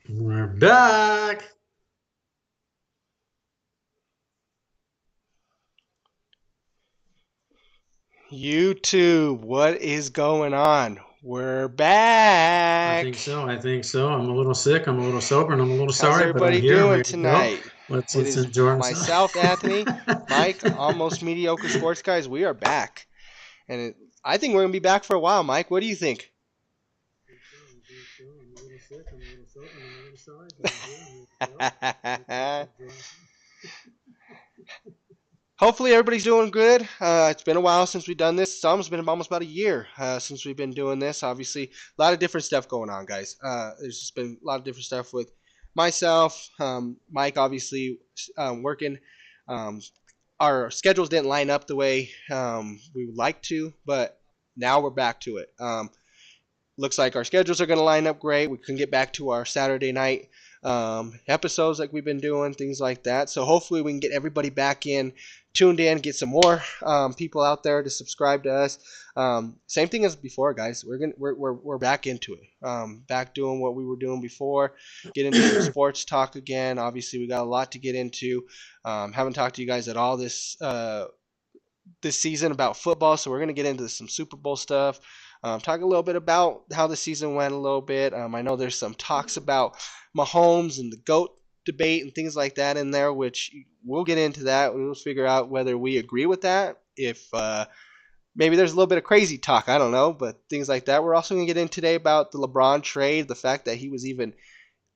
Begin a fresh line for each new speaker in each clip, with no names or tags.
We're back.
YouTube, what is going on? We're
I think
back.
so. I think so. I'm a little sick. I'm a little sober, and I'm a little
How's
sorry, but I'm
everybody
here. I'm
doing
ready to go.
tonight? It
Let's
is
enjoy ourselves.
myself, Anthony, Mike, almost mediocre sports guys. We are back, and I think we're gonna be back for a while. Mike, what do you think?
I'm a little sick. I'm a little sober, and I'm a little sorry, but I'm here. I'm ready to go. Let's enjoy ourselves.
Hopefully everybody's doing good. It's been a while since we've done this. It's been almost about a year since we've been doing this. Obviously, a lot of different stuff going on, guys. There's just been a lot of different stuff with myself, Mike, obviously working. Um, our schedules didn't line up the way we would like to, but now we're back to it. Looks like our schedules are going to line up great. We can get back to our Saturday night episodes like we've been doing, things like that. So hopefully we can get everybody back in, tuned in, get some more people out there to subscribe to us. Same thing as before, guys. We're back into it. Back doing what we were doing before. Get into some sports talk again. Obviously, we got a lot to get into. Haven't talked to you guys at all this season about football, so we're going to get into some Super Bowl stuff. Talk a little bit about how the season went a little bit. I know there's some talks about Mahomes and the GOAT debate and things like that in there, which we'll get into that. We'll figure out whether we agree with that. If maybe there's a little bit of crazy talk, I don't know, but things like that. We're also going to get in today about the LeBron trade. The fact that he was even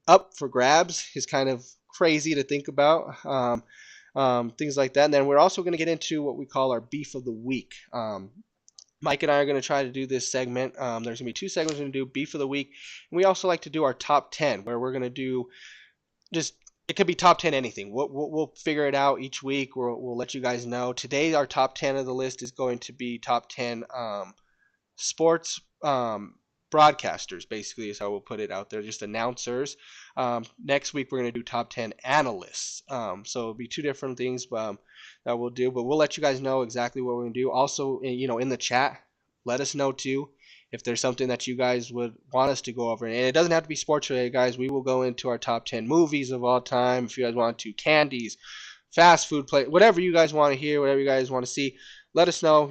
up for grabs is kind of crazy to think about. Things like that. And then we're also going to get into what we call our beef of the week. Mike and I are going to try to do this segment. There's going to be two segments we're going to do, Beef of the Week. And we also like to do our top 10, where we're going to do just, it could be top 10 anything. We'll figure it out each week. We'll let you guys know. Today, our top 10 of the list is going to be top 10 sports broadcasters, basically, is how we'll put it out there, just announcers. Next week, we're going to do top 10 analysts. So it'll be two different things that we'll do, but we'll let you guys know exactly what we're going to do. Also, in the chat, let us know, too, if there's something that you guys would want us to go over. And it doesn't have to be sports related, guys. We will go into our top 10 movies of all time. If you guys want to, candies, fast food, whatever you guys want to hear, whatever you guys want to see, let us know.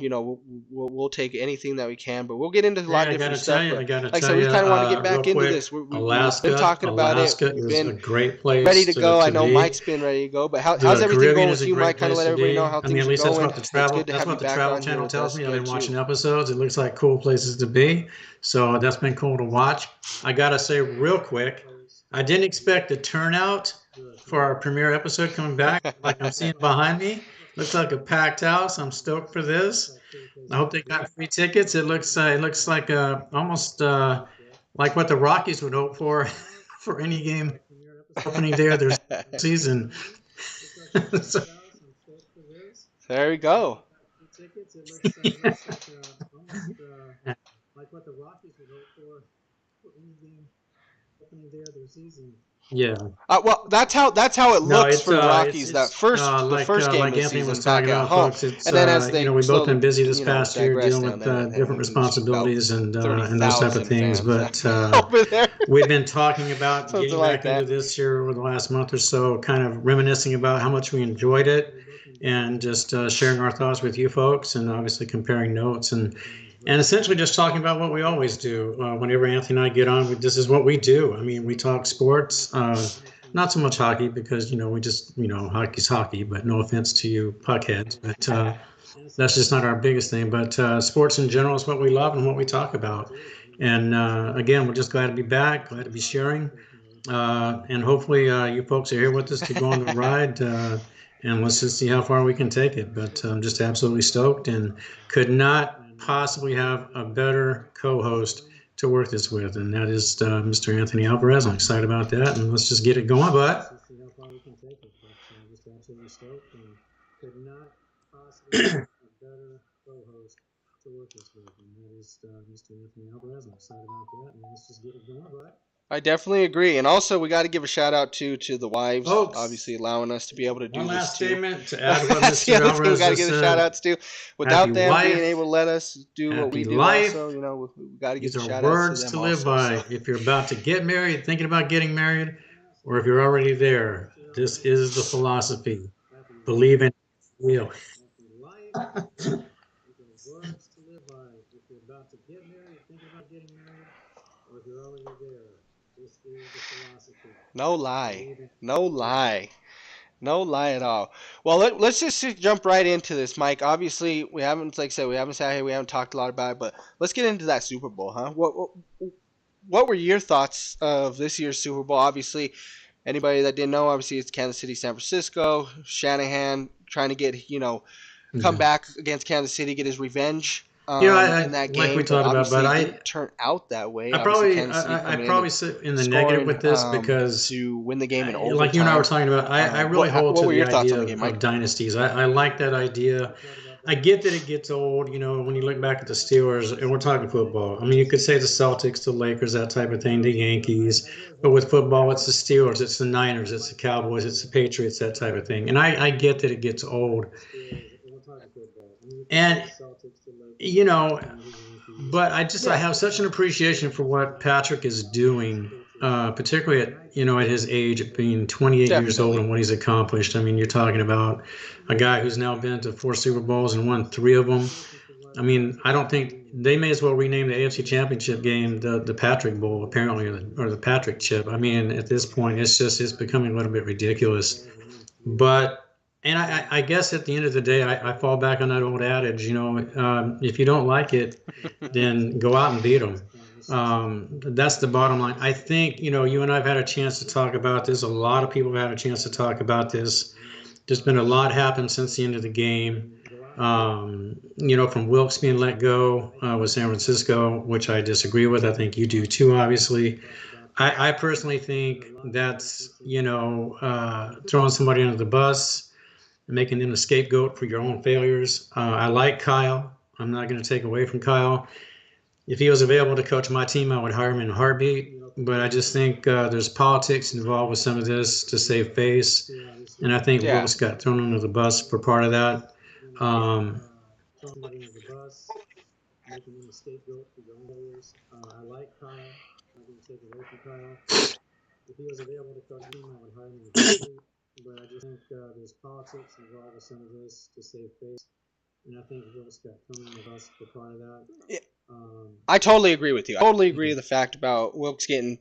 We'll take anything that we can, but we'll get into a lot of different stuff. Like I said, we kind of want to get back into this. We've been talking about it. We've been
a great place
ready to go. I know
be.
Mike's been ready to go, but how's everything going with you, Mike? Kind of let everybody know how things
at least
are going.
that's what the travel channel tells me. I've been watching episodes. It looks like cool places to be. So that's been cool to watch. I got to say real quick, I didn't expect the turnout for our premiere episode coming back like I'm seeing behind me. Looks like a packed house. I'm stoked for this. I hope they got free tickets. It looks like almost like what the Rockies would hope for for any game opening day of their season. So,
there we go.
Like what the Rockies would hope for any game opening day of their season. Yeah.
Well, that's how it looks for the Rockies. The first game
like
of the
Anthony
season
was
back
talking
at
about,
home,
folks. It's
and then as they
we've both been busy this
slowly,
past year dealing with different responsibilities and those type of things. But we've been talking about getting back into this year over the last month or so, kind of reminiscing about how much we enjoyed it, and just sharing our thoughts with you folks, and obviously comparing notes and essentially just talking about what we always do. Whenever Anthony and I get on, this is what we do. I mean, we talk sports. Not so much hockey because we just hockey's hockey. But no offense to you puckheads, but that's just not our biggest thing. But sports in general is what we love and what we talk about. And again, we're just glad to be back, glad to be sharing. And hopefully, you folks are here with us to go on the ride. And let's just see how far we can take it. But I'm just absolutely stoked and could not possibly have a better co host to work this with. And that is Mr. Anthony Alvarez. I'm excited about that. And let's just get it going. But
I definitely agree, and also we got to give a shout out to the wives,
folks,
obviously allowing us to be able to do
one
this
last
too.
statement to add what
That's the
Mr.
other thing we
Alvarez
got to
just
give a shout
said.
outs to.
Happy
Without them being
wife,
able to let us do what we
happy
do,
life.
also, we got to give
These
the
are
shout outs to
words
them
to live
also.
by.
So.
If you're about to get married, thinking about getting married, or if you're already there, this is the philosophy. Believe in it. Real.
No lie. No lie. No lie at all. Well, let's just jump right into this, Mike. Obviously, we haven't, like I said, we haven't sat here, we haven't talked a lot about it, but let's get into that Super Bowl, huh? What were your thoughts of this year's Super Bowl? Obviously, anybody that didn't know, obviously it's Kansas City, San Francisco. Shanahan trying to get come
Yeah.
back against Kansas City, get his revenge
I
in that
like we
game, but
talked about, but
obviously it didn't turn out that way.
I
Obviously,
probably
Kansas City
I
coming in and
probably sit in the negative
scoring
with this because
to win the game in
like you and I were
overtime.
talking about, I really hold
What
to
were
the
your thoughts on
idea
the game,
of
Mike?
dynasties. I like that idea. I get that it gets old, when you look back at the Steelers, and we're talking football. I mean, you could say the Celtics, the Lakers, that type of thing, the Yankees. But with football, it's the Steelers, it's the Niners, it's the Cowboys, it's the Patriots, that type of thing. And I get that it gets old. And, you know, but I
Yeah,
have such an appreciation for what Patrick is doing, particularly at at his age, at being 28 years old,
definitely.
and what he's accomplished. I mean, you're talking about a guy who's now been to 4 Super Bowls and won 3 of them. I mean, I don't think they may as well rename the AFC Championship game the Patrick Bowl, apparently, or the Patrick Chip. I mean, at this point, it's becoming a little bit ridiculous. But and I guess at the end of the day, I fall back on that old adage. If you don't like it, then go out and beat them. That's the bottom line. I think you and I've had a chance to talk about this. A lot of people have had a chance to talk about this. There's been a lot happen since the end of the game. From Wilkes being let go with San Francisco, which I disagree with. I think you do too, obviously. I personally think that's throwing somebody under the bus, making them a scapegoat for your own failures. I like Kyle. I'm not going to take away from Kyle. If he was available to coach my team, I would hire him in a heartbeat. But I just think there's politics involved with some of this to save face, and I think
Yeah.
Wilkes got thrown under the bus for part of that. Um,
I totally agree with you. I totally agree with the fact about Wilkes getting,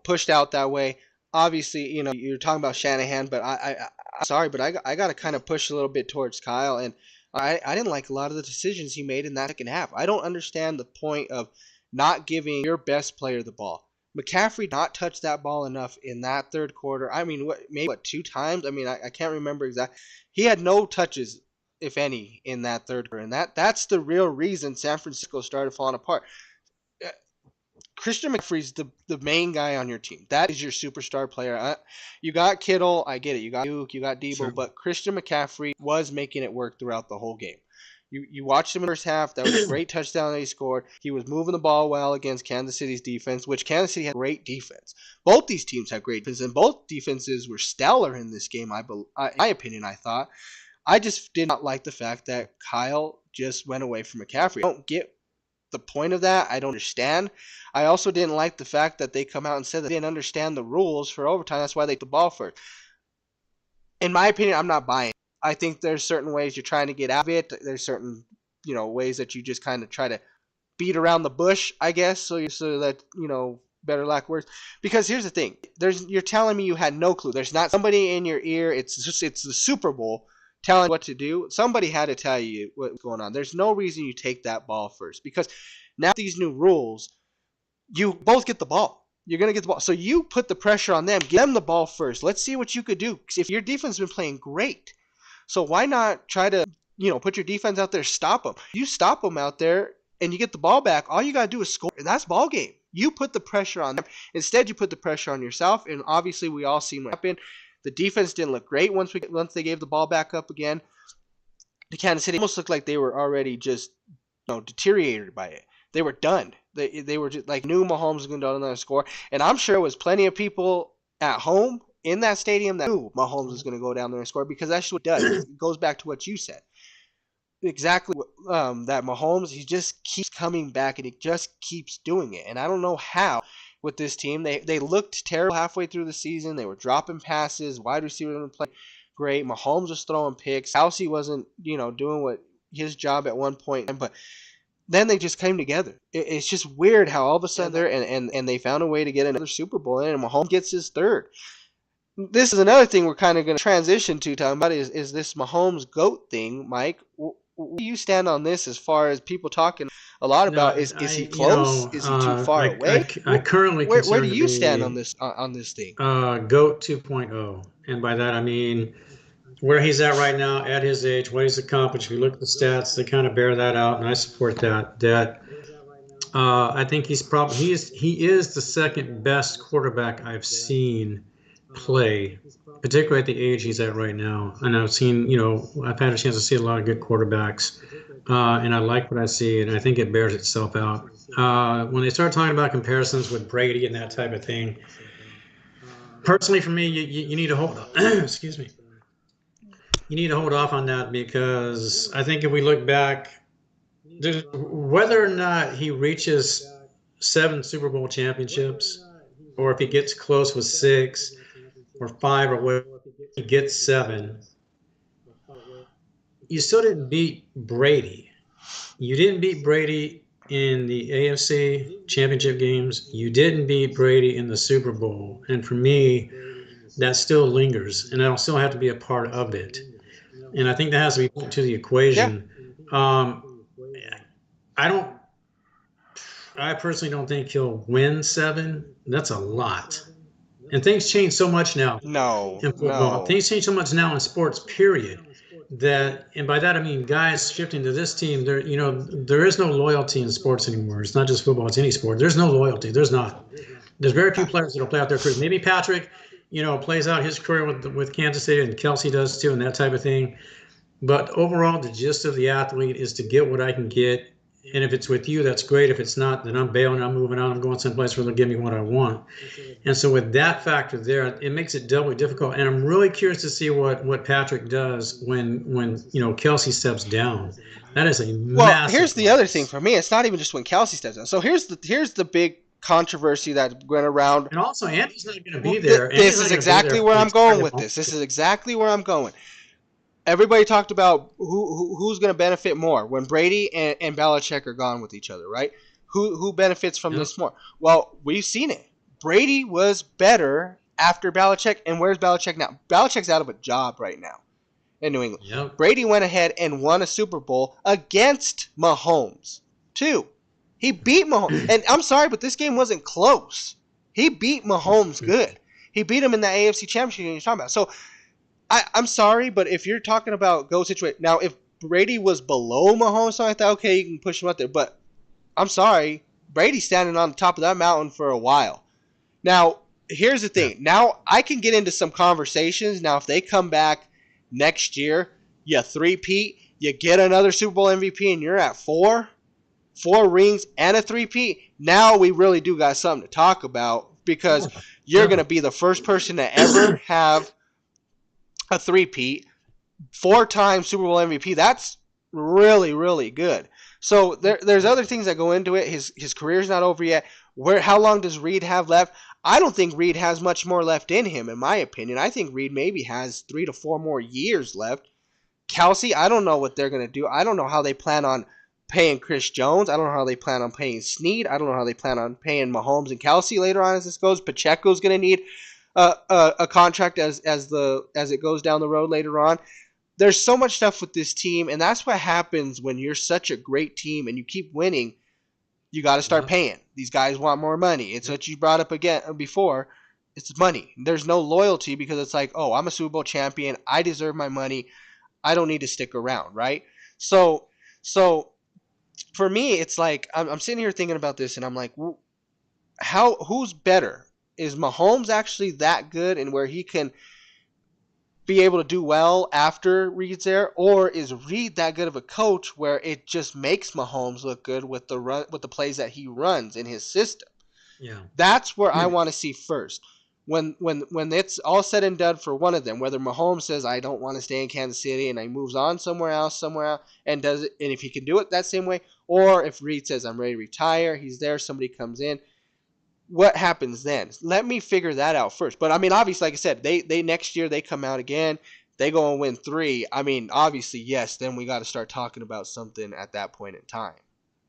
pushed out that way. Obviously, you're talking about Shanahan, but I'm sorry, but I got to kind of push a little bit towards Kyle, and I didn't like a lot of the decisions he made in that second half. I don't understand the point of not giving your best player the ball. McCaffrey not touched that ball enough in that third quarter. I mean, maybe 2 times? I mean, I can't remember exactly. He had no touches, if any, in that third quarter, and that's the real reason San Francisco started falling apart. Uh, Christian McCaffrey's the main guy on your team. That is your superstar player. You got Kittle, I get it. You got Duke, you got Debo,
sure.
but Christian McCaffrey was making it work throughout the whole game. You watched him in the first half. That was a great touchdown that he scored. He was moving the ball well against Kansas City's defense, which Kansas City had great defense. Both these teams had great defense, and both defenses were stellar in this game. In my opinion, I thought. I just did not like the fact that Kyle just went away from McCaffrey. I don't get the point of that. I don't understand. I also didn't like the fact that they come out and said that they didn't understand the rules for overtime. That's why they took the ball first. In my opinion, I'm not buying it. I think there's certain ways you're trying to get out of it. There's certain, ways that you just kind of try to beat around the bush, I guess, so that better lack of words. Because here's the thing: you're telling me you had no clue. There's not somebody in your ear. It's the Super Bowl telling you what to do. Somebody had to tell you what's going on. There's no reason you take that ball first, because now these new rules, you both get the ball. You're going to get the ball. So you put the pressure on them. Give them the ball first. Let's see what you could do. Because if your defense has been playing great, so why not try to, put your defense out there, stop them. You stop them out there and you get the ball back. All you got to do is score, and that's ball game. You put the pressure on them. Instead, you put the pressure on yourself, and obviously we all seen what happened. The defense didn't look great once they gave the ball back up again. The Kansas City almost looked like they were already just deteriorated by it. They were done. They were just like, knew Mahomes was going to do another score. And I'm sure there was plenty of people at home in that stadium that knew Mahomes was going to go down there and score, because that's what it does. It goes back to what you said. Exactly. That Mahomes, he just keeps coming back, and he just keeps doing it. And I don't know how with this team. They looked terrible halfway through the season. They were dropping passes. Wide receivers were playing great. Mahomes was throwing picks. Kelsey wasn't, doing what his job at one point. But then they just came together. It's just weird how all of a sudden and they found a way to get another Super Bowl in, and Mahomes gets his third. This is another thing we're kind of going to transition to talking about is this Mahomes GOAT thing, Mike. Where do you stand on this as far as people talking a lot about? Is he close? Is he too far away?
I currently
where do you stand on this thing?
GOAT 2.0, and by that I mean where he's at right now, at his age, what he's accomplished. If you look at the stats, they kind of bear that out, and I support that. I think he is the second best quarterback I've seen play, particularly at the age he's at right now. And I've seen, I've had a chance to see a lot of good quarterbacks, and I like what I see, and I think it bears itself out. When they start talking about comparisons with Brady and that type of thing, personally for me, you need to hold excuse me. You need to hold off on that, because I think if we look back, whether or not he reaches 7 Super Bowl championships, or if he gets close with 6 or 5, or whether he gets 7, you still didn't beat Brady. You didn't beat Brady in the AFC championship games. You didn't beat Brady in the Super Bowl. And for me, that still lingers, and that'll still have to be a part of it. And I think that has to be put to the equation. Yeah. I personally don't think he'll win 7. That's a lot. And things change so much now in football. Things change so much now in sports, period. And by that I mean guys shifting to this team. There is no loyalty in sports anymore. It's not just football; it's any sport. There's no loyalty. There's not. There's very few players that'll play out their careers. Maybe Patrick, plays out his career with Kansas City, and Kelsey does too, and that type of thing. But overall, the gist of the athlete is to get what I can get. And if it's with you, that's great. If it's not, then I'm bailing, I'm moving on, I'm going someplace where they'll give me what I want. And so with that factor there, it makes it doubly difficult. And I'm really curious to see what Patrick does when Kelsey steps down. That is a massive.
Well, here's the other thing for me. It's not even just when Kelsey steps down. So here's the big controversy that went around.
And also, Andy's not going to be there.
This is exactly where I'm going with this. This is exactly where I'm going. Everybody talked about who's going to benefit more when Brady and Belichick are gone with each other, right? Who benefits from this more? Well, we've seen it. Brady was better after Belichick, and where's Belichick now? Belichick's out of a job right now in New England.
Yep.
Brady went ahead and won a Super Bowl against Mahomes, too. He beat Mahomes. And I'm sorry, but this game wasn't close. He beat Mahomes good. He beat him in that AFC Championship game you're talking about. So, I'm sorry, but if you're talking about go situation now, if Brady was below Mahomes, something like that, okay, you can push him up there. But I'm sorry, Brady's standing on the top of that mountain for a while. Now, here's the thing. Now I can get into some conversations. Now, if they come back next year, you three-peat, you get another Super Bowl MVP, and you're at 4 rings and a three-peat. Now we really do got something to talk about, because you're going to be the first person to ever have a three-peat, 4-time Super Bowl MVP. That's really, really good. So there's other things that go into it. His career's not over yet. How long does Reed have left? I don't think Reed has much more left in him, in my opinion. I think Reed maybe has 3 to 4 more years left. Kelsey, I don't know what they're going to do. I don't know how they plan on paying Chris Jones. I don't know how they plan on paying Snead. I don't know how they plan on paying Mahomes and Kelsey later on as this goes. Pacheco's going to need a contract as it goes down the road later on. There's so much stuff with this team, and that's what happens when you're such a great team and you keep winning. You got to start paying. These guys want more money. It's what you brought up again before. It's money. There's no loyalty because it's like, oh, I'm a Super Bowl champion. I deserve my money. I don't need to stick around, right? So for me, it's like I'm sitting here thinking about this, and I'm like, who's better? Is Mahomes actually that good and where he can be able to do well after Reed's there, or is Reed that good of a coach where it just makes Mahomes look good with the plays that he runs in his system?
Yeah,
that's where I want to see first. When it's all said and done for one of them, whether Mahomes says I don't want to stay in Kansas City and he moves on somewhere else, and does it, and if he can do it that same way, or if Reed says I'm ready to retire, he's there, somebody comes in. What happens then? Let me figure that out first. But I mean, obviously, like I said, they next year they come out again, they go and win 3. I mean, obviously, yes. Then we got to start talking about something at that point in time.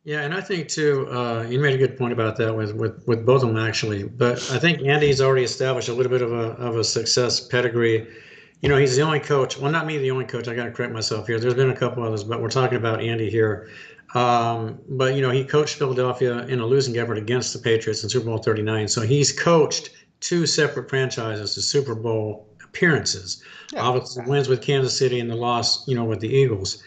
yeah, and I think too, you made a good point about that with both of them actually. But I think Andy's already established a little bit of a success pedigree. You know, he's the only coach. Well, not me, the only coach. I got to correct myself here. There's been a couple others, but we're talking about Andy here. But you know, he coached Philadelphia in a losing effort against the Patriots in Super Bowl 39. So he's coached 2 separate franchises to Super Bowl appearances.
Yeah.
Obviously, wins with Kansas City and the loss, you know, with the Eagles.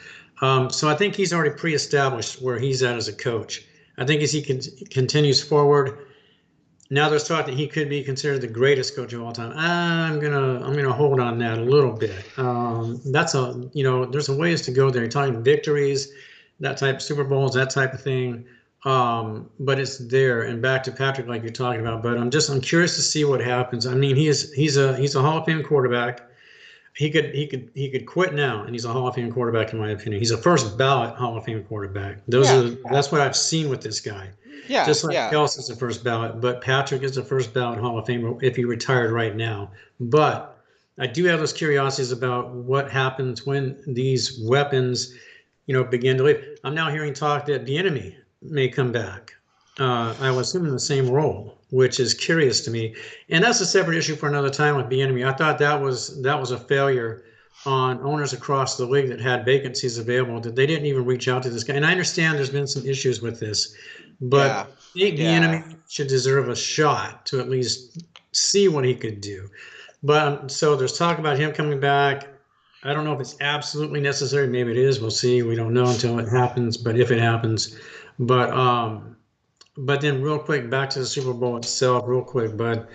So I think he's already pre-established where he's at as a coach. I think as he continues forward, now there's talk that he could be considered the greatest coach of all time. I'm gonna hold on that a little bit. That's there's a ways to go there. You're talking victories, that type of Super Bowls, that type of thing. But it's there. And back to Patrick, like you're talking about. But I'm curious to see what happens. I mean, he's a Hall of Fame quarterback. He could quit now, and he's a Hall of Fame quarterback in my opinion. He's a first ballot Hall of Fame quarterback. That's what I've seen with this guy.
Yeah,
just like Kelsey's a first ballot, but Patrick is a first ballot Hall of Famer if he retired right now. But I do have those curiosities about what happens when these weapons, begin to leave. I'm now hearing talk that the enemy may come back. I would assume in the same role, which is curious to me. And that's a separate issue for another time with the enemy. I thought that was a failure on owners across the league that had vacancies available, that they didn't even reach out to this guy. And I understand there's been some issues with this, but I think the enemy should deserve a shot to at least see what he could do. But so there's talk about him coming back. I don't know if it's absolutely necessary. Maybe it is. We'll see. We don't know until it happens, but if it happens. But then real quick, back to the Super Bowl itself real quick. But,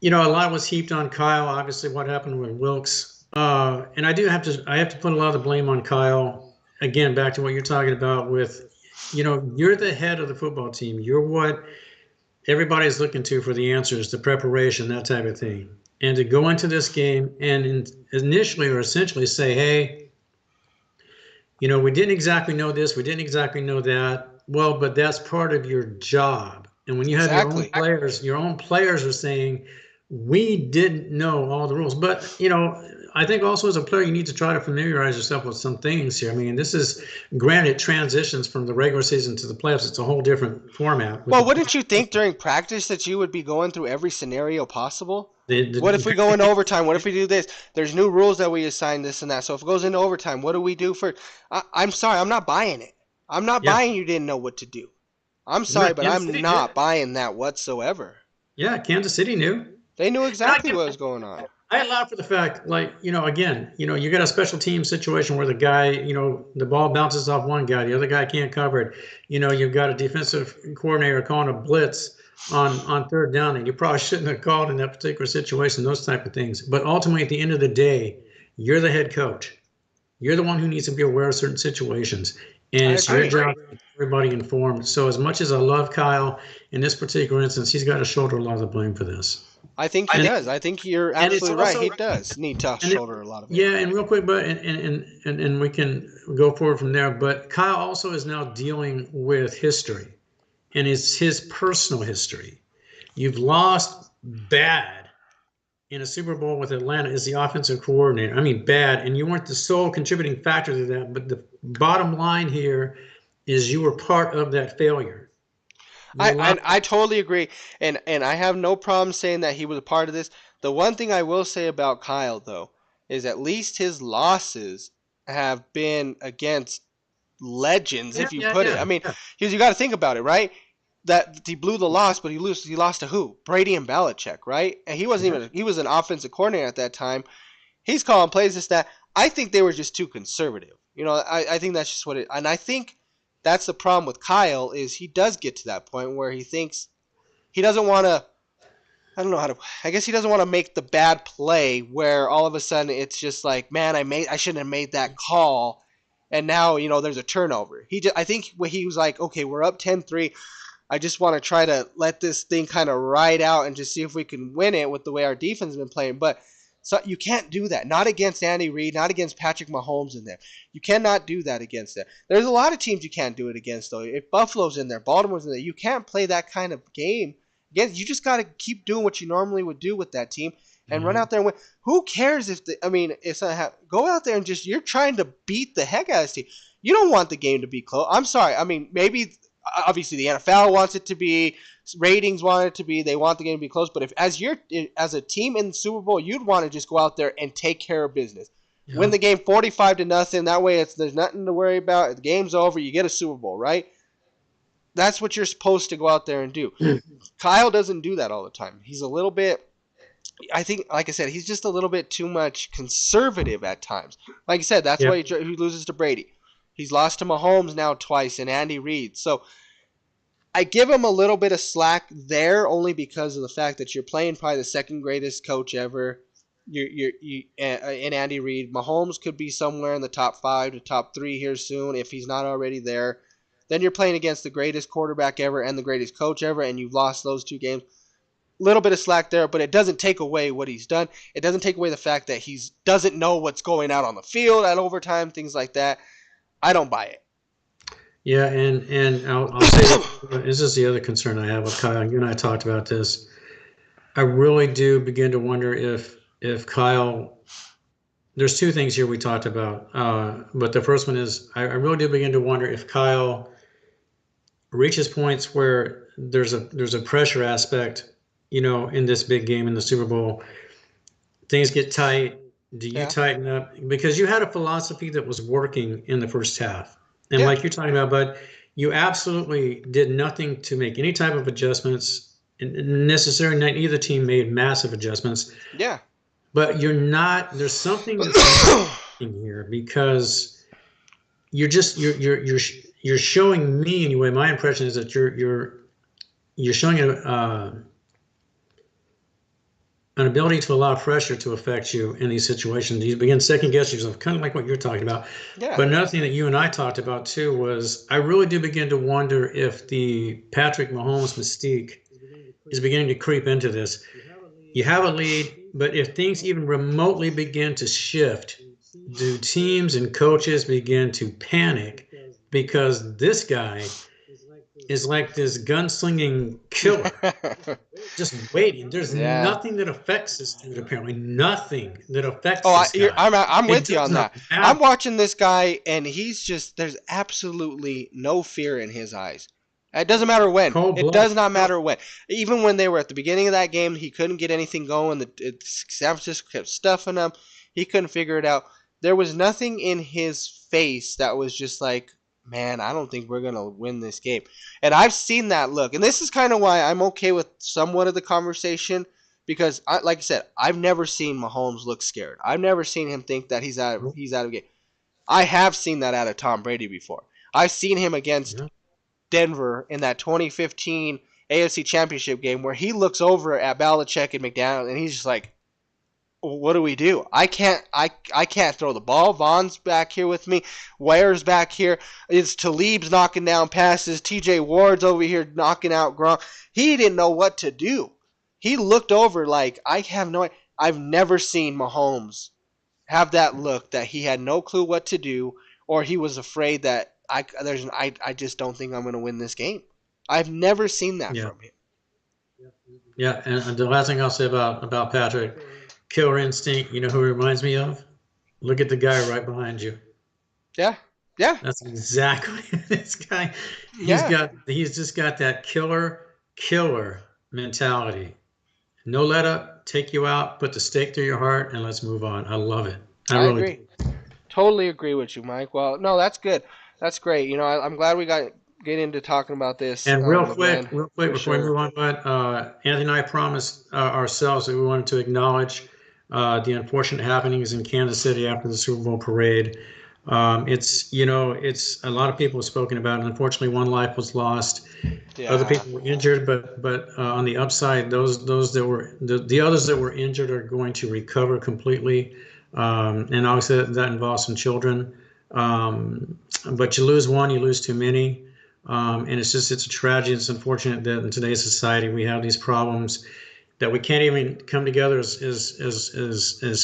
a lot was heaped on Kyle, obviously what happened with Wilkes. And I have to put a lot of the blame on Kyle. Again, back to what you're talking about with, you're the head of the football team. You're what everybody's looking to for the answers, the preparation, that type of thing. And to go into this game and initially or essentially say, hey, we didn't exactly know this, we didn't exactly know that. Well, but that's part of your job. And when you have your own players are saying, we didn't know all the rules. But, I think also as a player, you need to try to familiarize yourself with some things here. I mean, this is, granted, transitions from the regular season to the playoffs. It's a whole different format.
Well, wouldn't you think during practice that you would be going through every scenario possible? What if we go into overtime? What if we do this? There's new rules that we assign this and that. So if it goes into overtime, what do we do for? I'm sorry, I'm not buying it. I'm not buying you didn't know what to do. I'm sorry, but I'm not buying that whatsoever.
Yeah, Kansas City knew.
They knew exactly what was going on.
I allow for the fact, again, you got a special team situation where the guy, the ball bounces off one guy, the other guy can't cover it. You've got a defensive coordinator calling a blitz on third down, and you probably shouldn't have called in that particular situation, those type of things. But ultimately, at the end of the day, you're the head coach. You're the one who needs to be aware of certain situations. And it's your job to keep everybody informed. So as much as I love Kyle, in this particular instance, he's got to shoulder a lot of the blame for this.
I think he does. I think you're absolutely right. He does need to shoulder a lot of it.
Yeah, and real quick, but and we can go forward from there. But Kyle also is now dealing with history, and it's his personal history. You've lost bad in a Super Bowl with Atlanta is the offensive coordinator. I mean, bad, and you weren't the sole contributing factor to that. But the bottom line here is you were part of that failure. You allowed.
I totally agree, and I have no problem saying that he was a part of this. The one thing I will say about Kyle though is at least his losses have been against legends,
Yeah,
if you
yeah,
put it. I
yeah,
mean,
yeah.
because you got to think about it, right? That he blew the loss, but he lost to who? Brady and Belichick, right? And he wasn't
Yeah.
even he was an offensive coordinator at that time. He's calling plays this that. I think they were just too conservative. I think that's just what it. And I think that's the problem with Kyle is he does get to that point where he thinks he doesn't want to. I don't know how to. I guess he doesn't want to make the bad play where all of a sudden it's just like, man, I shouldn't have made that call, and now there's a turnover. I think when he was like, okay, we're up 10-3. I just want to try to let this thing kind of ride out and just see if we can win it with the way our defense has been playing. But so you can't do that. Not against Andy Reid, not against Patrick Mahomes in there. You cannot do that against them. There's a lot of teams you can't do it against, though. If Buffalo's in there, Baltimore's in there, you can't play that kind of game. Again, you just got to keep doing what you normally would do with that team and run
Mhm.
out there and win. Who cares if it's not go out there and just you're trying to beat the heck out of this team. You don't want the game to be close. I'm sorry. I mean, maybe obviously the NFL wants it to be, ratings want it to be, they want the game to be close. But if as a team in the Super Bowl, you'd want to just go out there and take care of business, win
Yeah.
the game 45-0. That way, there's nothing to worry about. The game's over. You get a Super Bowl, right? That's what you're supposed to go out there and do. Kyle doesn't do that all the time. He's a little bit. I think, like I said, he's just a little bit too much conservative at times. Like I said, that's
Yeah.
why he loses to Brady. He's lost to Mahomes now twice and Andy Reid. So I give him a little bit of slack there only because of the fact that you're playing probably the second greatest coach ever. In Andy Reid. Mahomes could be somewhere in the top 5 to top 3 here soon if he's not already there. Then you're playing against the greatest quarterback ever and the greatest coach ever, and you've lost those 2 games. Little bit of slack there, but it doesn't take away what he's done. It doesn't take away the fact that he doesn't know what's going out on the field at overtime, things like that. I don't buy
Yeah, and I'll say this. This is the other concern I have with Kyle. You and I talked about this. I really do begin to wonder if Kyle. There's two things here we talked about, but the first one is I really do begin to wonder if Kyle reaches points where there's a pressure aspect, in this big game in the Super Bowl. Things get tight. Do
it.
you
Yeah,
tighten up? Because you had a philosophy that was working in the first half. And
yeah,
like you're talking about, but you absolutely did nothing to make any type of adjustments. Necessary, not either team made massive adjustments,
yeah.
but there's something that's missing here because you're showing me anyway. My impression is that you're showing an ability to allow pressure to affect you in these situations. You begin second guessing yourself, kind of like what you're talking about.
Yeah.
But another thing that you and I talked about too was I really do begin to wonder if the Patrick Mahomes mystique is beginning to creep into this. You have a lead, but if things even remotely begin to shift, do teams and coaches begin to panic because this guy is like this gunslinging killer just waiting. There's
Yeah.
nothing that affects this dude, apparently. Nothing that affects
Oh,
this guy.
I'm
It
with you
does
on
not
that.
matter.
I'm watching this guy, and there's absolutely no fear in his eyes. It doesn't matter when.
Cold
It
blood.
does not
No.
matter when. Even when they were at the beginning of that game, he couldn't get anything going. San Francisco kept stuffing him. He couldn't figure it out. There was nothing in his face that was just like, man, I don't think we're going to win this game. And I've seen that look. And this is kind of why I'm okay with somewhat of the conversation because, like I said, I've never seen Mahomes look scared. I've never seen him think that he's out of game. I have seen that out of Tom Brady before. I've seen him against
Yeah.
Denver in that 2015 AFC Championship game where he looks over at Belichick and McDaniel and he's just like, "What do we do? I can't throw the ball. Vaughn's back here with me. Ware's back here. It's Talib's knocking down passes. TJ Ward's over here knocking out Gronk. He didn't know what to do. He looked over like I have no. I've never seen Mahomes have that look that he had no clue what to do or he was afraid that I just don't think I'm going to win this game. I've never seen that
Yeah.
from him.
Yeah, and the last thing I'll say about Patrick, killer instinct. You know who he reminds me of? Look at the guy right behind you.
Yeah, yeah,
That's exactly this guy.
yeah.
He's just got that killer mentality. No let up, take you out, put the stake through your heart, and let's move on. I love it. I
I
really do.
agree. Totally agree with you, Mike. Well, no, that's good. That's great. I'm glad we got get into talking about this
And
again
real quick
for
before we
sure.
move on, but Anthony and I promised ourselves that we wanted to acknowledge the unfortunate happenings in Kansas City after the Super Bowl parade. It's a lot of people have spoken about it. Unfortunately, one life was lost. Other
Yeah,
people were injured, but on the upside, those that were the others that were injured are going to recover completely. And obviously that involves some children. But you lose one, you lose too many. And it's a tragedy. It's unfortunate that in today's society we have these problems that we can't even come together as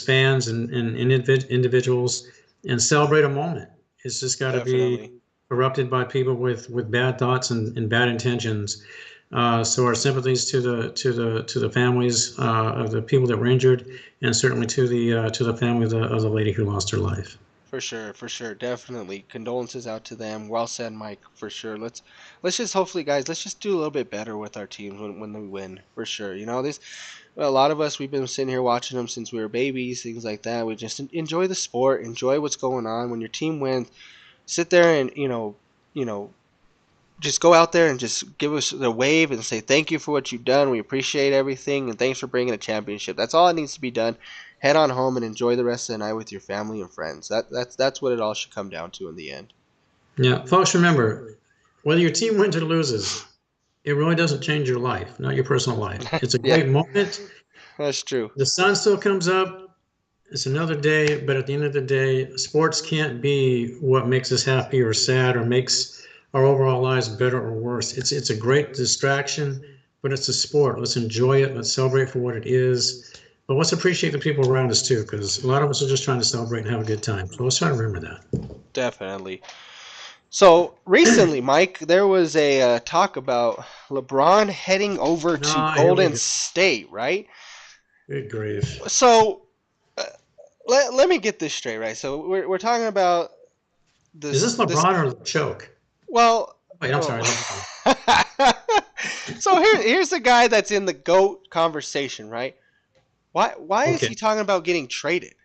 fans and individuals and celebrate a moment. It's just got to
definitely.
be corrupted by people with bad thoughts and bad intentions. So our sympathies to the families of the people that were injured, and certainly to the family of the lady who lost her life.
For sure, definitely. Condolences out to them. Well said, Mike. For sure. Let's just hopefully, guys. Let's just do a little bit better with our teams when we win. For sure. This a lot of us we've been sitting here watching them since we were babies, things like that. We just enjoy the sport, enjoy what's going on. When your team wins, sit there and you know, just go out there and just give us the wave and say thank you for what you've done. We appreciate everything and thanks for bringing a championship. That's all that needs to be done. Head on home and enjoy the rest of the night with your family and friends. That's what it all should come down to in the end.
Yeah, folks, remember whether your team wins or loses, it really doesn't change your life, not your personal life. It's a
Yeah,
great moment.
that's true.
The sun still comes up. It's another day, but at the end of the day, sports can't be what makes us happy or sad or makes our overall lives better or worse. It's a great distraction, but it's a sport. Let's enjoy it. Let's celebrate for what it is. But let's appreciate the people around us too, because a lot of us are just trying to celebrate and have a good time. So let's try to remember that.
Definitely. So recently, Mike, there was a talk about LeBron heading over to
Ah, here we
Golden
go.
State, right?
Good grief.
So uh, let me get this straight, right? So we're talking about
Is this
this.
LeBron or the choke?
Well,
Wait, I'm
oh.
sorry, LeBron.
So here's the guy that's in the GOAT conversation, right? Why is
Okay.
he talking about getting traded?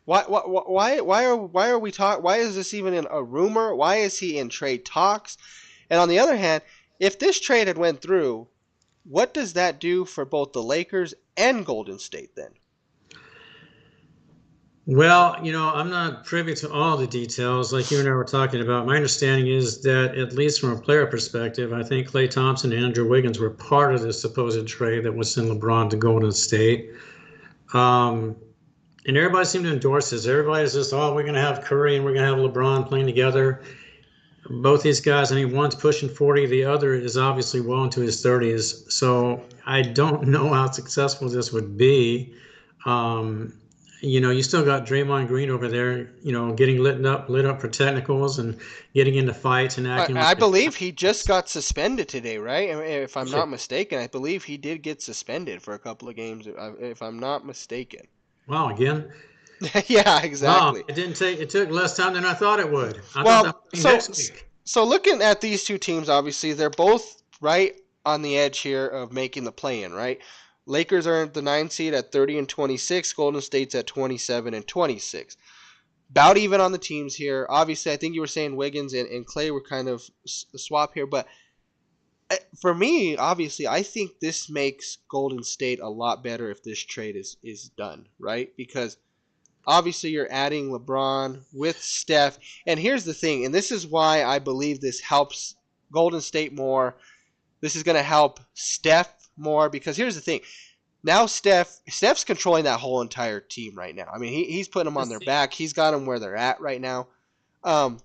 Why are we talk? Why is this even in a rumor? Why is he in trade talks? And on the other hand, if this trade had went through, what does that do for both the Lakers and Golden State then?
Well, I'm not privy to all the details like you and I were talking about. My understanding is that, at least from a player perspective, I think Klay Thompson and Andrew Wiggins were part of this supposed trade that would send LeBron to Golden State. Um, and everybody seemed to endorse this. Everybody's just, oh, we're going to have Curry and we're going to have LeBron playing together. Both these guys, I mean, one's pushing 40, the other is obviously well into his 30s. So I don't know how successful this would be. Um, you still got Draymond Green over there, getting lit up for technicals and getting into fights and acting like
I
a
believe he just got suspended today, right? If I'm not
shit.
mistaken, I believe he did get suspended for a couple of games, if I'm not mistaken.
Wow, again.
Yeah,
Wow,
exactly.
it took less time than I thought it would. I thought that
Well,
would be next week.
so looking at these two teams, obviously they're both right on the edge here of making the play-in, right? Lakers are the 9 seed at 30 and 26. Golden State's at 27 and 26. About even on the teams here. Obviously, I think you were saying Wiggins and Clay were kind of a swap here, but for me, obviously, I think this makes Golden State a lot better if this trade is done, right? Because obviously you're adding LeBron with Steph. And here's the thing, and this is why I believe this helps Golden State more. This is going to help Steph more because here's the thing. Now Steph's controlling that whole entire team right now. I mean, he's putting them on their back. He's got them where they're at right now. Um,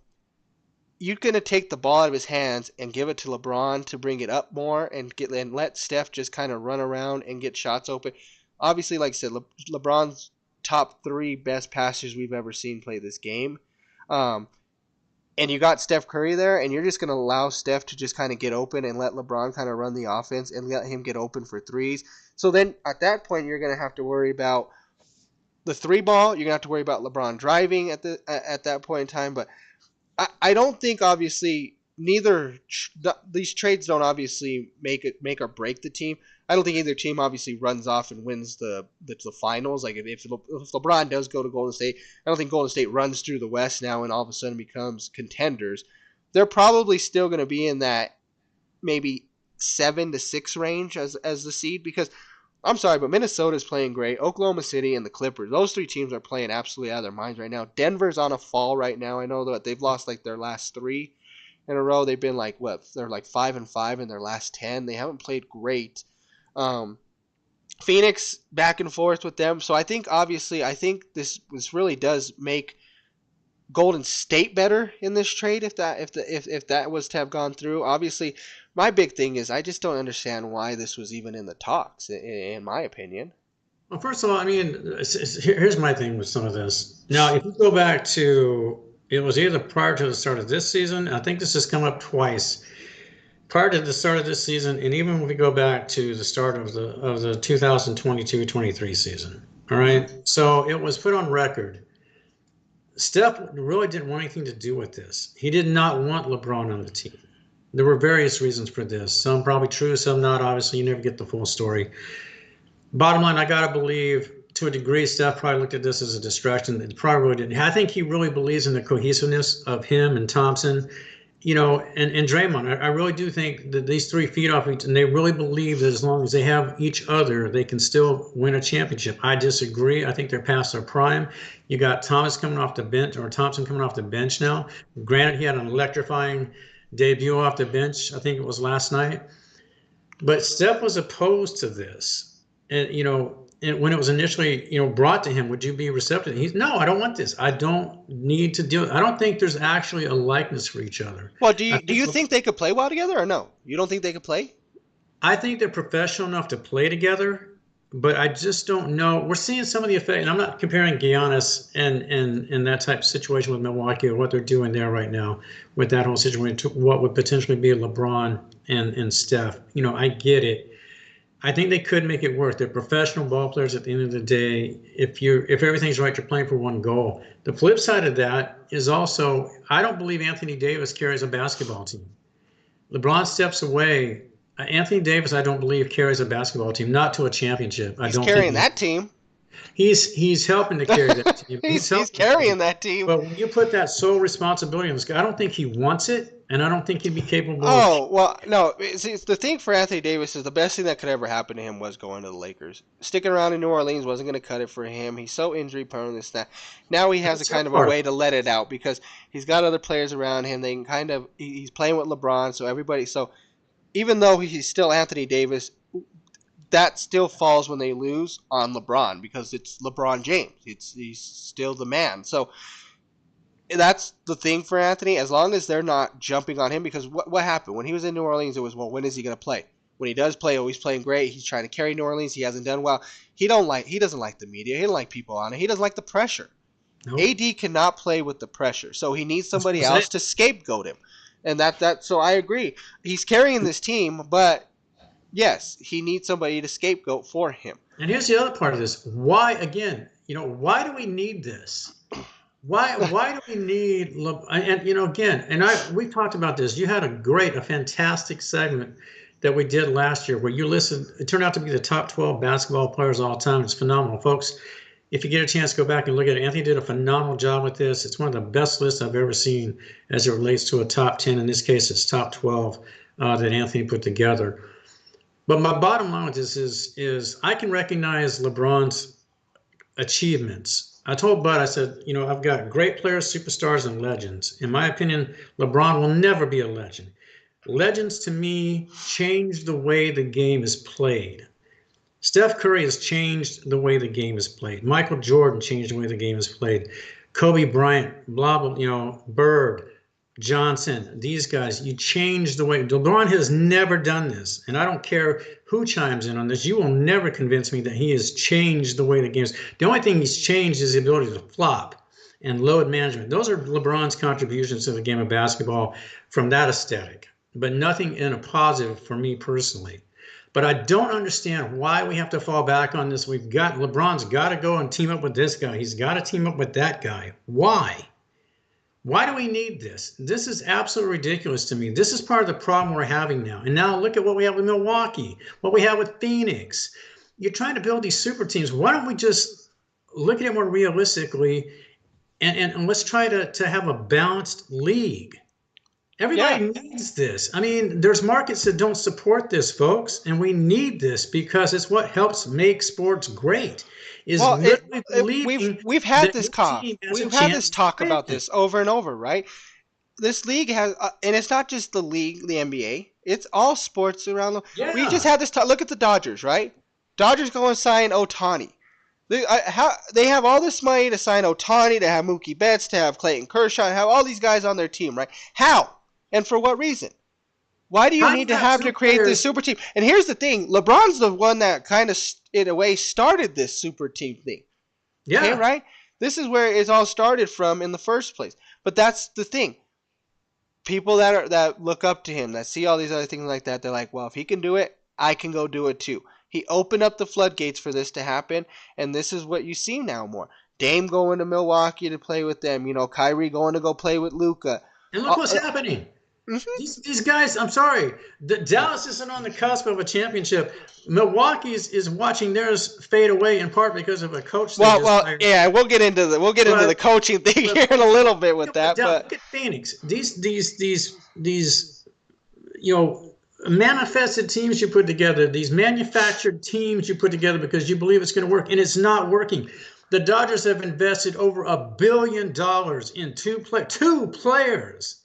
you're gonna take the ball out of his hands and give it to LeBron to bring it up more and let Steph just kind of run around and get shots open. Obviously, like I said, LeBron's top three best passers we've ever seen play this game. Um, and you got Steph Curry there, and you're just going to allow Steph to just kind of get open and let LeBron kind of run the offense and let him get open for threes. So then at that point, you're going to have to worry about the three ball. You're going to have to worry about LeBron driving at that point in time. But I don't think, obviously, these trades don't obviously make or break the team. I don't think either team obviously runs off and wins the finals. Like if LeBron does go to Golden State, I don't think Golden State runs through the West now and all of a sudden becomes contenders. They're probably still going to be in that maybe 7-6 range as the seed, because I'm sorry, but Minnesota is playing great. Oklahoma City and the Clippers, those three teams are playing absolutely out of their minds right now. Denver's on a fall right now. I know that they've lost like their last 3 in a row. They've been like they're like 5-5 in their last 10. They haven't played great. Phoenix back and forth with them. So I think this really does make Golden State better in this trade if that was to have gone through. Obviously, my big thing is I just don't understand why this was even in the talks, in my opinion.
Well, first of all, I mean, here's my thing with some of this. Now, if you go back to, it was either prior to the start of this season, I think this has come up twice. Prior to the start of this season, and even when we go back to the start of the 2022-23 season. All right. So it was put on record. Steph really didn't want anything to do with this. He did not want LeBron on the team. There were various reasons for this. Some probably true, some not. Obviously, you never get the full story. Bottom line, I got to believe to a degree, Steph probably looked at this as a distraction. It probably really didn't. I think he really believes in the cohesiveness of him and Thompson, and Draymond. I really do think that these 3 feed off each, and they really believe that as long as they have each other, they can still win a championship. I disagree. I think they're past their prime. You got Thompson coming off the bench now. Granted, he had an electrifying debut off the bench. I think it was last night. But Steph was opposed to this. And, and when it was initially, brought to him, would you be receptive? No, I don't want this. I don't need to do it. I don't think there's actually a likeness for each other.
Well, do you think they could play well together or no? You don't think they could play?
I think they're professional enough to play together, but I just don't know. We're seeing some of the effect, and I'm not comparing Giannis and that type of situation with Milwaukee or what they're doing there right now with that whole situation to what would potentially be LeBron and Steph. I get it. I think they could make it work. They're professional ball players at the end of the day. If everything's right, you're playing for one goal. The flip side of that is also, I don't believe Anthony Davis carries a basketball team. LeBron steps away. Anthony Davis, I don't believe, carries a basketball team, not to a championship.
He's carrying that team.
He's helping to carry that team.
he's carrying that team.
But when you put that sole responsibility on this guy, I don't think he wants it, and I don't think he'd be capable.
Well, no. See, the thing for Anthony Davis is the best thing that could ever happen to him was going to the Lakers. Sticking around in New Orleans wasn't going to cut it for him. He's so injury prone. This that. Now he has a kind of a way to let it out because he's got other players around him. They can he's playing with LeBron, so everybody. So even though he's still Anthony Davis, that still falls when they lose on LeBron because it's LeBron James. He's still the man. So that's the thing for Anthony. As long as they're not jumping on him, because what happened when he was in New Orleans? It was, well, when is he going to play? When he does play, he's playing great. He's trying to carry New Orleans. He hasn't done well. He doesn't like the media. He doesn't like people on it. He doesn't like the pressure. Nope. AD cannot play with the pressure, so he needs somebody else to scapegoat him. And that. So I agree. He's carrying this team, but yes, he needs somebody to scapegoat for him.
And here's the other part of this. Why, again, why do we need this? Why do we need, and again, and we talked about this. You had a fantastic segment that we did last year where you listened. It turned out to be the top 12 basketball players of all time. It's phenomenal, folks. If you get a chance, go back and look at it. Anthony did a phenomenal job with this. It's one of the best lists I've ever seen as it relates to a top 10. In this case, it's top 12 that Anthony put together. But my bottom line with this is I can recognize LeBron's achievements. I told Bud, I said, I've got great players, superstars, and legends. In my opinion, LeBron will never be a legend. Legends, to me, change the way the game is played. Steph Curry has changed the way the game is played. Michael Jordan changed the way the game is played. Kobe Bryant, Bird, Johnson, these guys, you change the way. LeBron has never done this, and I don't care who chimes in on this. You will never convince me that he has changed the way the game is. The only thing he's changed is the ability to flop. and load management. Those are LeBron's contributions to the game of basketball from that aesthetic, but nothing in a positive for me personally. But I don't understand why we have to fall back on this. LeBron's got to go and team up with this guy. He's got to team up with that guy. Why? Why do we need this? This is absolutely ridiculous to me. This is part of the problem we're having now. And now look at what we have with Milwaukee, what we have with Phoenix. You're trying to build these super teams. Why don't we just look at it more realistically and let's try to have a balanced league? Everybody needs this. I mean, there's markets that don't support this, folks, and we need this because it's what helps make sports great. Is literally believing
we've had
that
this
your
talk.
team has a
We've had this
chance to
talk
win.
about this over and over, right? This league has, and it's not just the league, the NBA. It's all sports around the.
Yeah.
We just had this talk. Look at the Dodgers, right? Dodgers go and sign Ohtani. They have all this money to sign Ohtani, to have Mookie Betts, to have Clayton Kershaw, to have all these guys on their team, right? How? And for what reason? Why do you need to have to create this super team? And here's the thing. LeBron's the one that kind of, in a way, started this super team thing.
Yeah.
Okay, right? This is where it all started from in the first place. But that's the thing. People that look up to him, that see all these other things like that, they're like, well, if he can do it, I can go do it too. He opened up the floodgates for this to happen, and this is what you see now more. Dame going to Milwaukee to play with them. You know, Kyrie going to go play with Luka.
And look what's happening. Mm-hmm. These guys, I'm sorry, Dallas isn't on the cusp of a championship. Milwaukee is watching theirs fade away in part because of a coach.
Yeah, we'll get into the coaching thing here in a little bit with that. But
look at Phoenix. These manifested teams you put together, these manufactured teams you put together because you believe it's going to work, and it's not working. The Dodgers have invested over $1 billion in two players.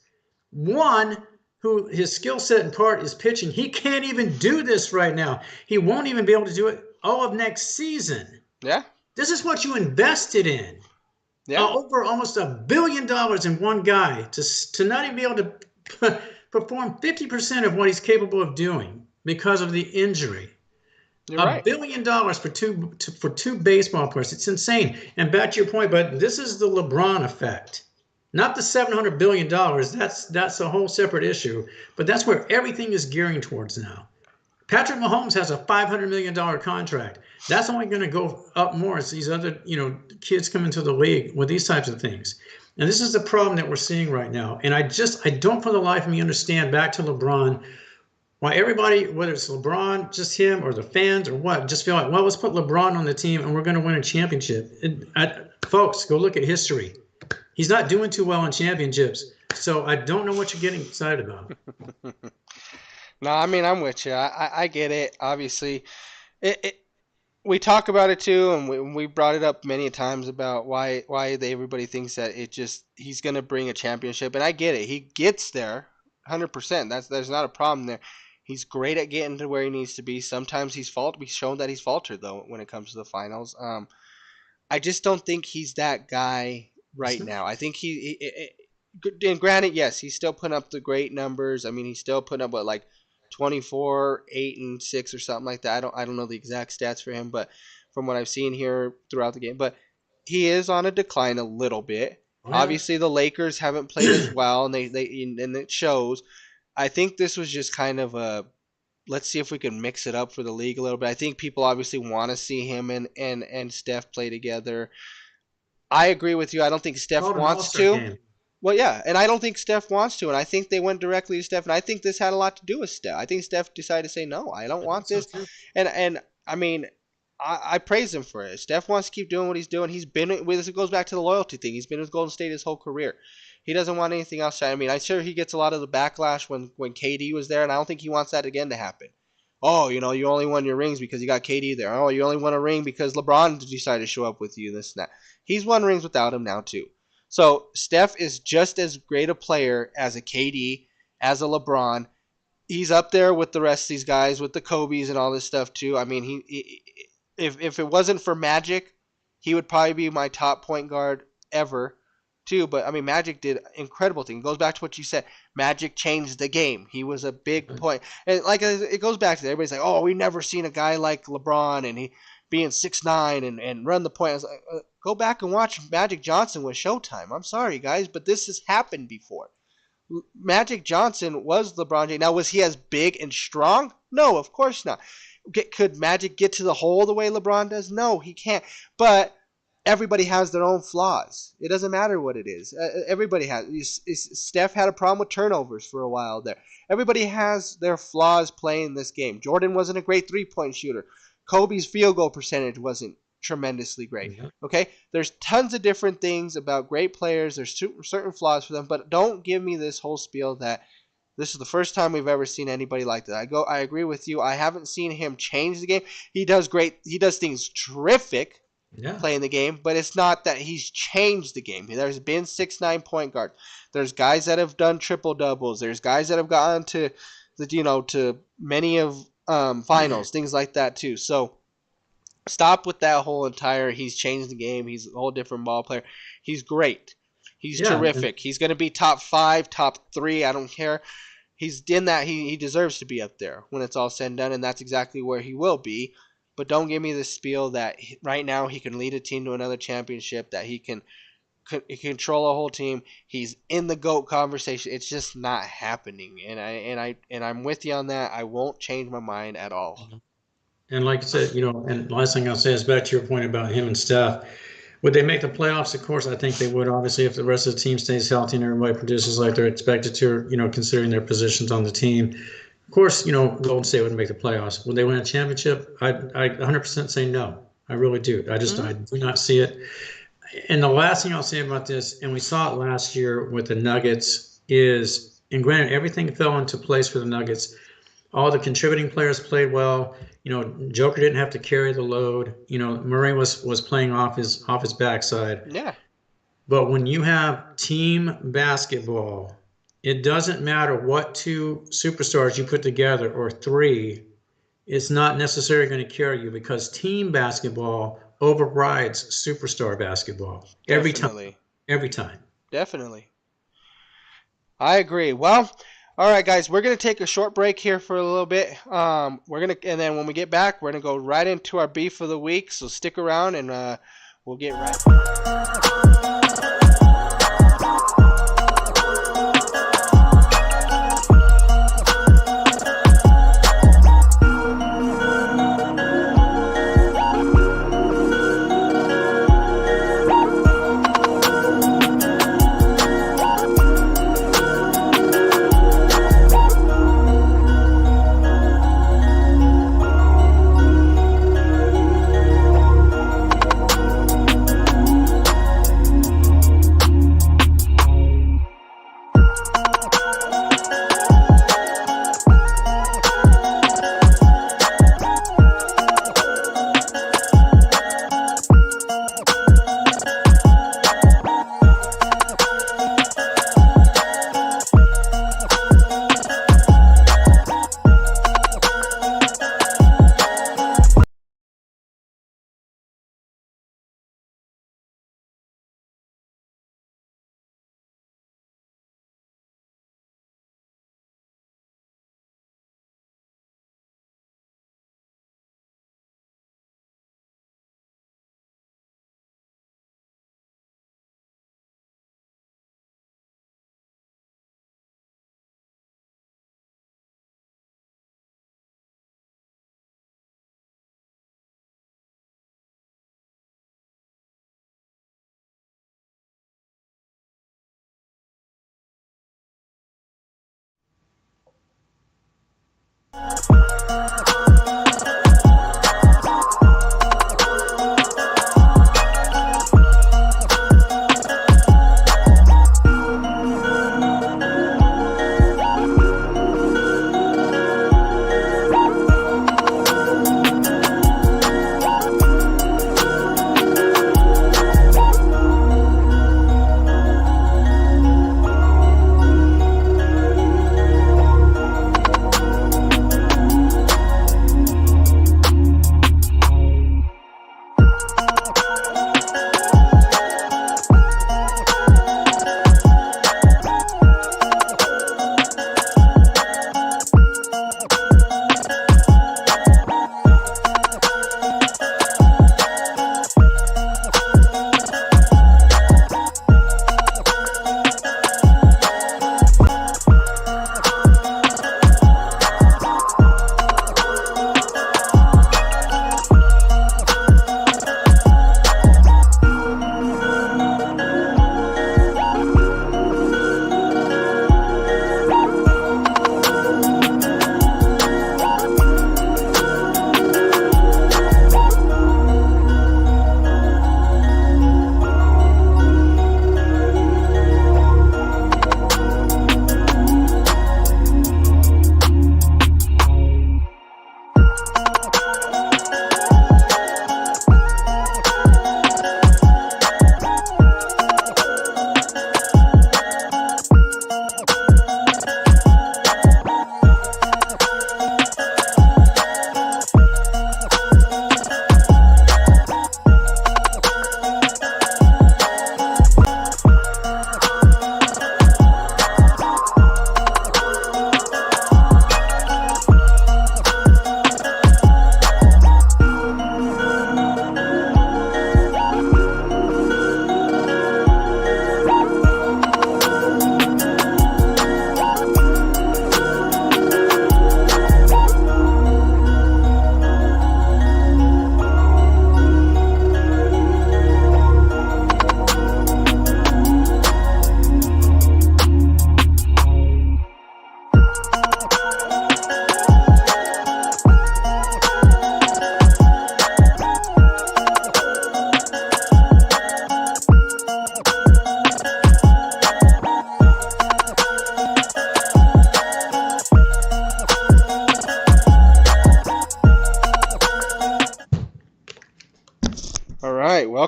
One who his skill set in part is pitching. He can't even do this right now. He won't even be able to do it all of next season.
Yeah.
This is what you invested in.
Yeah.
Over almost $1 billion in one guy to not even be able to perform 50% of what he's capable of doing because of the injury.
You're right.
$1 billion for two baseball players. It's insane. And back to your point, but this is the LeBron effect. Not the $700 billion. That's a whole separate issue. But that's where everything is gearing towards now. Patrick Mahomes has a $500 million contract. That's only going to go up more as these other kids come into the league with these types of things. And this is the problem that we're seeing right now. And I don't for the life of me understand, back to LeBron, why everybody, whether it's LeBron, just him, or the fans, or what, just feel like, well, let's put LeBron on the team and we're going to win a championship. Folks, go look at history. He's not doing too well in championships. So I don't know what you're getting excited about.
No, I mean, I'm with you. I get it. Obviously, we talk about it too, and we brought it up many times about why everybody thinks that he's going to bring a championship, and I get it. He gets there 100%. There's not a problem there. He's great at getting to where he needs to be. Sometimes we've shown that he's faltered though when it comes to the finals. I just don't think he's that guy right now. I think and granted, yes, he's still putting up the great numbers. I mean, he's still putting up 24, 8, and 6 or something like that. I don't know the exact stats for him, but from what I've seen here throughout the game, but he is on a decline a little bit. Yeah. Obviously, the Lakers haven't played as well, and and it shows. I think this was just kind of a let's see if we can mix it up for the league a little bit. I think people obviously want to see him and Steph play together. I agree with you. I don't think Steph wants to. Game. Well, yeah, and I don't think Steph wants to, and I think they went directly to Steph, and I think this had a lot to do with Steph. I think Steph decided to say, no, I don't want this, and I mean, I praise him for it. Steph wants to keep doing what he's doing. He's been with, it goes back to the loyalty thing. He's been with Golden State his whole career. He doesn't want anything else. I mean, I'm sure he gets a lot of the backlash when KD was there, and I don't think he wants that again to happen. Oh, you only won your rings because you got KD there. Oh, you only won a ring because LeBron decided to show up with you, this and that. He's won rings without him now, too. So Steph is just as great a player as a KD, as a LeBron. He's up there with the rest of these guys, with the Kobes and all this stuff, too. I mean, if it wasn't for Magic, he would probably be my top point guard ever, too. But, I mean, Magic did incredible things. It goes back to what you said. Magic changed the game. He was a big point. And, it goes back to that. Everybody's like, oh, we've never seen a guy like LeBron. And being 6'9" and run the point. I was like, go back and watch Magic Johnson with Showtime. I'm sorry, guys, but this has happened before. Magic Johnson was LeBron James. Now, was he as big and strong? No, of course not. Could Magic get to the hole the way LeBron does? No, he can't. But everybody has their own flaws. It doesn't matter what it is. Everybody has. Steph had a problem with turnovers for a while there. Everybody has their flaws playing this game. Jordan wasn't a great three-point shooter. Kobe's field goal percentage wasn't tremendously great. Okay? There's tons of different things about great players. There's certain flaws for them, but don't give me this whole spiel that this is the first time we've ever seen anybody like that. I agree with you. I haven't seen him change the game. He does great. He does things terrific playing the game, but it's not that he's changed the game. There's been 6'9" point guard. There's guys that have done triple doubles. There's guys that have gotten to to many of finals, things like that too. So stop with that whole entire he's changed the game. He's a whole different ball player. He's great. He's terrific. He's going to be top 5, top 3. I don't care. He's in that. He deserves to be up there when it's all said and done, and that's exactly where he will be. But don't give me this spiel that right now he can lead a team to another championship, that he can control a whole team. He's in the GOAT conversation. It's just not happening, and I'm with you on that. I won't change my mind at all.
And like I said, and last thing I'll say is back to your point about him and Steph. Would they make the playoffs? Of course, I think they would. Obviously, if the rest of the team stays healthy and everybody produces like they're expected to, considering their positions on the team. Of course, Golden State wouldn't make the playoffs. Would they win a championship? I 100% say no. I really do. I do not see it. And the last thing I'll say about this, and we saw it last year with the Nuggets, is, and granted, everything fell into place for the Nuggets. All the contributing players played well. Joker didn't have to carry the load. Murray was playing off his backside.
Yeah.
But when you have team basketball, it doesn't matter what 2 superstars you put together or 3. It's not necessarily going to carry you, because team basketball overrides superstar basketball every time. Every time.
Definitely. I agree. Well, all right, guys, we're going to take a short break here for a little bit. And then when we get back, we're going to go right into our beef of the week. So stick around, and we'll get right back.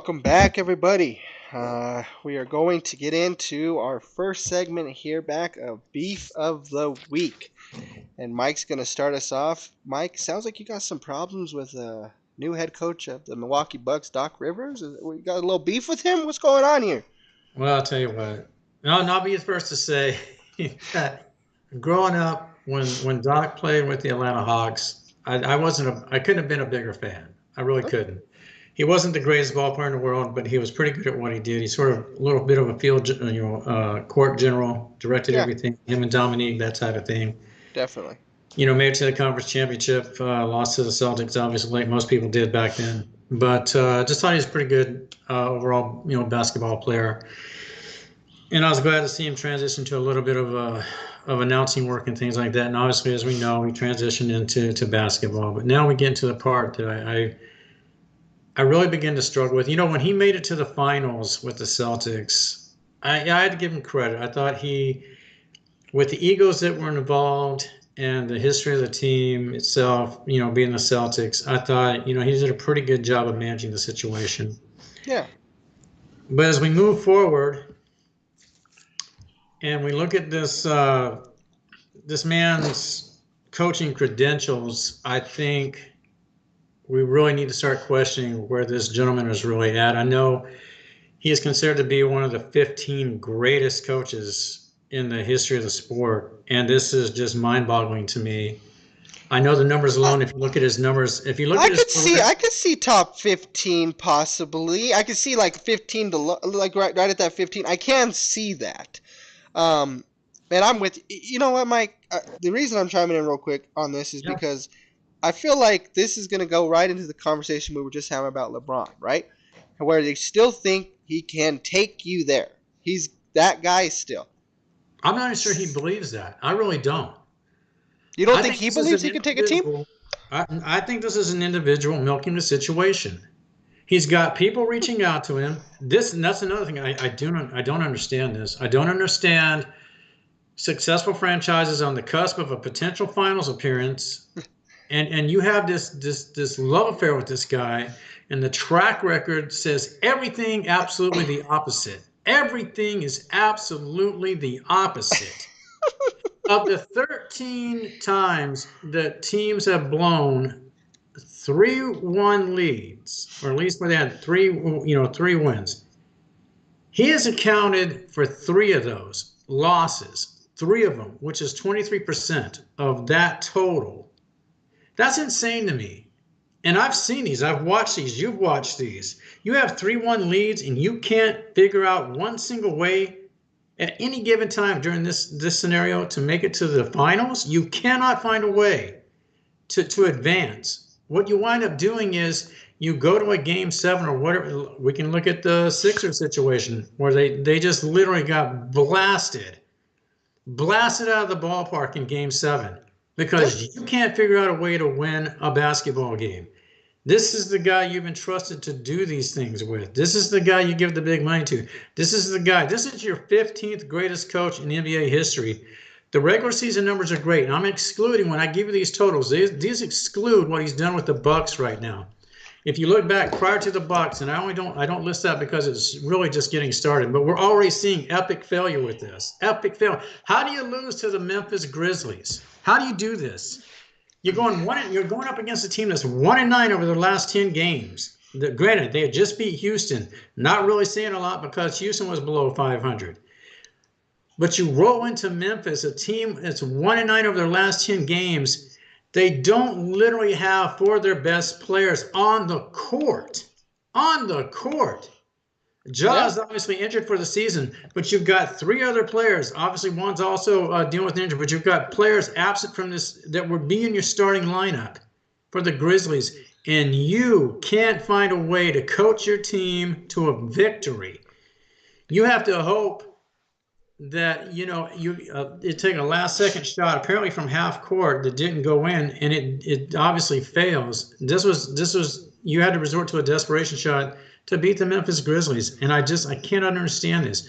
welcome back, everybody. We are going to get into our first segment here back of Beef of the Week. And Mike's going to start us off. Mike, sounds like you got some problems with new head coach of the Milwaukee Bucks, Doc Rivers. We got a little beef with him? What's going on here?
Well, I'll tell you what. I'll be the first to say that growing up, when Doc played with the Atlanta Hawks, I couldn't have been a bigger fan. I really couldn't. He wasn't the greatest ball player in the world, but he was pretty good at what he did. He's sort of a little bit of a field, court general, directed everything. Him and Dominique, that type of thing.
Definitely.
Made it to the conference championship, lost to the Celtics, obviously, like most people did back then. But just thought he was a pretty good overall, basketball player. And I was glad to see him transition to a little bit of announcing work and things like that. And obviously, as we know, he transitioned into basketball. But now we get into the part that I really begin to struggle with. When he made it to the finals with the Celtics, I had to give him credit. I thought with the egos that were involved and the history of the team itself, being the Celtics, I thought, he did a pretty good job of managing the situation.
Yeah.
But as we move forward and we look at this man's coaching credentials, I think we really need to start questioning where this gentleman is really at. I know he is considered to be one of the 15 greatest coaches in the history of the sport, and this is just mind-boggling to me. I know the numbers alone. If you look at his numbers,
I could see top 15 possibly. I could see like 15 to like right at that 15. I can see that. And I'm with you know what, Mike. The reason I'm chiming in real quick on this is because I feel like this is going to go right into the conversation we were just having about LeBron, right? Where they still think he can take you there. He's that guy still.
I'm not sure he believes that. I really don't.
You don't think he believes he can take a team?
I think this is an individual milking the situation. He's got people reaching out to him. And that's another thing. I don't understand this. I don't understand successful franchises on the cusp of a potential finals appearance. And you have this love affair with this guy, and the track record says everything absolutely the opposite. Everything is absolutely the opposite. Of the 13 times that teams have blown 3-1 leads, or at least where they had three wins, he has accounted for 3 of those losses, 3 of them, which is 23% of that total. That's insane to me. And I've seen these. I've watched these. You've watched these. You have 3-1 leads, and you can't figure out one single way at any given time during this scenario to make it to the finals. You cannot find a way to advance. What you wind up doing is you go to a game 7 or whatever. We can look at the Sixers situation where they just literally got blasted out of the ballpark in game 7. Because you can't figure out a way to win a basketball game. This is the guy you've entrusted to do these things with. This is the guy you give the big money to. This is the guy. This is your 15th greatest coach in NBA history. The regular season numbers are great. And I'm excluding, when I give you these totals, these exclude what he's done with the Bucks right now. If you look back prior to the Bucks, and I don't list that because it's really just getting started, but we're already seeing epic failure with this. Epic failure. How do you lose to the Memphis Grizzlies? How do you do this? You're going up against a team that's 1-9 over their last 10 games. Granted, they had just beat Houston. Not really saying a lot because Houston was below 500. But you roll into Memphis, a team that's 1-9 over their last 10 games. They don't literally have 4 of their best players on the court. On the court. Ja is obviously injured for the season, but you've got 3 other players. Obviously, one's also dealing with injury, but you've got players absent from this that would be in your starting lineup for the Grizzlies, and you can't find a way to coach your team to a victory. You have to hope that you take a last-second shot, apparently from half court, that didn't go in, and it obviously fails. This was you had to resort to a desperation shot to beat the Memphis Grizzlies. And I can't understand this.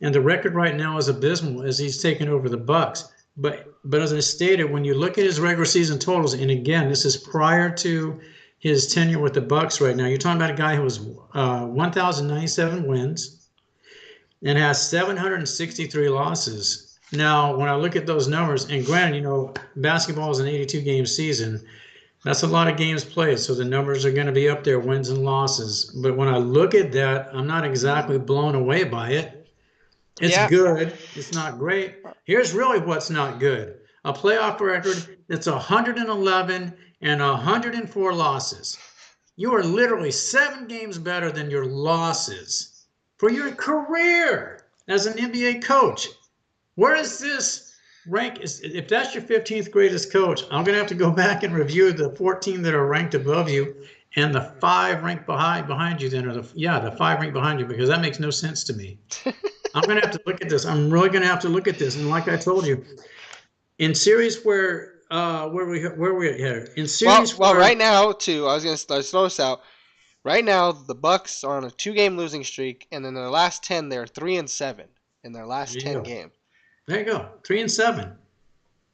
And the record right now is abysmal as he's taken over the Bucks. But as I stated, when you look at his regular season totals, and again, this is prior to his tenure with the Bucks right now. You're talking about a guy who was 1,097 wins and has 763 losses. Now, when I look at those numbers, and granted, basketball is an 82 game season. That's a lot of games played, so the numbers are going to be up there, wins and losses. But when I look at that, I'm not exactly blown away by it. It's
Yeah.
good. It's not great. Here's really what's not good. A playoff record that's 111 and 104 losses. You are literally 7 games better than your losses for your career as an NBA coach. Where is this rank? If that's your 15th greatest coach, I'm going to have to go back and review the 14 that are ranked above you and the 5 ranked behind you then, or the 5 ranked behind you, because that makes no sense to me. I'm going to have to look at this. I'm really going to have to look at this. And like I told you, in series where we here in series
Well,
where
right now too. I was gonna slow this out. Right now, the Bucks are on a 2-game losing streak, and in their last 10, they're 3-7 in their last
there you
10
go.
games.
There you go. 3-7.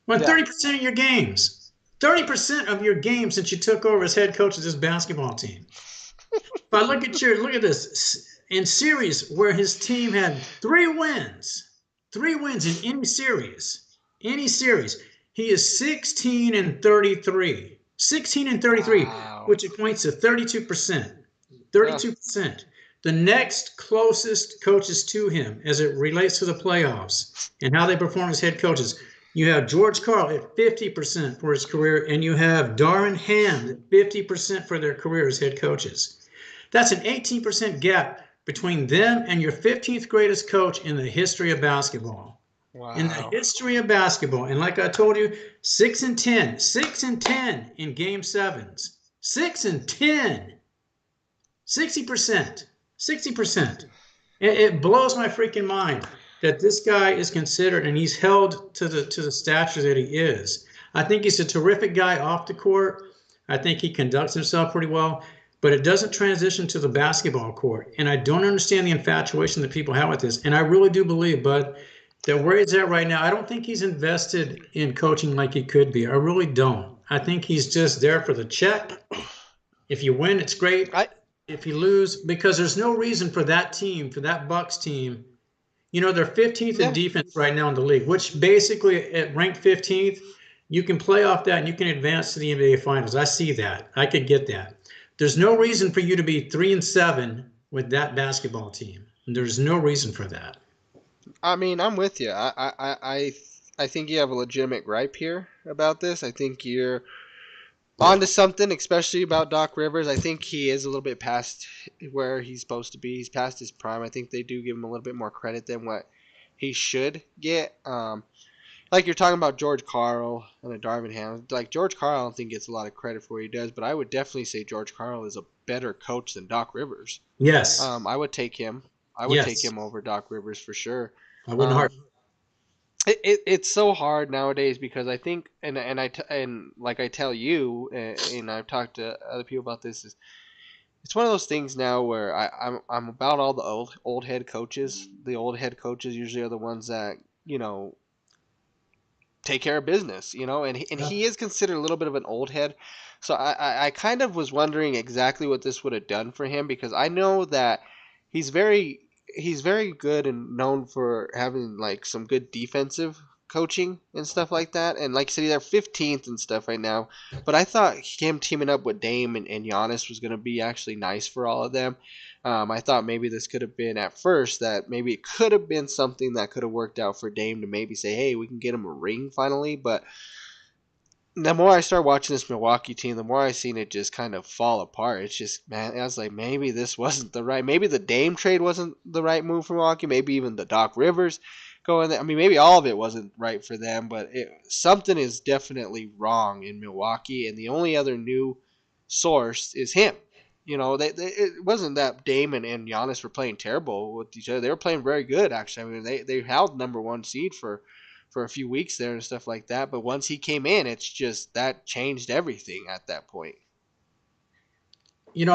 Won
Yeah.
30% of your games. 30% of your games since you took over as head coach of this basketball team. But look at this. In series where his team had 3 wins in any series, he is 16-33. 16-33,
Wow.
which equates to 32%.
Yeah.
32%. The next closest coaches to him as it relates to the playoffs and how they perform as head coaches, you have George Karl at 50% for his career, and you have Darvin Ham at 50% for their career as head coaches. That's an 18% gap between them and your 15th greatest coach in the history of basketball.
Wow.
In the history of basketball. And like I told you, 6-10. 6-10 in game 7s. 6-10. 60%. 60%. It blows my freaking mind that this guy is considered, and he's held to the stature that he is. I think he's a terrific guy off the court. I think he conducts himself pretty well, but it doesn't transition to the basketball court. And I don't understand the infatuation that people have with this. And I really do believe, Bud, that where he's at right now, I don't think he's invested in coaching like he could be. I really don't. I think he's just there for the check. If you win, it's great. If you lose, because there's no reason for that team, for that Bucks team, they're 15th in defense right now in the league, which basically at ranked 15th, you can play off that and you can advance to the NBA Finals. I see that. I could get that. There's no reason for you to be 3-7 with that basketball team. There's no reason for that.
I mean, I'm with you. I think you have a legitimate gripe here about this. I think you're onto something, especially about Doc Rivers. I think he is a little bit past where he's supposed to be. He's past his prime. I think they do give him a little bit more credit than what he should get. Like you're talking about George Karl and a Darvin Ham. Like George Karl, I don't think gets a lot of credit for what he does, but I would definitely say George Karl is a better coach than Doc Rivers.
Yes.
I would take him. I would take him over Doc Rivers for sure.
I wouldn't hard.
It's so hard nowadays because I think and like I tell you and I've talked to other people about this, is it's one of those things now where I'm about all the old head coaches. The old head coaches usually are the ones that take care of business, and he is considered a little bit of an old head. So I kind of was wondering exactly what this would have done for him, because I know that he's very good and known for having like some good defensive coaching and stuff like that. And like I said, they're 15th and stuff right now. But I thought him teaming up with Dame and Giannis was going to be actually nice for all of them. I thought maybe this could have been at first that maybe it could have been something that could have worked out for Dame to maybe say, hey, we can get him a ring finally. But the more I start watching this Milwaukee team, the more I seen it just kind of fall apart. It's just, man, I was like, maybe this wasn't maybe the Dame trade wasn't the right move for Milwaukee. Maybe even the Doc Rivers going there. I mean, maybe all of it wasn't right for them, but something is definitely wrong in Milwaukee, and the only other new source is him. It wasn't that Dame and Giannis were playing terrible with each other. They were playing very good, actually. I mean, they held number 1 seed for a few weeks there and stuff like that. But once he came in, it's just that changed everything at that point.
And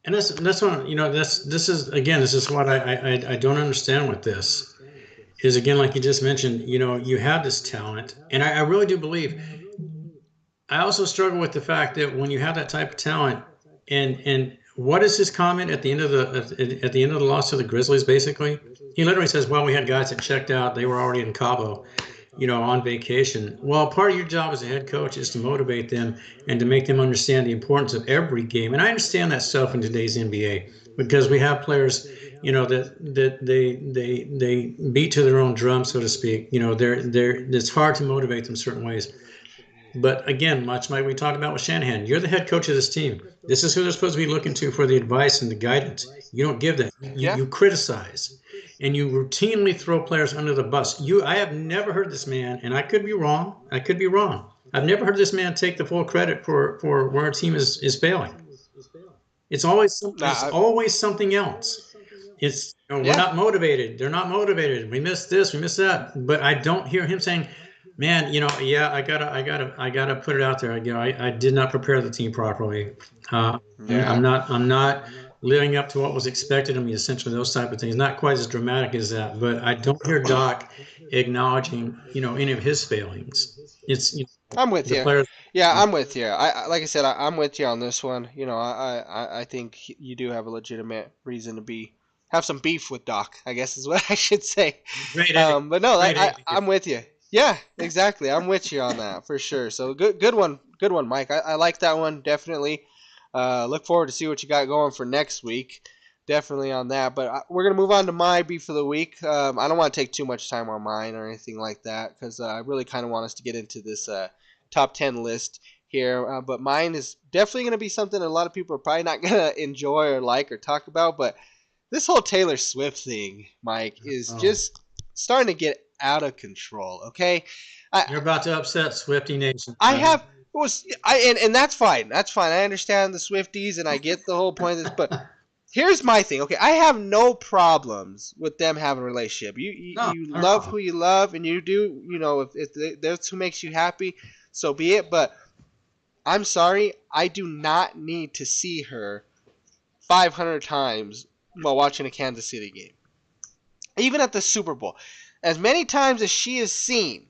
that's one. This is what I don't understand with this. Is again, like you just mentioned, you have this talent, and I really do believe. I also struggle with the fact that when you have that type of talent, and what is his comment at the end of the loss to the Grizzlies? Basically, he literally says, "Well, we had guys that checked out; they were already in Cabo, on vacation." Well, part of your job as a head coach is to motivate them and to make them understand the importance of every game. And I understand that stuff in today's NBA because we have players, that they beat to their own drum, so to speak. It's hard to motivate them certain ways. But again, much like we talked about with Shanahan, you're the head coach of this team. This is who they're supposed to be looking to for the advice and the guidance. You don't give that. You,
Yeah.
you criticize, and you routinely throw players under the bus. I have never heard this man, and I could be wrong. I could be wrong. I've never heard this man take the full credit for where a team is failing. It's
Nah,
always something else. We're
yeah.
not motivated. They're not motivated. We missed this. We missed that. But I don't hear him saying, "Man, yeah, I gotta put it out there. I did not prepare the team properly. Uh,
Yeah.
I'm not living up to what was expected of me. Essentially, those type of things. Not quite as dramatic as that, but I don't hear Doc acknowledging, any of his failings. It's
I'm with
the
you.
players.
Yeah, I'm with you. Like I said, I'm with you on this one. I think you do have a legitimate reason to have some beef with Doc, I guess is what I should say.
Great egg,
But no,
great egg.
I'm with you. Yeah, exactly. I'm with you on that for sure. So good one, Mike. I like that one definitely. Look forward to see what you got going for next week. Definitely on that. But we're gonna move on to my beef of the week. I don't want to take too much time on mine or anything like that because I really kind of want us to get into this top 10 list here. But mine is definitely gonna be something that a lot of people are probably not gonna enjoy or like or talk about. But this whole Taylor Swift thing, Mike, is just starting to get out of control. Okay,
You're about to upset Swifty Nation,
I
brother.
have and that's fine. That's fine. I understand the Swifties and I get the whole point of this, but here's my thing. Okay, I have no problems with them having a relationship.
No,
You
not at
love
all.
who you love, and you do. If that's who makes you happy, so be it. But I'm sorry, I do not need to see her 500 times while watching a Kansas City game. Even at the Super Bowl, as many times as she is seen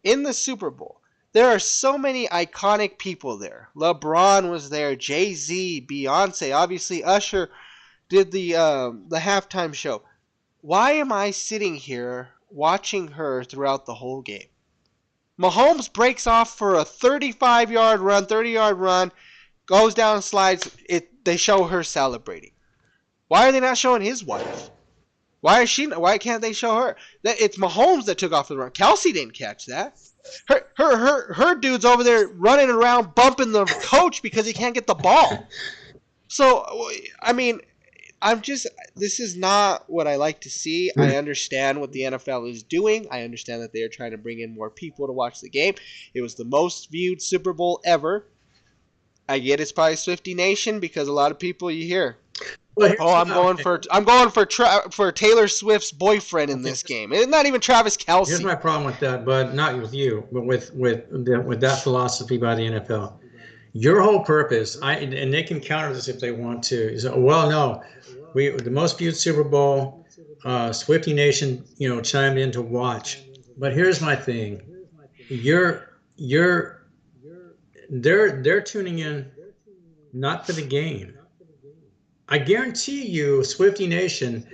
in the Super Bowl, there are so many iconic people there. LeBron was there, Jay-Z, Beyonce, obviously Usher did the halftime show. Why am I sitting here watching her throughout the whole game? Mahomes breaks off for a 35-yard run, 30-yard run, goes down, slides. They show her celebrating. Why are they not showing his wife? Why can't they show her? It's Mahomes that took off the run. Kelsey didn't catch that. Her dude's over there running around bumping the coach because he can't get the ball. So I mean, this is not what I like to see. I understand what the NFL is doing. I understand that they are trying to bring in more people to watch the game. It was the most viewed Super Bowl ever. I get it's probably Swifty Nation because a lot of people you hear,
Well,
"Oh,
okay.
I'm going for Taylor Swift's boyfriend in
Okay.
this game." It's not even Travis
Here's
Kelsey.
my problem with that, Bud. Not with you, but with that philosophy by the NFL. Your whole purpose, and they can counter this if they want to. Is, well, no, we the most viewed Super Bowl. Swifty Nation, chimed in to watch. But here's my thing. You're they're tuning in not for the game. I guarantee you, Swifty Nation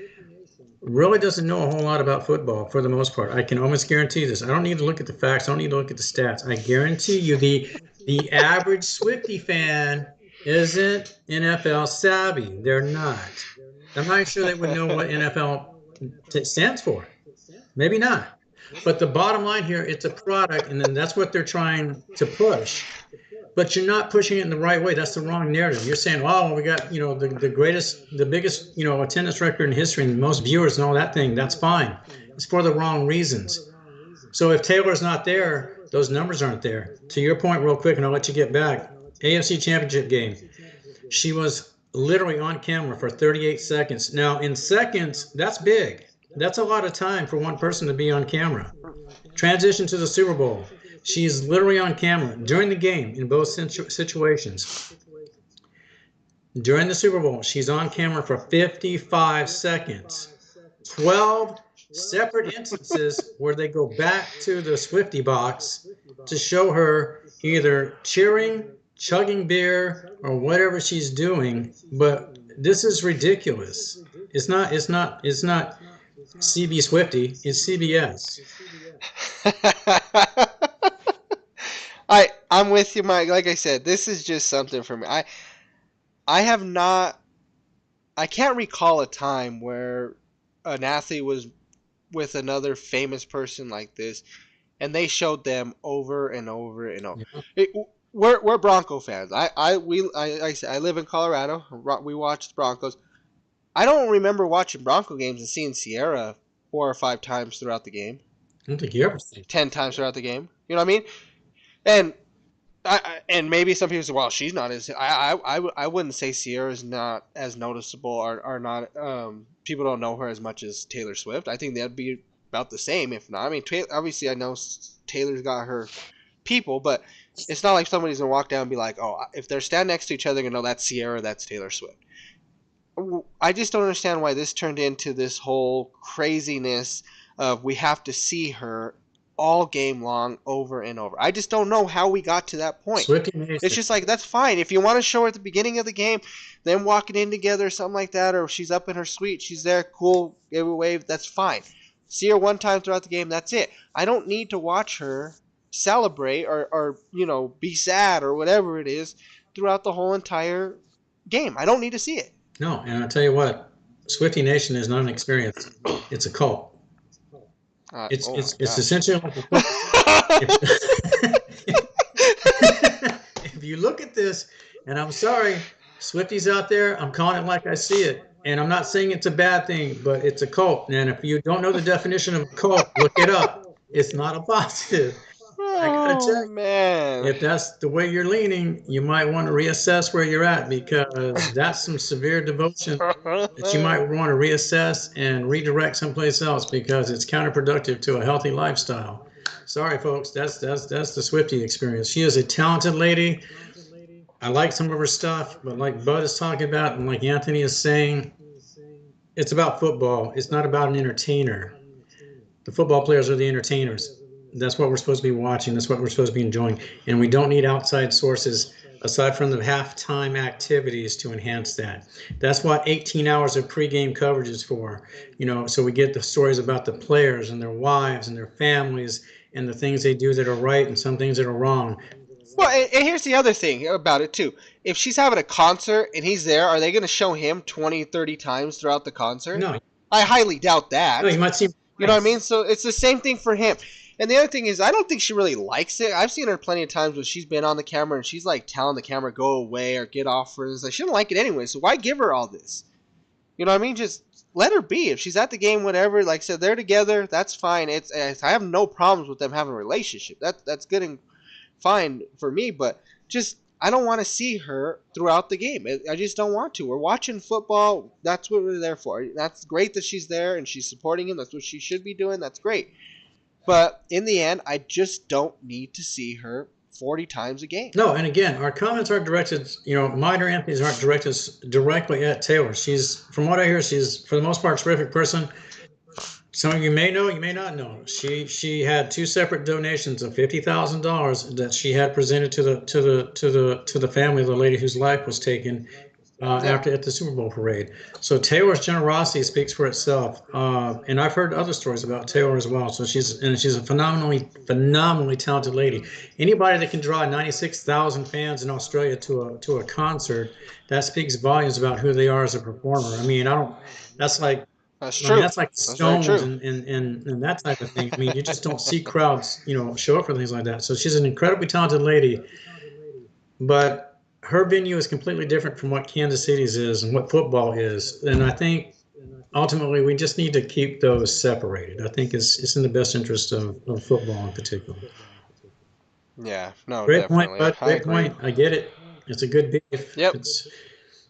really doesn't know a whole lot about football for the most part. I can almost guarantee this. I don't need to look at the facts. I don't need to look at the stats. I guarantee you the average Swifty fan isn't NFL savvy. They're not. I'm not sure they would know what NFL stands for. Maybe not. But the bottom line here, it's a product, and then that's what they're trying to push. But you're not pushing it in the right way. That's the wrong narrative. You're saying, "Oh, we got the greatest, the biggest attendance record in history, and most viewers and all that thing." That's fine. It's for the wrong reasons. So if Taylor's not there, those numbers aren't there. To your point, real quick, and I'll let you get back. AFC Championship game. She was literally on camera for 38 seconds. Now, in seconds, that's big. That's a lot of time for one person to be on camera. Transition to the Super Bowl. She's literally on camera during the game in both situations. During the Super Bowl, she's on camera for 55 seconds. 12 separate instances where they go back to the Swifty box to show her either cheering, chugging beer, or whatever she's doing. But this is ridiculous. It's not CB Swifty, it's CBS.
I'm with you, Mike. Like I said, this is just something for me. I have not. I can't recall a time where an athlete was with another famous person like this, and they showed them over and over and over.
Yeah.
We're Bronco fans. I live in Colorado. We watch the Broncos. I don't remember watching Bronco games and seeing Sierra 4 or 5 times throughout the game.
I don't think you ever see.
10 times throughout the game. You know what I mean? And and maybe some people say, well, she's not as I wouldn't say Sierra's not as noticeable or not people don't know her as much as Taylor Swift. I think that'd be about the same, if not. I mean, obviously I know Taylor's got her people, but it's not like somebody's gonna walk down and be like, oh, if they're standing next to each other, they're gonna know that's Sierra, that's Taylor Swift. I just don't understand why this turned into this whole craziness of we have to see her all game long over and over. I just don't know how we got to that point. It's just like, that's fine. If you want to show her at the beginning of the game, them walking in together or something like that, or she's up in her suite, she's there, cool, give a wave, that's fine. See her one time throughout the game, that's it. I don't need to watch her celebrate or be sad or whatever it is throughout the whole entire game. I don't need to see it.
No, and I'll tell you what, Swifty Nation is not an experience. It's a cult. It's essentially like if you look at this, and I'm sorry, Swifties out there, I'm calling it like I see it. And I'm not saying it's a bad thing, but it's a cult. And if you don't know the definition of a cult, look it up. It's not a positive. I gotta tell you,
man.
if that's the way you're leaning, you might want to reassess where you're at, because that's some severe devotion that you might want to reassess and redirect someplace else, because it's counterproductive to a healthy lifestyle. Sorry, folks, that's the Swifty experience. She is a talented lady. I like some of her stuff, but like Bud is talking about, and like Anthony is saying, it's about football. It's not about an entertainer. The football players are the entertainers. That's what we're supposed to be watching. That's what we're supposed to be enjoying. And we don't need outside sources aside from the halftime activities to enhance that. That's what 18 hours of pregame coverage is for. So we get the stories about the players and their wives and their families and the things they do that are right and some things that are wrong.
Well, and here's the other thing about it, too. If she's having a concert and he's there, are they going to show him 20, 30 times throughout the concert?
No.
I highly doubt that.
No, you might see.
You know what I mean? So it's the same thing for him. And the other thing is, I don't think she really likes it. I've seen her plenty of times when she's been on the camera and she's like telling the camera go away or get off her. It's like, she doesn't like it anyway, so why give her all this? You know what I mean? Just let her be. If she's at the game, whatever, like I said, they're together, that's fine. I have no problems with them having a relationship. That's good and fine for me, but just I don't want to see her throughout the game. I just don't want to. We're watching football. That's what we're there for. That's great that she's there and she's supporting him. That's what she should be doing. That's great. But in the end, I just don't need to see her 40 times a game.
No, and again, our comments aren't directed, mine or Anthony's aren't directed directly at Taylor. From what I hear, she's, for the most part, a terrific person. Some of you may know, you may not know. She had 2 separate donations of $50,000 that she had presented to the family of the lady whose life was taken at the Super Bowl parade. So Taylor's generosity speaks for itself. And I've heard other stories about Taylor as well. So she's a phenomenally talented lady. Anybody that can draw 96,000 fans in Australia to a concert, that speaks volumes about who they are as a performer. I mean, that's like.
That's true.
That's like Stones and that type of thing. I mean, you just don't see crowds, show up for things like that. So she's an incredibly talented lady, but her venue is completely different from what Kansas City's is and what football is. And I think ultimately we just need to keep those separated. I think it's in the best interest of football in particular.
Yeah, no,
great
definitely.
point, bud. Great point. I get it. It's a good beef.
Yep.
It's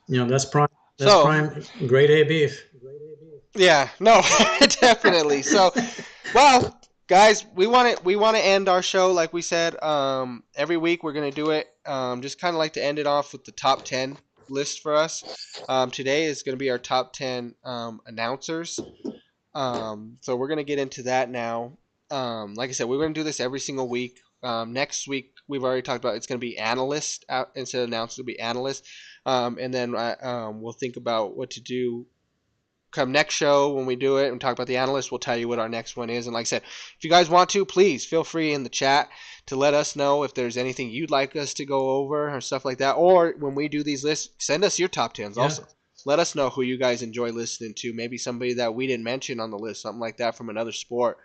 that's prime. That's prime grade A beef.
Yeah, no, definitely. So, well, guys, we want to end our show like we said. Every week we're gonna do it. Just kind of like to end it off with the top 10 list for us. Today is gonna be our top 10 announcers. So we're gonna get into that now. Like I said, we're gonna do this every single week. Next week we've already talked about it's gonna be analyst out instead of announced. It'll be analyst, and then we'll think about what to do come next show when we do it and talk about the analyst. We'll tell you what our next one is. And like I said, if you guys want to, please feel free in the chat to let us know if there's anything you'd like us to go over or stuff like that. Or when we do these lists, send us your top tens also. Let us know who you guys enjoy listening to. Maybe somebody that we didn't mention on the list, something like that from another sport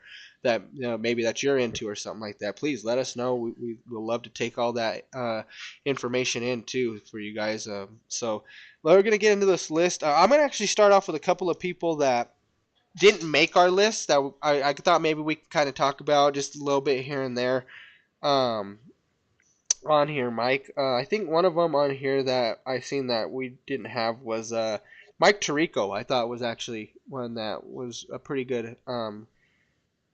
that maybe that you're into or something like that. Please let us know. We will love to take all that information in too for you guys. So we're gonna get into this list. I'm gonna actually start off with a couple of people that didn't make our list that I thought maybe we could kind of talk about just a little bit here and there. Um, on here, Mike. I think one of them on here that I seen that we didn't have was Mike Tirico. I thought was actually one that was a pretty good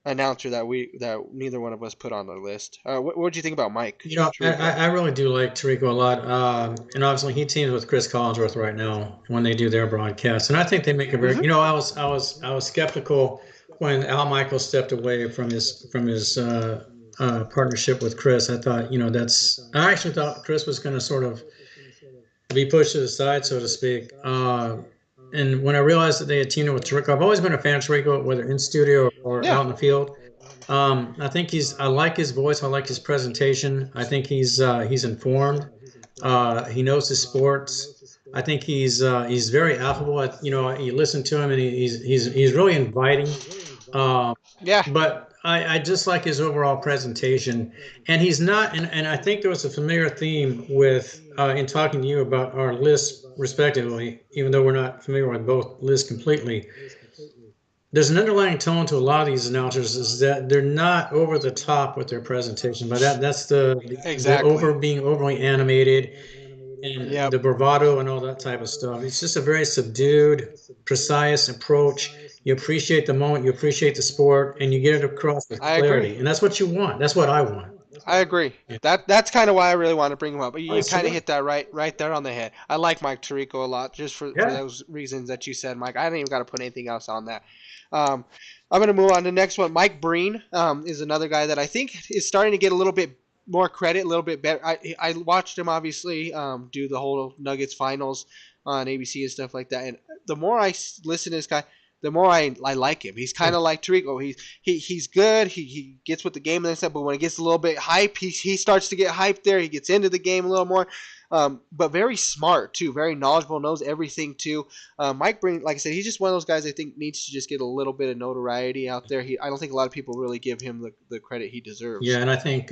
announcer that neither one of us put on the list. What do you think about Mike
I really do like Tarico a lot. And obviously he teams with Chris Collinsworth right now when they do their broadcast. And I think they make a very,
Mm-hmm.
I was skeptical when Al Michaels stepped away from his partnership with Chris. I thought, I actually thought Chris was going to sort of be pushed to the side, so to speak. And when I realized that they had teamed up with Tarico, I've always been a fan of Tarico, whether in studio or
Yeah,
out in the field. I like his voice. I like his presentation. I think he's informed. He knows his sports. I think he's very affable. You listen to him and he's really inviting. Um,
yeah,
but I just like his overall presentation. And he's not, and I think there was a familiar theme with in talking to you about our lists respectively, even though we're not familiar with both lists completely. There's an underlying tone to a lot of these announcers is that they're not over the top with their presentation, but that's the
exactly.
over being overly animated and
Yep,
the bravado and all that type of stuff. It's just a very subdued, precise approach. You appreciate the moment, you appreciate the sport, and you get it across with
I agree.
clarity. And that's what you want. That's what I want.
I agree.
Yeah.
That's kind of why I really want to bring him up. But
Oh,
you
it's
kind of
terrific.
hit that right there on the head. I like Mike Tirico a lot, just for
Yeah.
those reasons that you said, Mike. I didn't even got to put anything else on that. Um, I'm going to move on to the next one. Mike Breen is another guy that I think is starting to get a little bit more credit, a little bit better. I watched him obviously do the whole Nuggets finals on ABC and stuff like that. And the more I listen to this guy, the more I like him. He's kind
Yeah.
of like Tirico. He's good. He gets with the game and stuff. But when it gets a little bit hype, he starts to get hyped there. He gets into the game a little more. But very smart too, very knowledgeable, knows everything too. Mike Breen, like I said, he's just one of those guys I think needs to just get a little bit of notoriety out there. I don't think a lot of people really give him the credit he deserves.
Yeah. And I think,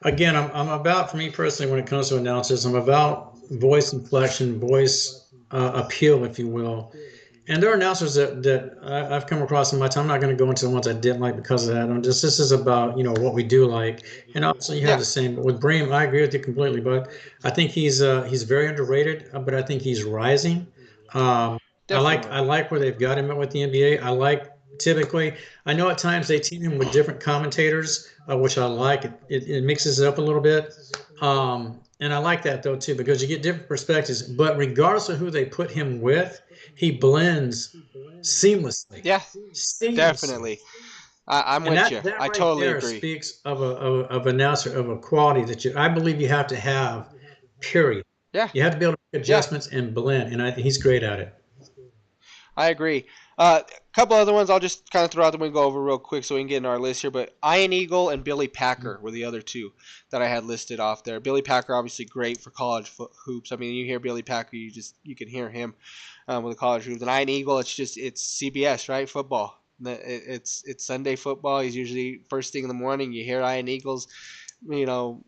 again, I'm about, for me personally, when it comes to announcers, I'm about voice inflection, voice appeal, if you will. And there are announcers that I've come across in my time. I'm not going to go into the ones I didn't like because of that. This is about what we do like, and also you have
Yeah,
the same. But with Bream, I agree with you completely. But I think he's very underrated. But I think he's rising.
definitely.
I like where they've got him at with the NBA. I like typically. I know at times they team him with different commentators, which I like. It mixes it up a little bit. And I like that though too because you get different perspectives. But regardless of who they put him with, he blends seamlessly,
Yeah,
seamlessly.
definitely. I'm
And
with you.
that
I
right
totally
there
agree.
speaks of an announcer of a quality that I believe you have to have. Period.
Yeah,
You have to be able to make
yeah.
adjustments and blend, and I think he's great at it.
I agree. A couple other ones I'll just kind of throw out the window over real quick so we can get in our list here. But Ian Eagle and Billy Packer were the other two that I had listed off there. Billy Packer obviously great for college hoops. I mean, you hear Billy Packer, you can hear him with the college hoops. And Ian Eagle, it's CBS right football. It's Sunday football. He's usually first thing in the morning. You hear Ian Eagle's, you know,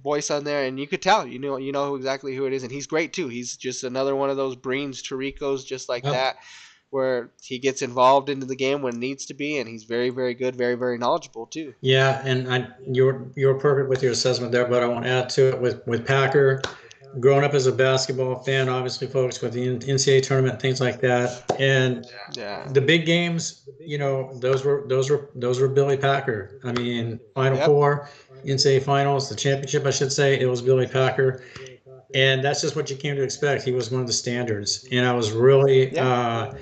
voice on there, and you could tell, you know exactly who it is, and he's great too. He's just another one of those Breens, Taricos, just like
Yep.
that where he gets involved into the game when it needs to be, and he's very, very good, very, very knowledgeable too.
Yeah, and you're perfect with your assessment there, but I want to add to it with Packer. Growing up as a basketball fan, obviously, folks, with the NCAA tournament, things like that, and
Yeah.
the big games, those were Billy Packer. I mean, Final
Yep.
Four, NCAA finals, the championship, I should say, it was Billy Packer, and that's just what you came to expect. He was one of the standards, and I was really
Yeah.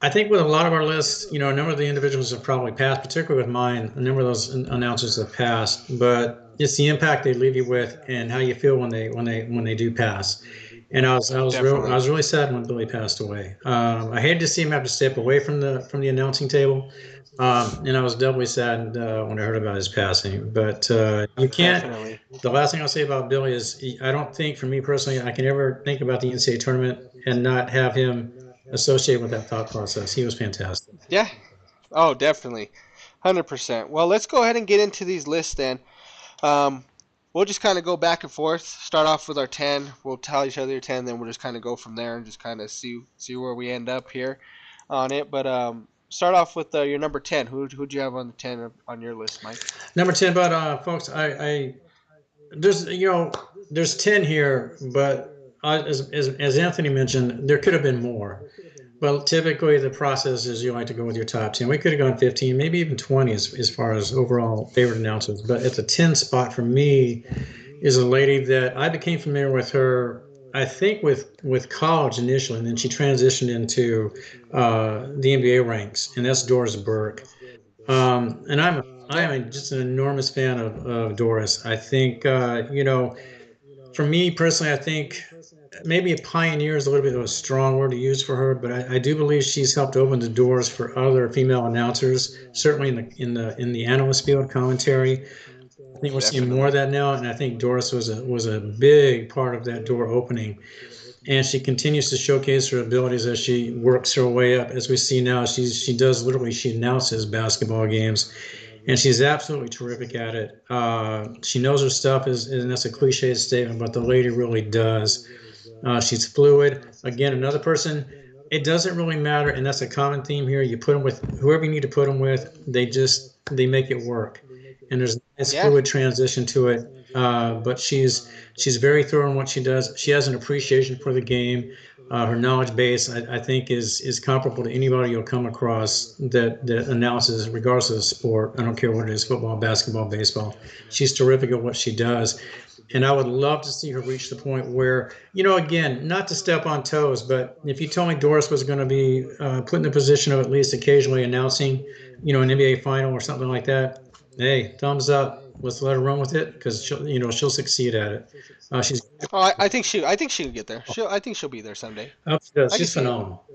I think with a lot of our lists, a number of the individuals have probably passed, particularly with mine. A number of those announcers have passed, but it's the impact they leave you with and how you feel when they do pass. And I
Definitely.
was really sad when Billy passed away. I hated to see him have to step away from the announcing table, and I was doubly saddened when I heard about his passing. But you can't.
Definitely.
The last thing I'll say about Billy is I don't think, for me personally, I can ever think about the NCAA tournament and not have him associated with that thought process. He was fantastic.
Yeah. Oh, definitely. 100%. Well, let's go ahead and get into these lists then. Um, we'll just kind of go back and forth. Start off with our 10. We'll tell each other your 10, then we'll just kind of go from there and just kind of see where we end up here on it. But start off with your number 10. Who'd you have on the 10 on your list, Mike?
Number 10, but folks, there's there's 10 here, but as Anthony mentioned, there could have been more. But typically, the process is you like to go with your top 10. We could have gone 15, maybe even 20 as far as overall favorite announcers. But at the 10 spot for me is a lady that I became familiar with her, I think, with college initially, and then she transitioned into the NBA ranks, and that's Doris Burke. And I
Yeah.
am just an enormous fan of Doris. I think for me personally, I think maybe a pioneer is a little bit of a strong word to use for her, but I do believe she's helped open the doors for other female announcers, certainly in the analyst field commentary. I think we're seeing more of
Definitely.
that now, and I think Doris was a big part of that door opening. And she continues to showcase her abilities as she works her way up. As we see now, she does literally she announces basketball games, and she's absolutely terrific at it. She knows her stuff, and that's a cliche statement, but the lady really does. She's fluid. Again, another person. It doesn't really matter, and that's a common theme here. You put them with whoever you need to put them with. They make it work, and there's this
Yeah.
fluid transition to it. But she's very thorough in what she does. She has an appreciation for the game. Her knowledge base, I think, is comparable to anybody you'll come across that announces, regardless of the sport. I don't care what it is, football, basketball, baseball. She's terrific at what she does. And I would love to see her reach the point where, again, not to step on toes, but if you told me Doris was going to be put in the position of at least occasionally announcing, an NBA final or something like that, hey, thumbs up. Let's let her run with it because she'll succeed at it. She's
Oh, I think she can get there. I think she'll be there someday. I can
she's
see it.
phenomenal.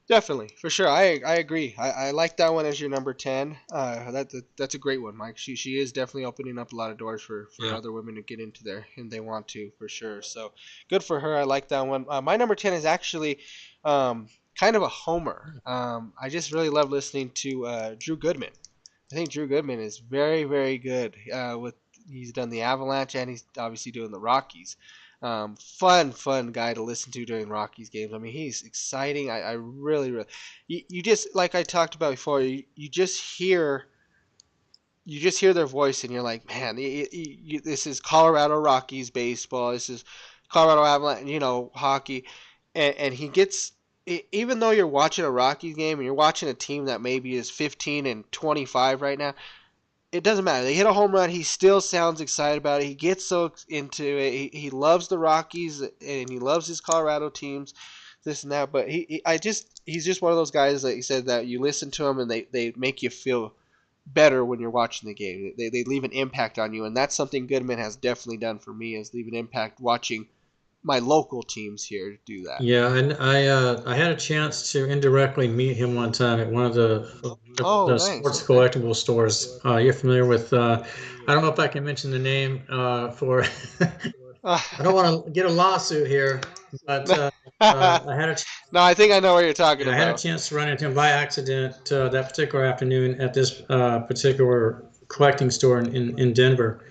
Definitely, for sure. I agree. I like that one as your number 10. That's a great one, Mike. She is definitely opening up a lot of doors for
Yeah.
other women to get into there, and they want to for sure. So good for her. I like that one. My number 10 is actually kind of a homer. I just really love listening to Drew Goodman. I think Drew Goodman is very, very good. With he's done the Avalanche and he's obviously doing the Rockies. Fun guy to listen to during Rockies games. I mean, he's exciting. I really, you just like I talked about before. You just hear their voice and you're like, man, this is Colorado Rockies baseball. This is Colorado Avalanche, hockey, and he gets. Even though you're watching a Rockies game and you're watching a team that maybe is 15 and 25 right now, it doesn't matter. They hit a home run. He still sounds excited about it. He gets so into it. He loves the Rockies and he loves his Colorado teams, this and that. But he's just one of those guys that he said that you listen to him and they make you feel better when you're watching the game. They leave an impact on you, and that's something Goodman has definitely done for me is leave an impact watching my local teams here do that.
Yeah, and I had a chance to indirectly meet him one time at one of
Oh,
the
nice.
sports
Okay.
collectible stores. You're familiar with? I don't know if I can mention the name for. I don't want to get a lawsuit here, but I had a
No, I think I know what you're talking
I had a
about.
chance to run into him by accident that particular afternoon at this particular collecting store in Denver.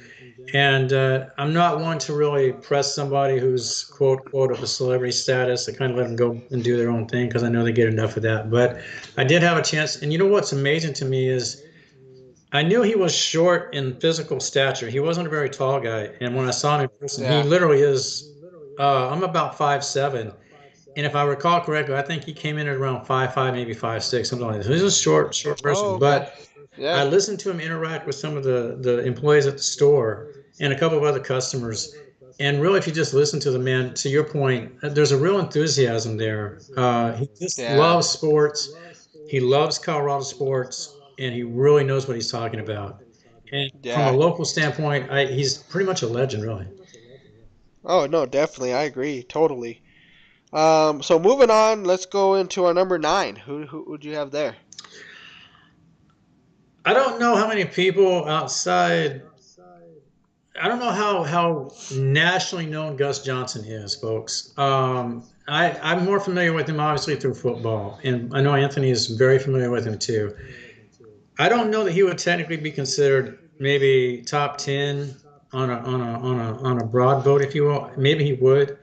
And I'm not one to really press somebody who's quote quote of a celebrity status. I kind of let them go and do their own thing because I know they get enough of that. But I did have a chance, and what's amazing to me is I knew he was short in physical stature. He wasn't a very tall guy, and when I saw him in person, he
Yeah.
literally is. I'm about 5'7", and if I recall correctly, I think he came in at around 5'5", maybe 5'6", something like that. So he's a short
Oh,
person,
okay.
but
Yeah.
I listened to him interact with some of the employees at the store and a couple of other customers, And really, if you just listen to the man, to your point, there's a real enthusiasm there. He just
Yeah,
loves sports. He loves Colorado sports, and he really knows what he's talking about. And from a
yeah.
local standpoint, he's pretty much a legend, really.
Oh no, definitely, I agree, totally. So moving on, let's go into our number nine. Who would you have there?
I don't know how many people outside. I don't know how nationally known Gus Johnson is, folks. I'm more familiar with him obviously through football, and I know Anthony is very familiar with him too. I don't know that he would technically be considered maybe top 10 on a broad vote, if you will. Maybe he would.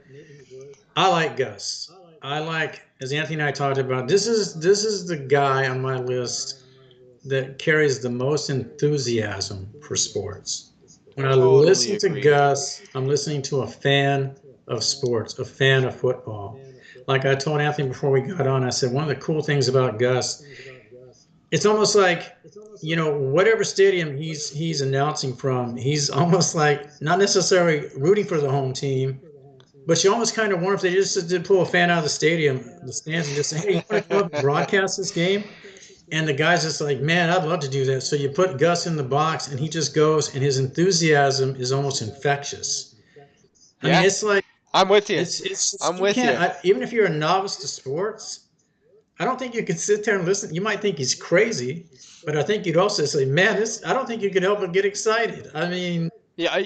I like Gus. I like, as Anthony and I talked about, this is the guy on my list that carries the most enthusiasm for sports. When I
Totally
listen to
agree.
Gus, I'm listening to a fan of sports, a fan of football. Like I told Anthony before we got on, I said one of the cool things about Gus, it's almost like, whatever stadium he's announcing from, he's almost like not necessarily rooting for the home team, but you almost kind of wonder if they just did pull a fan out of the stadium, the stands, and just say, "Hey, you want to come up and broadcast this game?" And the guy's just like, "Man, I'd love to do that." So you put Gus in the box, and he just goes, and his enthusiasm is almost infectious. I mean,
Yeah,
it's like
I'm with you.
it's just,
I'm
you
with
can't
you.
even if you're a novice to sports. I don't think you could sit there and listen. You might think he's crazy, but I think you'd also say, "Man, this." I don't think you could help but get excited. I mean,
Yeah,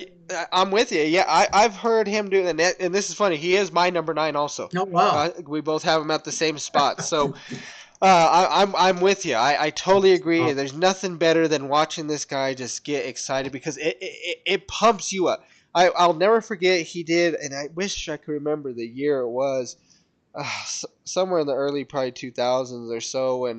I'm with you. Yeah, I've heard him do that, and this is funny. He is my number nine also.
oh wow,
We both have him at the same spot. So I'm with you. I totally agree.
oh,
There's nothing better than watching this guy just get excited because it pumps you up. I'll never forget he did, and I wish I could remember the year it was. Somewhere in the early probably 2000s or so when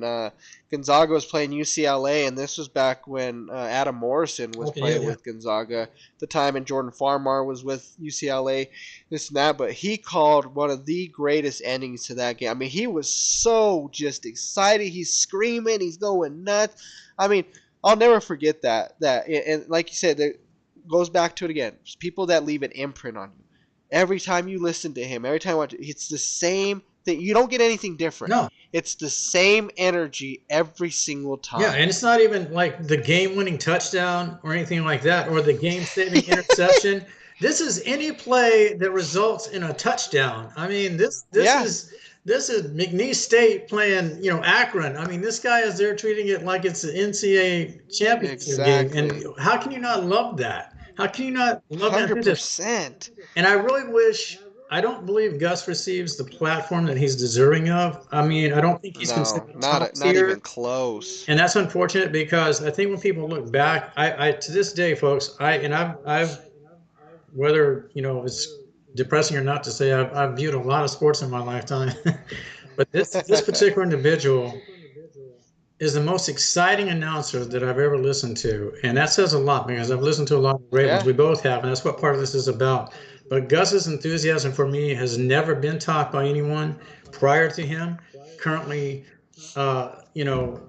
Gonzaga was playing UCLA, and this was back when Adam Morrison was
okay, yeah,
playing
yeah.
with Gonzaga at the time, and Jordan Farmar was with UCLA, this and that. But he called one of the greatest endings to that game. I mean, he was so just excited. He's screaming. He's going nuts. I mean, I'll never forget that. And like you said, there goes back to it again. There's people that leave an imprint on you. Every time you listen to him, every time you watch it, it's the same thing. You don't get anything different.
No,
It's the same energy every single
yeah,
time.
and it's not even like the game-winning touchdown or anything like that, or the game-saving interception. This is any play that results in a touchdown. I mean, this this
Yeah,
is this is McNeese State playing, Akron. I mean, this guy is there treating it like it's an NCAA championship game, and
exactly.
how can you not love that? How can you not love that enthusiasm?
100%.
And I really wish. I don't believe Gus receives the platform that he's deserving of. I mean, I don't think he's
No,
considered top
not
tier.
even close.
And that's unfortunate because I think when people look back, I to this day, folks, I've whether it's depressing or not to say, I've viewed a lot of sports in my lifetime, but this particular individual is the most exciting announcer that I've ever listened to, and that says a lot because I've listened to a lot of great ones.
Yeah,
We both have, and that's what part of this is about. But Gus's enthusiasm for me has never been topped by anyone prior to him. Currently, one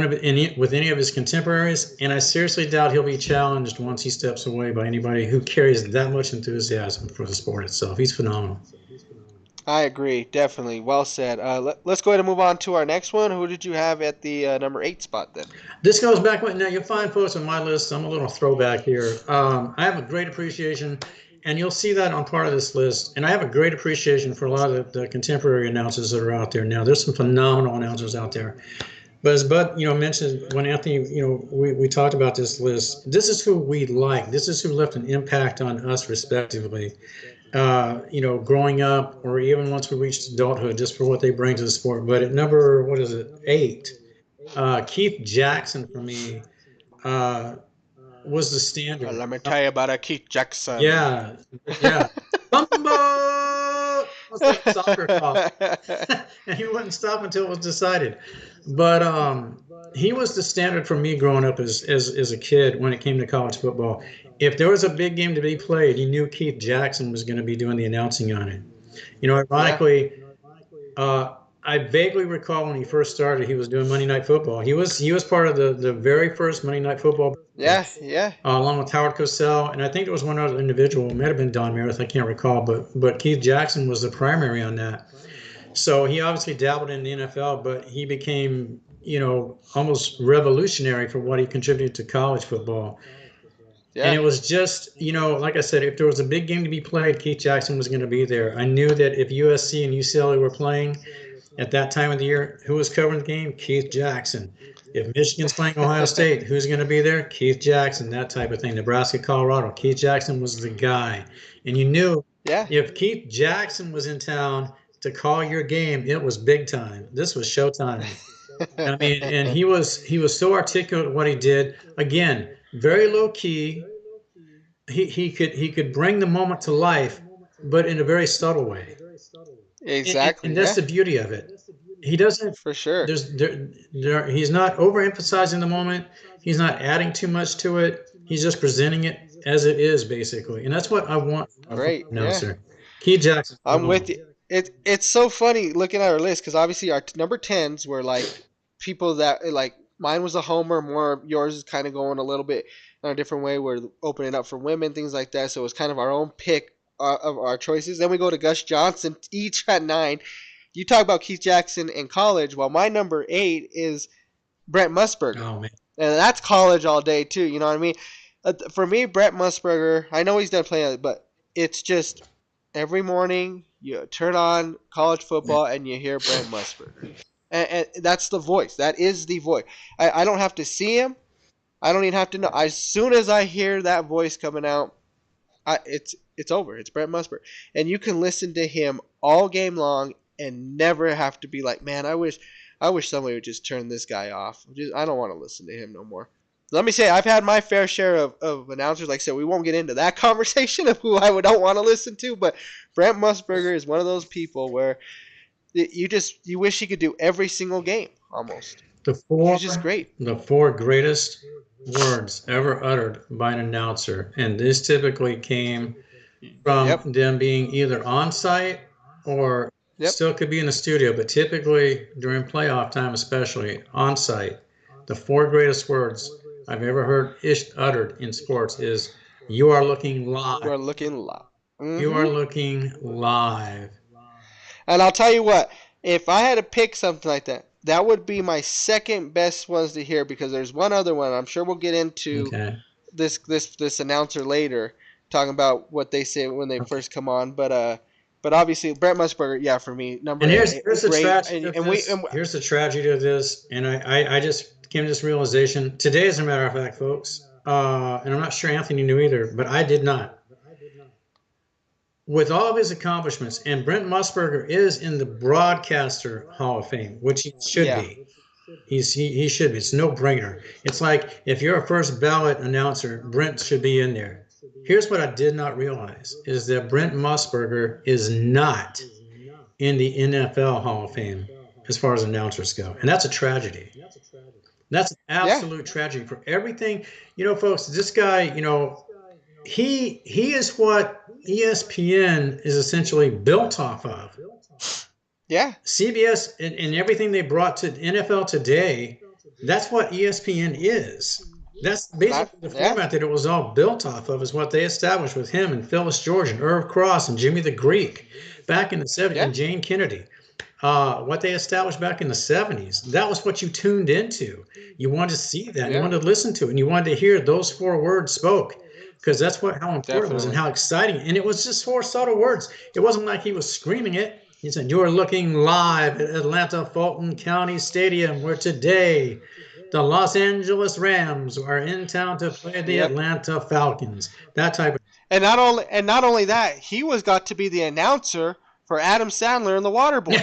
of with any of his contemporaries, and I seriously doubt he'll be challenged once he steps away by anybody who carries that much enthusiasm for the sport itself. He's phenomenal.
I agree. Definitely. Well said. Let's go ahead and move on to our next one. Who did you have at the number eight spot then?
This goes back when now you'll find folks on my list. I'm a little throwback here. I have a great appreciation, and you'll see that on part of this list. And I have a great appreciation for a lot of the contemporary announcers that are out there now. There's some phenomenal announcers out there. But as Bud, mentioned when Anthony, we talked about this list. This is who we like. This is who left an impact on us, respectively. Growing up, or even once we reached adulthood, just for what they bring to the sport. But at number, what is it, 8? Keith Jackson for me uh, was the standard.
Let me tell you about a Keith Jackson.
Yeah, yeah. Bumbo! Almost like a soccer call. And he wouldn't stop until it was decided. But he was the standard for me growing up as a kid when it came to college football. If there was a big game to be played, you knew Keith Jackson was going to be doing the announcing on it.
Yeah.
Ironically, uh, I vaguely recall when he first started, he was doing Monday Night Football. He was part of the very first Monday Night Football
Yeah,
broadcast,
yeah,
along with Howard Cosell, and I think there was one other individual. It might have been Don Meredith. I can't recall, but Keith Jackson was the primary on that. So he obviously dabbled in the NFL, but he became, almost revolutionary for what he contributed to college football. And
yeah.
it was just, like I said, if there was a big game to be played, Keith Jackson was going to be there. I knew that if USC and UCLA were playing at that time of the year, who was covering the game? Keith Jackson. If Michigan's playing Ohio State, who's going to be there? Keith Jackson, that type of thing. Nebraska, Colorado. Keith Jackson was the guy. And you knew
Yeah.
if Keith Jackson was in town to call your game, it was big time. This was showtime. I mean, and he was so articulate what he did. Again, very low key. He could bring the moment to life, but in a very subtle way. And
Exactly.
that's
Yeah,
the beauty of it. He doesn't.
for sure.
He's not overemphasizing the moment. He's not adding too much to it. He's just presenting it as it is, basically, and that's what I want from an
Great. Yeah.
announcer. Keith Jackson,
I'm with you. It's so funny looking at our list because obviously our number tens were like people that like mine was a homer, more yours is kind of going a little bit in a different way. We're opening up for women, things like that. So it's kind of our own pick of our choices. Then we go to Gus Johnson, each at 9. You talk about Keith Jackson in college. Well, my number 8 is Brent Musburger,
Oh man,
and that's college all day too. You know what I mean? For me, Brett Musburger, I know he's done playing, but it's just every morning you turn on college football and you hear Brent Musburger, and that's the voice. That is the voice. I don't have to see him. I don't even have to know. As soon as I hear that voice coming out, it's over. It's Brent Musburger, and you can listen to him all game long and never have to be like, man, I wish somebody would just turn this guy off. I don't want to listen to him no more. Let me say, I've had my fair share of announcers. Like I said, we won't get into that conversation of who don't want to listen to, but Brent Musburger is one of those people where you wish he could do every single game almost.
the
He's
four
just great.
the four greatest words ever uttered by an announcer, and this typically came from
Yep.
them being either on site or
Yep.
still could be in the studio, but typically during playoff time, especially on site, the four greatest words I've ever heard uttered in sports is "You are looking live.
We're looking live.
You are
Mm-hmm.
looking live."
And I'll tell you what, if I had to pick something like that, that would be my second best ones to hear because there's one other one. I'm sure we'll get into
Okay.
this announcer later, talking about what they say when they first come on. But obviously Brent Musburger, yeah, for me, number
And here's
eight,
here's the
great.
tragedy of
And we
this. Here's the tragedy of this, and I just came to this realization today, as a matter of fact, folks. And I'm not sure Anthony knew either, but I did not. With all of his accomplishments, and Brent Musburger is in the Broadcaster Hall of Fame, which he should
yeah,
be. He should be. It's no brainer. It's like if you're a first ballot announcer, Brent should be in there. Here's what I did not realize is that Brent Musburger is not in the NFL Hall of Fame as far as announcers go. And that's a tragedy. That's an
yeah,
absolute tragedy for everything. Folks, this guy, he is what ESPN is essentially built off of.
yeah,
CBS and everything they brought to NFL today, that's what ESPN is. That's
not
basically the
yeah,
format that it was all built off of, is what they established with him and Phyllis George and Irv Cross and Jimmy the Greek back in the 70s
yeah,
and Jane Kennedy. What they established back in the 70s, that was what you tuned into. You wanted to see that, you
yeah,
wanted to listen to it, and you wanted to hear those four words spoke because that's how important it was and
definitely.
how exciting. And it was just four subtle words. It wasn't like he was screaming it. He said, "You are looking live at Atlanta Fulton County Stadium, where today the Los Angeles Rams are in town to play the
Yep.
Atlanta Falcons." That type of
And not only that, he was got to be the announcer for Adam Sandler and The Waterboy.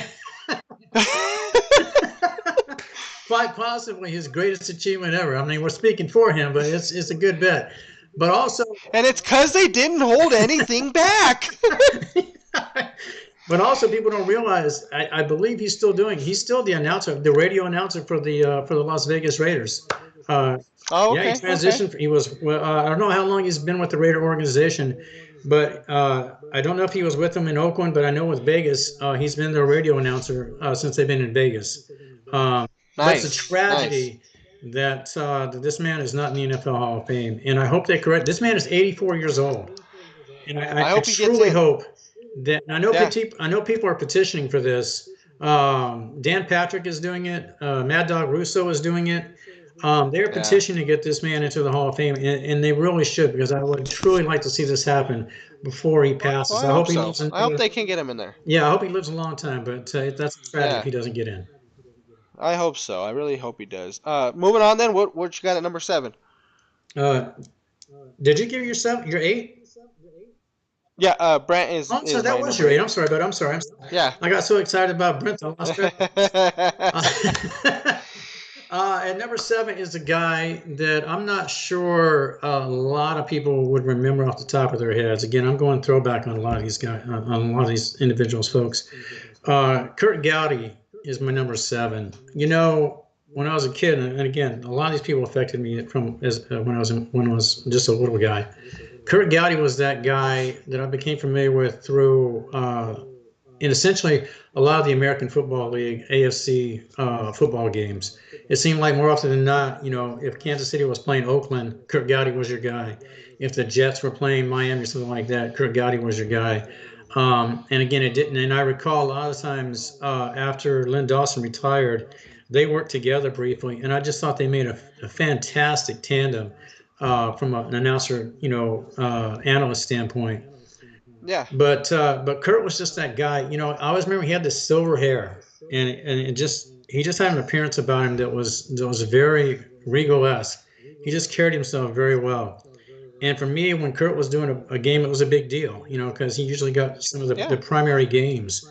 quite possibly his greatest achievement ever. I mean, we're speaking for him, but it's a good bet. But also,
And it's because they didn't hold anything back.
but also people don't realize. I believe he's still the announcer, the radio announcer for the Las Vegas Raiders.
Oh,
Yeah, he
okay, okay.
transitioned. He was. Well, I don't know how long he's been with the Raider organization, But I don't know if he was with them in Oakland, but I know with Vegas, he's been their radio announcer since they've been in Vegas. But it's a
Nice, nice.
tragedy that this man is not in the NFL Hall of Fame, and I hope they correct. This man is 84 years old, and
I
I
hope he gets
truly
in.
hope that
Yeah,
I know people are petitioning for this. Dan Patrick is doing it. Mad Dog Russo is doing it. They're
yeah.
petitioning to get this man into the Hall of Fame, and they really should because I would truly like to see this happen before he
Well,
passes.
I
I
hope
hope he
so.
lives
I hope
another.
they can get him in there.
Yeah, I hope he lives a long time, but that's tragic if
Yeah,
he doesn't get in.
I hope so. I really hope he does. Moving on then. What you got at number 7?
Uh, did you give yourself your eight?
Yeah, Brent is
Oh, I'm sorry,
is
that
my
was
number
your eight.
8.
I'm sorry, but I'm sorry. I'm sorry.
Yeah.
I got so excited about Brent, I lost track. At number seven is a guy that I'm not sure a lot of people would remember off the top of their heads. Again, I'm going throwback on a lot of these guys, on a lot of these individuals, folks. Kurt Gowdy is my number seven. You know, when I was a kid, and again, a lot of these people affected me from as when I was just a little guy. Kurt Gowdy was that guy that I became familiar with through in essentially a lot of the American Football League AFC football games. It seemed like more often than not, you know, if Kansas City was playing Oakland, Kurt Gowdy was your guy. If the Jets were playing Miami or something like that, Kurt Gowdy was your guy. And again, it didn't. And I recall a lot of times after Lynn Dawson retired, they worked together briefly, and I just thought they made a fantastic tandem from an announcer, analyst standpoint.
Yeah.
But Kurt was just that guy. You know, I always remember he had this silver hair, and it just he just had an appearance about him that was very regal-esque. He just carried himself very well. And for me, when Kurt was doing a game, it was a big deal, you know, because he usually got some of
Yeah.
the primary games.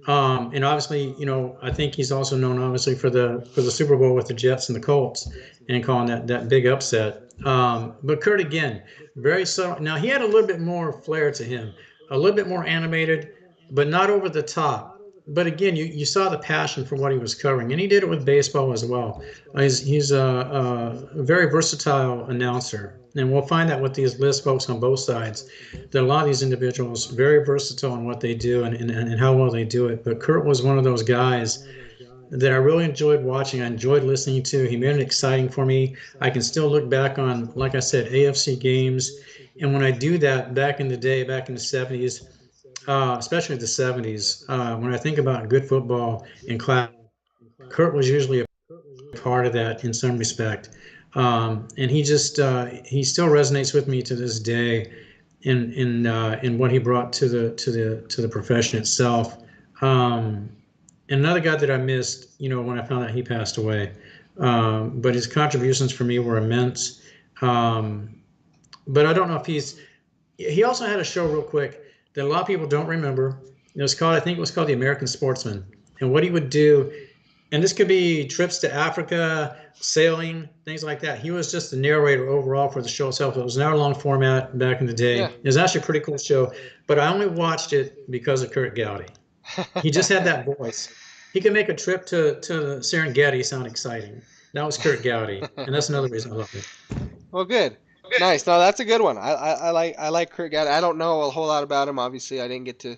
And obviously, you know, I think he's also known obviously for the Super Bowl with the Jets and the Colts and calling that big upset. But Kurt again, very subtle. Now he had a little bit more flair to him, a little bit more animated, but not over the top. But again, you saw the passion for what he was covering, and he did it with baseball as well. He's a very versatile announcer, and we'll find out with these list folks on both sides that a lot of these individuals very versatile in what they do and how well they do it. But Kurt was one of those guys that I really enjoyed watching. I enjoyed listening to. He made it exciting for me. I can still look back on, like I said, AFC games. And when I do that back in the day, back in the 70s, especially the 70s, when I think about good football in class, Kurt was usually a part of that in some respect. And he still resonates with me to this day in what he brought to the profession itself. And another guy that I missed, you know, when I found out he passed away, but his contributions for me were immense. Um, but I don't know if he also had a show real quick that a lot of people don't remember. It was called, I think it was called The American Sportsman. And what he would do, and this could be trips to Africa, sailing, things like that. He was just the narrator overall for the show itself. It was an hour-long format back in the day.
Yeah.
It was actually a pretty cool show, but I only watched it because of Kurt Gowdy. He just had that voice. He could make a trip to the Serengeti sound exciting. That was Kurt Gowdy, and that's another reason I love it.
Well, good. Nice. No, that's a good one. I like Kurt Gowdy. I don't know a whole lot about him. Obviously, I didn't get to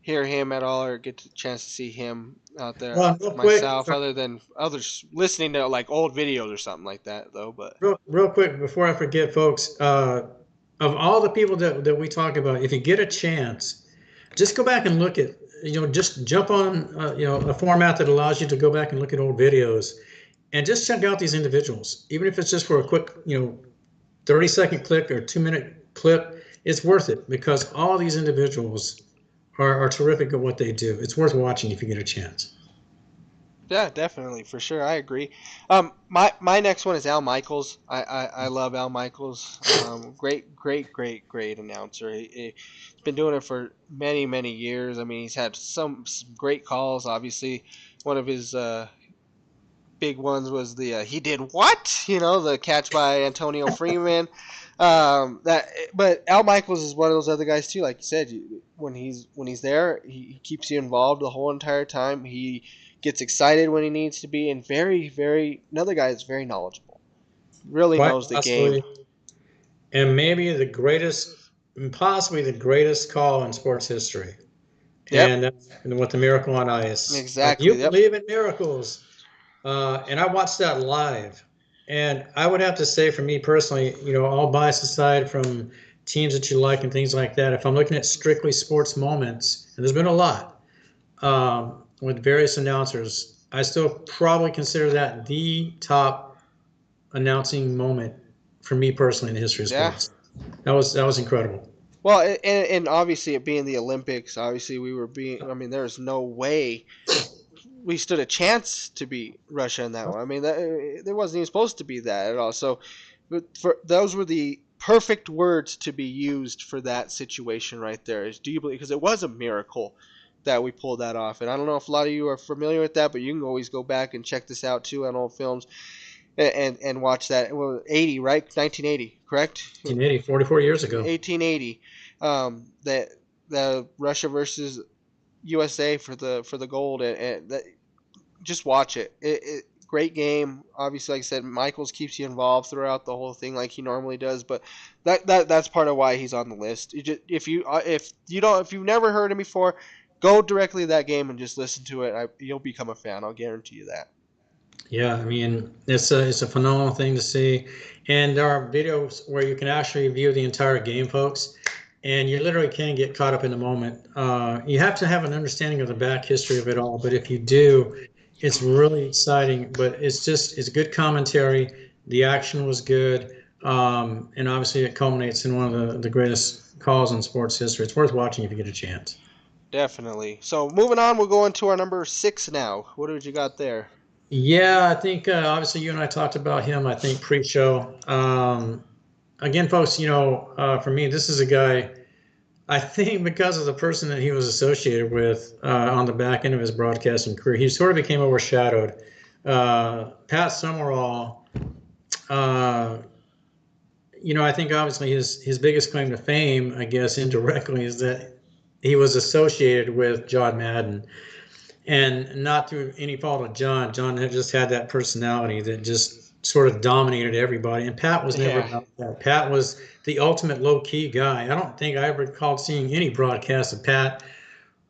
hear him at all or get the chance to see him out there
Real quick,
myself, other than others listening to like old videos or something like that, though. But
real quick before I forget, folks. Of all the people that we talk about, if you get a chance, just go back and look at, just jump on, a format that allows you to go back and look at old videos and just check out these individuals, even if it's just for a quick, 30-second clip or 2-minute clip. It's worth it because all these individuals are terrific at what they do. It's worth watching if you get a chance.
yeah, definitely for sure, I agree. My next one is Al Michaels. I love Al Michaels. Great announcer. He's been doing it for many years. I mean, he's had some great calls. Obviously, one of his big ones was the he did what, the catch by Antonio Freeman. But Al Michaels is one of those other guys too. Like you said, when he's there, he keeps you involved the whole entire time. He gets excited when he needs to be, and very another guy that's very knowledgeable. Really
Quite
knows the game.
possibly, and maybe the greatest. possibly the greatest call in sports history.
Yep,
And that's with the Miracle on Ice. You
exactly. Yep.
believe in miracles. And I watched that live. And I would have to say, for me personally, all bias aside from teams that you like and things like that, if I'm looking at strictly sports moments, and there's been a lot with various announcers, I still probably consider that the top announcing moment for me personally in the history of
Yeah.
sports. That was incredible.
Well, and obviously it being the Olympics, obviously we were being. I mean, there's no way we stood a chance to beat Russia in that one. I mean, there wasn't even supposed to be that at all. So, those were the perfect words to be used for that situation right there. Is do you believe? Because it was a miracle that we pulled that off. And I don't know if a lot of you are familiar with that, but you can always go back and check this out too on old films and watch that. Well, 80, right? 1980, correct?
1980, 44 years ago.
1880. That the Russia versus USA for the gold, and that, just watch it. Great game. Obviously, like I said, Michaels keeps you involved throughout the whole thing like he normally does. But that's part of why he's on the list. If you've never heard him before, go directly to that game and just listen to it. You'll become a fan. I'll guarantee you that.
Yeah, I mean, it's a phenomenal thing to see. And there are videos where you can actually view the entire game, folks, and you literally can get caught up in the moment. You have to have an understanding of the back history of it all, but if you do, it's really exciting. But it's good commentary. The action was good, and obviously it culminates in one of the greatest calls in sports history. It's worth watching if you get a chance.
Definitely. So moving on, we'll go into our number 6 now. What did you got there?
Yeah, I think obviously you and I talked about him, I think pre-show. Again, folks, for me, this is a guy, I think because of the person that he was associated with on the back end of his broadcasting career, he sort of became overshadowed. Pat Summerall, uh, I think obviously his biggest claim to fame, I guess indirectly, is that he was associated with John Madden, and not through any fault of John. John had just had that personality that just sort of dominated everybody. And Pat was never
Yeah.
about that. Pat was the ultimate low key guy. I don't think I ever recalled seeing any broadcast of Pat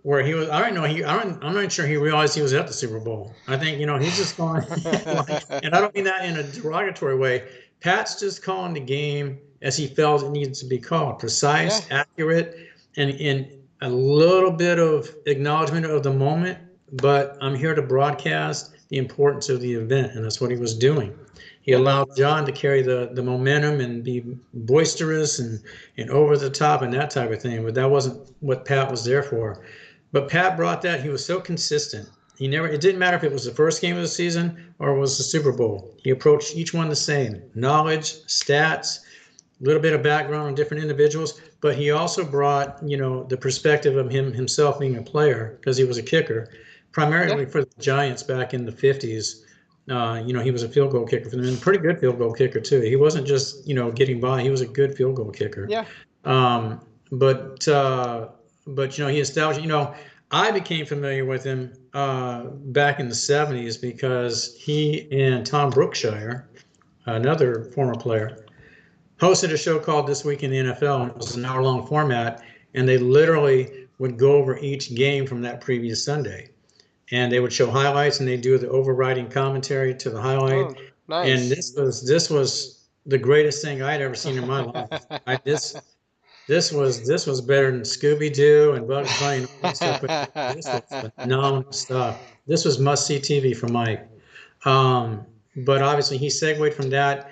where he was. I don't know. I'm not sure he realized he was at the Super Bowl. I think he's just going like, and I don't mean that in a derogatory way. Pat's just calling the game as he felt it needs to be called,
Yeah.
precise, accurate, and in a little bit of acknowledgement of the moment. But I'm here to broadcast the importance of the event, and that's what he was doing. He
Yeah.
allowed John to carry the momentum and be boisterous and over the top and that type of thing. But that wasn't what Pat was there for. But Pat brought that. He was so consistent. It didn't matter if it was the first game of the season or it was the Super Bowl. He approached each one the same knowledge, stats, a little bit of background on different individuals, but he also brought, the perspective of him himself being a player because he was a kicker,
Yeah.
primarily for the Giants back in the 50s. He was a field goal kicker for them, and a pretty good field goal kicker too. He wasn't just, getting by; he was a good field goal kicker.
Yeah.
Um, but he established. I became familiar with him back in the '70s because he and Tom Brookshire, another former player, hosted a show called This Week in the NFL, and it was an hour-long format, and they literally would go over each game from that previous Sunday, and they would show highlights, and they do the overriding commentary to the highlight,
Oh,
and
nice.
this was the greatest thing I'd ever seen in my life. I this was better than Scooby Doo and Bugs Bunny and all that stuff, but this was phenomenal stuff. This was must see TV for Mike. But obviously, he segued from that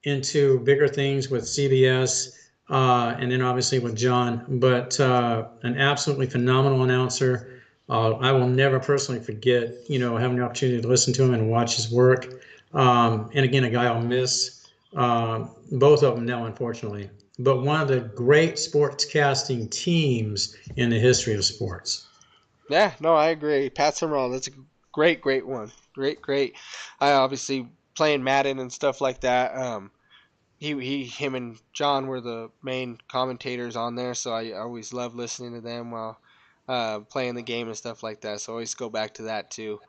into bigger things with CBS, and then obviously with John. But an absolutely phenomenal announcer. I will never personally forget, having the opportunity to listen to him and watch his work. And again, a guy I'll miss. Both of them now, unfortunately. But one of the great sportscasting teams in the history of sports.
Yeah, no, I agree. Pat Summerall, that's a great one. Great. I obviously playing Madden and stuff like that. Him and John were the main commentators on there, so I always love listening to them while playing the game and stuff like that. So I always go back to that too.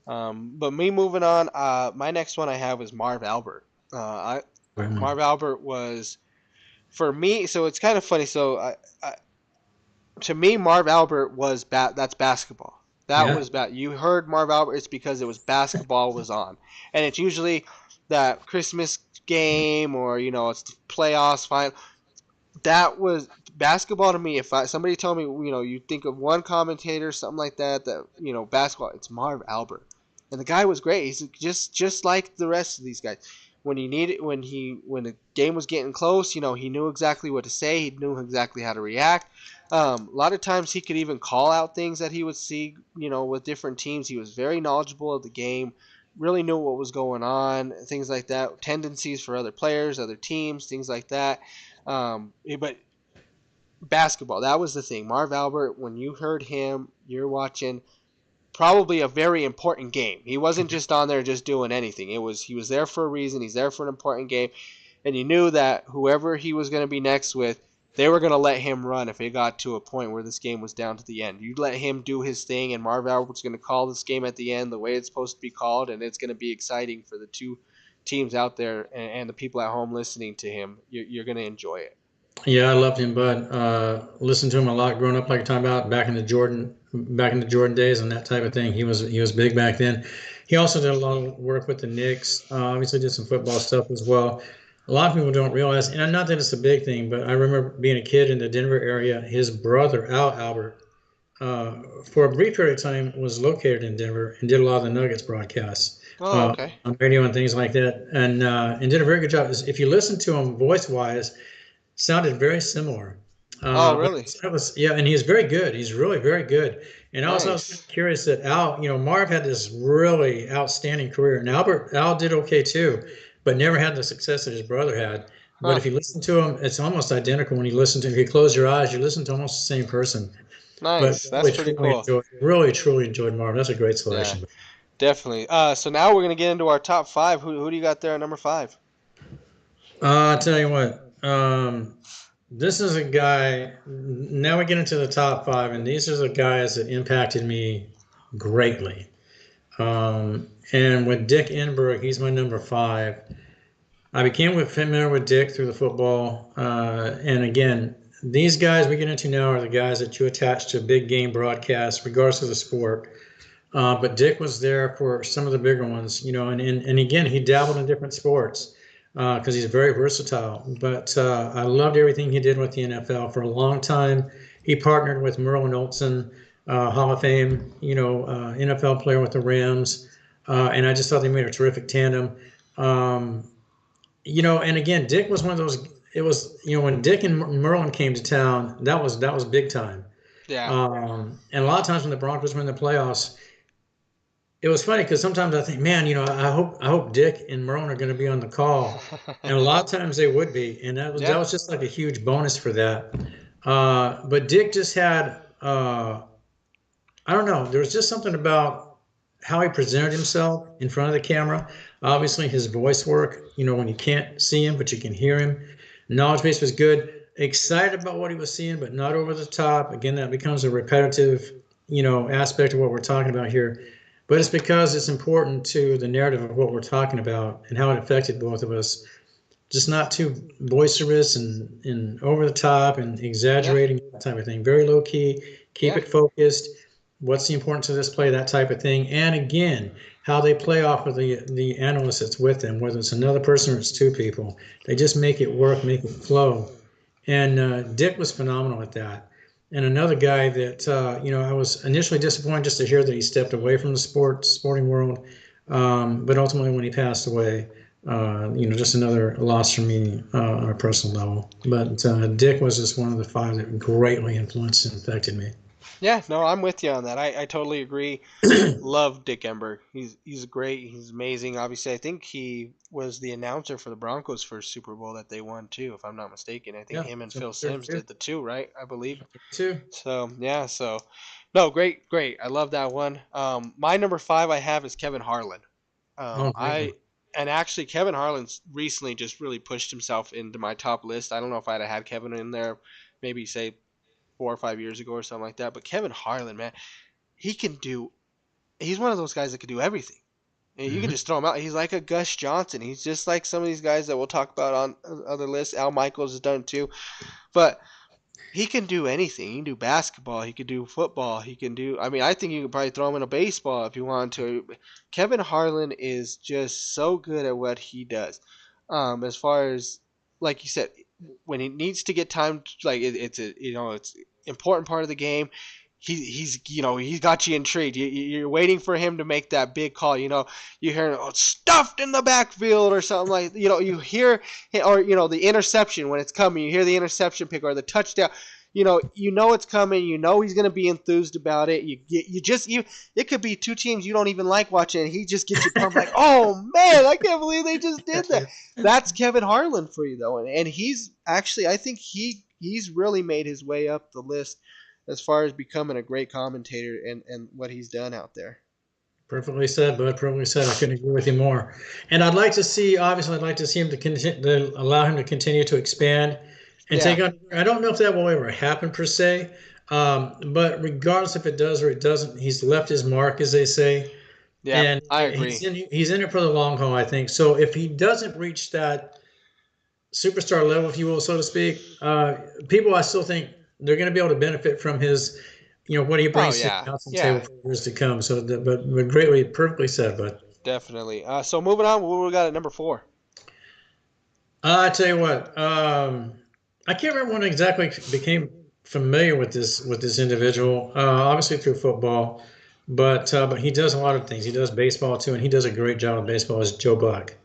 But me moving on, my next one I have is Marv Albert. Marv Albert was For me, so it's kind of funny. So to me, Marv Albert was that's basketball. That
Yeah.
was you heard Marv Albert, it's because it was basketball was on, and it's usually that Christmas game or it's the playoffs final. That was basketball to me. If somebody told me, you think of one commentator, something like that basketball, it's Marv Albert, and the guy was great. He's just like the rest of these guys. When he needed, when the game was getting close, he knew exactly what to say. He knew exactly how to react. A lot of times he could even call out things that he would see, with different teams. He was very knowledgeable of the game, really knew what was going on, things like that, tendencies for other players, other teams, things like that. But basketball, that was the thing. Marv Albert, when you heard him, you're watching probably a very important game. He wasn't just on there just doing anything. He was there for a reason. He's there for an important game, and you knew that whoever he was going to be next with, they were going to let him run if it got to a point where this game was down to the end. You let him do his thing, and Marv Albert's going to call this game at the end the way it's supposed to be called, and it's going to be exciting for the two teams out there and the people at home listening to him. You're going to enjoy it.
Yeah, I loved him, bud. Listened to him a lot growing up, like you're talking about back in the Jordan days and that type of thing. He was big back then. He also did a lot of work with the Knicks. Obviously, did some football stuff as well. A lot of people don't realize, and not that it's a big thing, but I remember being a kid in the Denver area. His brother, Al Albert, for a brief period of time, was located in Denver and did a lot of the Nuggets broadcasts
Oh, okay.
on radio and things like that, and did a very good job. If you listen to him voice wise, sounded very similar.
Oh,
But
really?
that was, yeah, and he's very good. He's really very good. And also, I was kind
Nice.
of curious that Al, Marv had this really outstanding career, and Al did okay too, but never had the success that his brother had. But
Huh.
if you listen to him, it's almost identical when you listen to. If you close your eyes, you listen to almost the same person. But
Nice. That's pretty cool.
really truly enjoyed Marv. That's a great
Yeah,
selection.
definitely. So now we're gonna get into our top five. Who do you got there at number five?
I'll tell you what. This is a guy. Now we get into the top five, and these are the guys that impacted me greatly. And with Dick Enberg, he's my number five. I became familiar with Dick through the football, and again, these guys we get into now are the guys that you attach to big game broadcasts, regardless of the sport. But Dick was there for some of the bigger ones, and again, he dabbled in different sports because he's very versatile. But I loved everything he did with the NFL for a long time. He partnered with Merlin Olsen, Hall of Fame, NFL player with the Rams, and I just thought they made a terrific tandem. Um, and again, Dick was one of those. It was, when Dick and Merlin came to town, that was big time.
Yeah.
And a lot of times when the Broncos were in the playoffs, it was funny because sometimes I think, man, I hope Dick and Merlin are going to be on the call, and a lot of times they would be, and that
Yeah.
was just like a huge bonus for that. But Dick just had, I don't know, there was just something about how he presented himself in front of the camera. Obviously, his voice work, when you can't see him but you can hear him. Knowledge base was good. Excited about what he was seeing, but not over the top. Again, that becomes a repetitive, aspect of what we're talking about here. But it's because it's important to the narrative of what we're talking about and how it affected both of us. Just not too boisterous and over the top and
Yeah.
exaggerating, that type of thing. Very low key, keep
Yeah.
it focused. What's the importance of this play, that type of thing. And again, how they play off of the analyst that's with them, whether it's another person or it's two people. They just make it work, make it flow. And Dick was phenomenal at that. And another guy that I was initially disappointed just to hear that he stepped away from the sporting world, but ultimately when he passed away, just another loss for me on a personal level. But Dick was just one of the five that greatly influenced and affected me.
Yeah. No, I'm with you on that. I totally agree. Love Dick Ember. He's great. He's amazing. Obviously, I think he was the announcer for the Broncos' first Super Bowl that they won too, if I'm not mistaken. I think
Yeah,
him and
so
Phil Simms
32,
did the two, right? I believe.
32.
So yeah. So no, great, great. I love that one. My number five I have is Kevin Harlan.
Oh, great one.
I and actually Kevin Harlan's recently just really pushed himself into my top list. I don't know if I'd have had Kevin in there, maybe say 4 or 5 years ago or something like that. But Kevin Harlan, man, he can do. He's one of those guys that can do everything. And you can
Mhm.
just throw him out. He's like a Gus Johnson. He's just like some of these guys that we'll talk about on other lists. Al Michaels has done too. But he can do anything. He can do basketball. He can do football. He can do. I mean, I think you could probably throw him in a baseball if you wanted to. Kevin Harlan is just so good at what he does. As far as like you said, when he needs to get time, like it's a it's important part of the game. He's he's got you intrigued. You're waiting for him to make that big call. You hear stuffed in the backfield or something like you hear or the interception when it's coming. You hear the interception pick or the touchdown. You know it's coming. You know he's going to be enthused about it. It could be two teams you don't even like watching. And he just gets you pumped like, oh man, I can't believe they just did that. That's Kevin Harlan for you though, and he's actually I think he's really made his way up the list as far as becoming a great commentator and what he's done out there.
Perfectly said, bud. Perfectly said. I couldn't agree with you more. And I'd like to see, obviously, I'd like to see him to continue, to allow him to continue to expand and
Yeah,
take on. I don't know if that will ever happen per se, but regardless if it does or it doesn't, he's left his mark, as they say,
yeah,
and
I agree.
he's in it for the long haul. I think so. If he doesn't reach that superstar level, if you will, so to speak, people I still think they're going to be able to benefit from his, what he
Oh
brings to the
yeah,
announcing
yeah,
table for years to come. So, but greatly, perfectly said, bud.
definitely. So moving on, what we got at number 4?
I tell you what, I can't remember when I exactly became familiar with this individual. Obviously through football, but he does a lot of things. He does baseball too, and he does a great job of baseball. Is Joe Buck.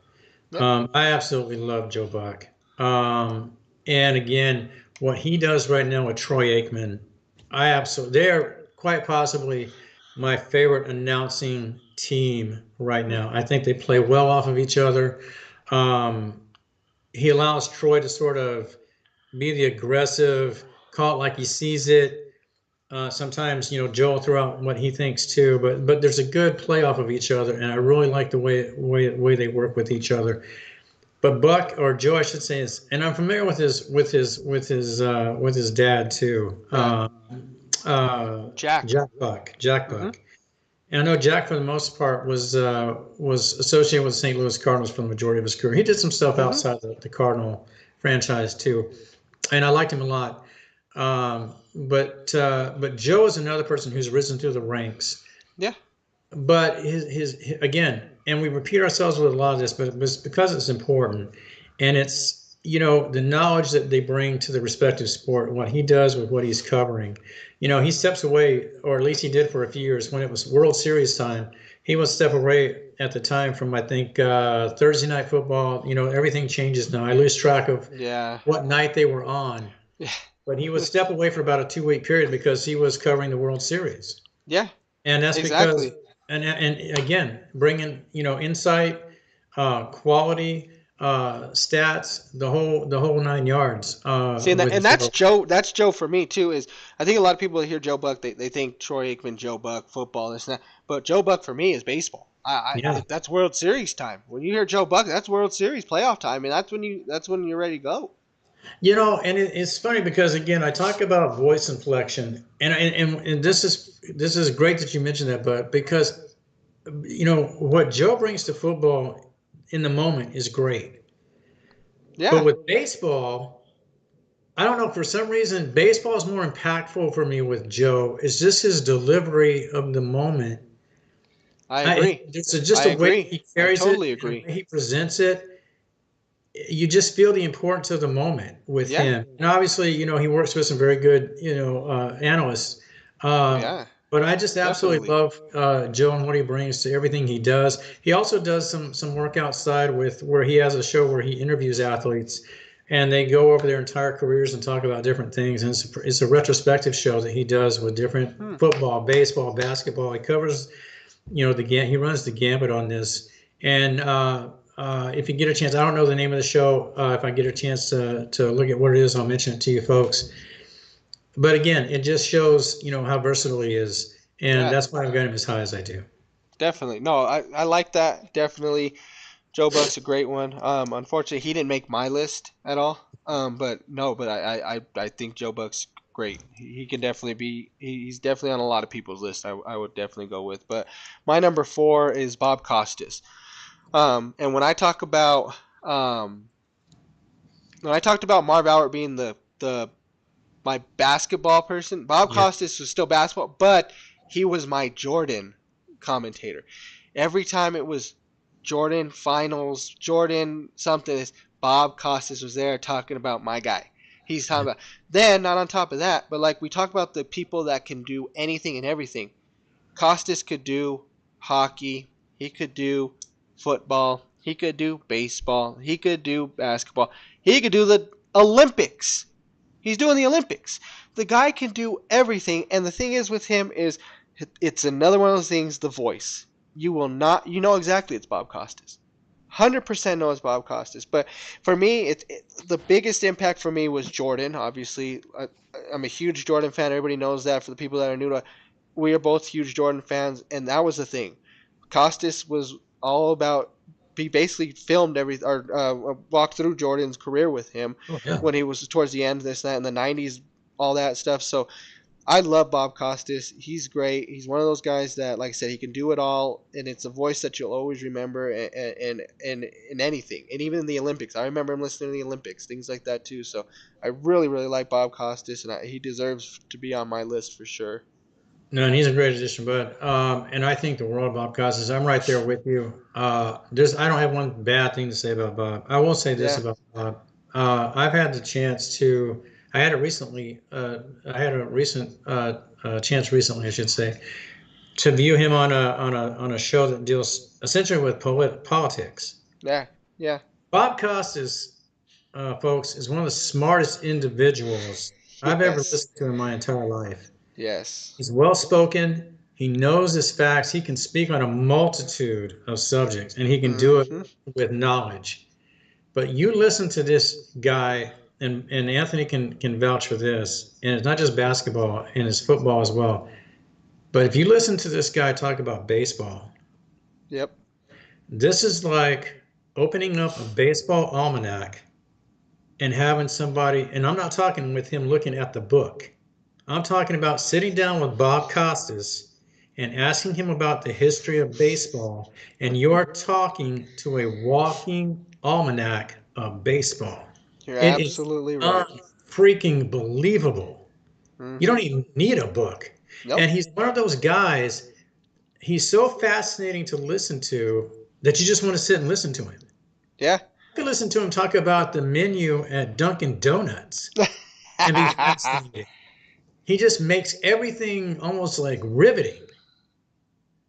Yep.
I absolutely love Joe Buck. And again, what he does right now with Troy Aikman, I absolutely they're quite possibly my favorite announcing team right
Hmm.
now. I think they play well off of each other. Um, he allows Troy to sort of be the aggressive, call it like he sees it. Sometimes, Joe will throw out what he thinks too, but there's a good play off of each other, and I really like the way they work with each other. But Buck or Joe, I should say, and I'm familiar with his dad too.
Yeah,
Uh,
Jack.
Jack
Hmm.
Buck. And I know Jack, for the most part, was associated with the St. Louis Cardinals for the majority of his career. He did some stuff
Hmm.
outside the Cardinal franchise too, and I liked him a lot. But Joe is another person who's risen through the ranks.
Yeah.
But his again, and we repeat ourselves with a lot of this, but it's because it's important, and it's the knowledge that they bring to the respective sport, what he does with what he's covering. He steps away, or at least he did for a few years when it was World Series time. He would step away at the time from I think Thursday night football. Everything changes now. I lose track of
Yeah.
what night they were on,
Yeah.
but he would step away for about a 2 week period because he was covering the World Series,
Yeah.
and that's because
Exactly.
and again bringing insight, quality, stats, the whole 9 yards
See,
with
and that's
Joe.
Joe. That's Joe for me too. Is I think a lot of people hear Joe Buck, they think Troy Aikman, Joe Buck, football, this and that. But Joe Buck for me is baseball.
Yeah,
That's World Series time. When you hear Joe Buck, that's World Series playoff time, and that's when you're ready to go.
and it's funny because again I talk about voice inflection, and this is great that you mentioned that, but because what Joe brings to football in the moment is great, but
Yeah,
with baseball, I don't know. For some reason, baseball is more impactful for me with Joe. It's just his delivery of the moment.
I agree.
It's just
I
a way
agree.
he
I
carries it
totally
and the
agree.
way he presents it. You just feel the importance of the moment with
Yeah,
him. And obviously, he works with some very good, analysts. Uh,
yeah,
but I just absolutely
definitely.
love Joe and what he brings to everything he does. He also does some work outside with where he has a show where he interviews athletes, and they go over their entire careers and talk about different things. And it's a retrospective show that he does with different
Hmm.
football, baseball, basketball. He covers he runs the gambit on this. And if you get a chance, I don't know the name of the show. If I get a chance to look at what it is, I'll mention it to you folks. But again, it just shows how versatile he is, and
Yeah,
that's why I've got him as high as I do.
definitely. No, I like that. Definitely. Joe Buck's a great one. Unfortunately, he didn't make my list at all. But no, but I think Joe Buck's great. He can definitely be. He's definitely on a lot of people's list. I would definitely go with. But my number 4 is Bob Costas. And um, when I talked about Marv Albert being the my basketball person, Bob
Yeah.
Costas was still basketball, but he was my Jordan commentator. Every time it was Jordan finals, Jordan something, Bob Costas was there talking about my guy. He's talking about. Then, not on top of that, but like we talk about the people that can do anything and everything. Costas could do hockey. He could do football. He could do baseball. He could do basketball. He could do the Olympics. He's doing the Olympics. The guy can do everything, and the thing is with him is it's another one of those things, the voice. You will not, you know exactly it's Bob Costas. 100% know it's Bob Costas. But for me, the biggest impact for me was Jordan. Obviously, I'm a huge Jordan fan. Everybody knows that. For the people that are new to, we are both huge Jordan fans, and that was the thing. Costas was all about. He basically filmed walked through Jordan's career with him
Oh, yeah.
when he was towards the end, this, that, in the '90s, all that stuff. So I love Bob Costas. He's great. He's one of those guys that, like I said, he can do it all, and it's a voice that you'll always remember, and in anything, and even in the Olympics. I remember him listening to the Olympics, things like that too. So I really, really like Bob Costas, and he deserves to be on my list for sure.
No, and he's a great addition, bud. And I think the world of Bob Costas. I'm right there with you. I don't have one bad thing to say about Bob. I will say this
Yeah,
about Bob. I've had the chance to. I had a recently. I had a recent chance recently, I should say, to view him on a show that deals essentially with politics.
yeah, yeah.
Bob Costas, folks, is one of the smartest individuals I've ever
Yes,
listened to in my entire life.
yes.
He's well spoken. He knows his facts. He can speak on a multitude of subjects, and he can do it
Hmm.
with knowledge. But you listen to this guy, and Anthony can vouch for this, and it's not just basketball, and it's football as well. But if you listen to this guy talk about baseball,
Yep.
this is like opening up a baseball almanac and having somebody, and I'm not talking with him looking at the book. I'm talking about sitting down with Bob Costas and asking him about the history of baseball, and you are talking to a walking almanac of baseball.
You're
It is
absolutely right.
unfreaking believable. You
Hmm.
don't even need a book. And
Nope.
he's one of those guys, he's so fascinating to listen to that you just want to sit and listen to him.
Yeah.
You can listen to him talk about the menu at Dunkin' Donuts and be fascinated. He just makes everything almost like riveting.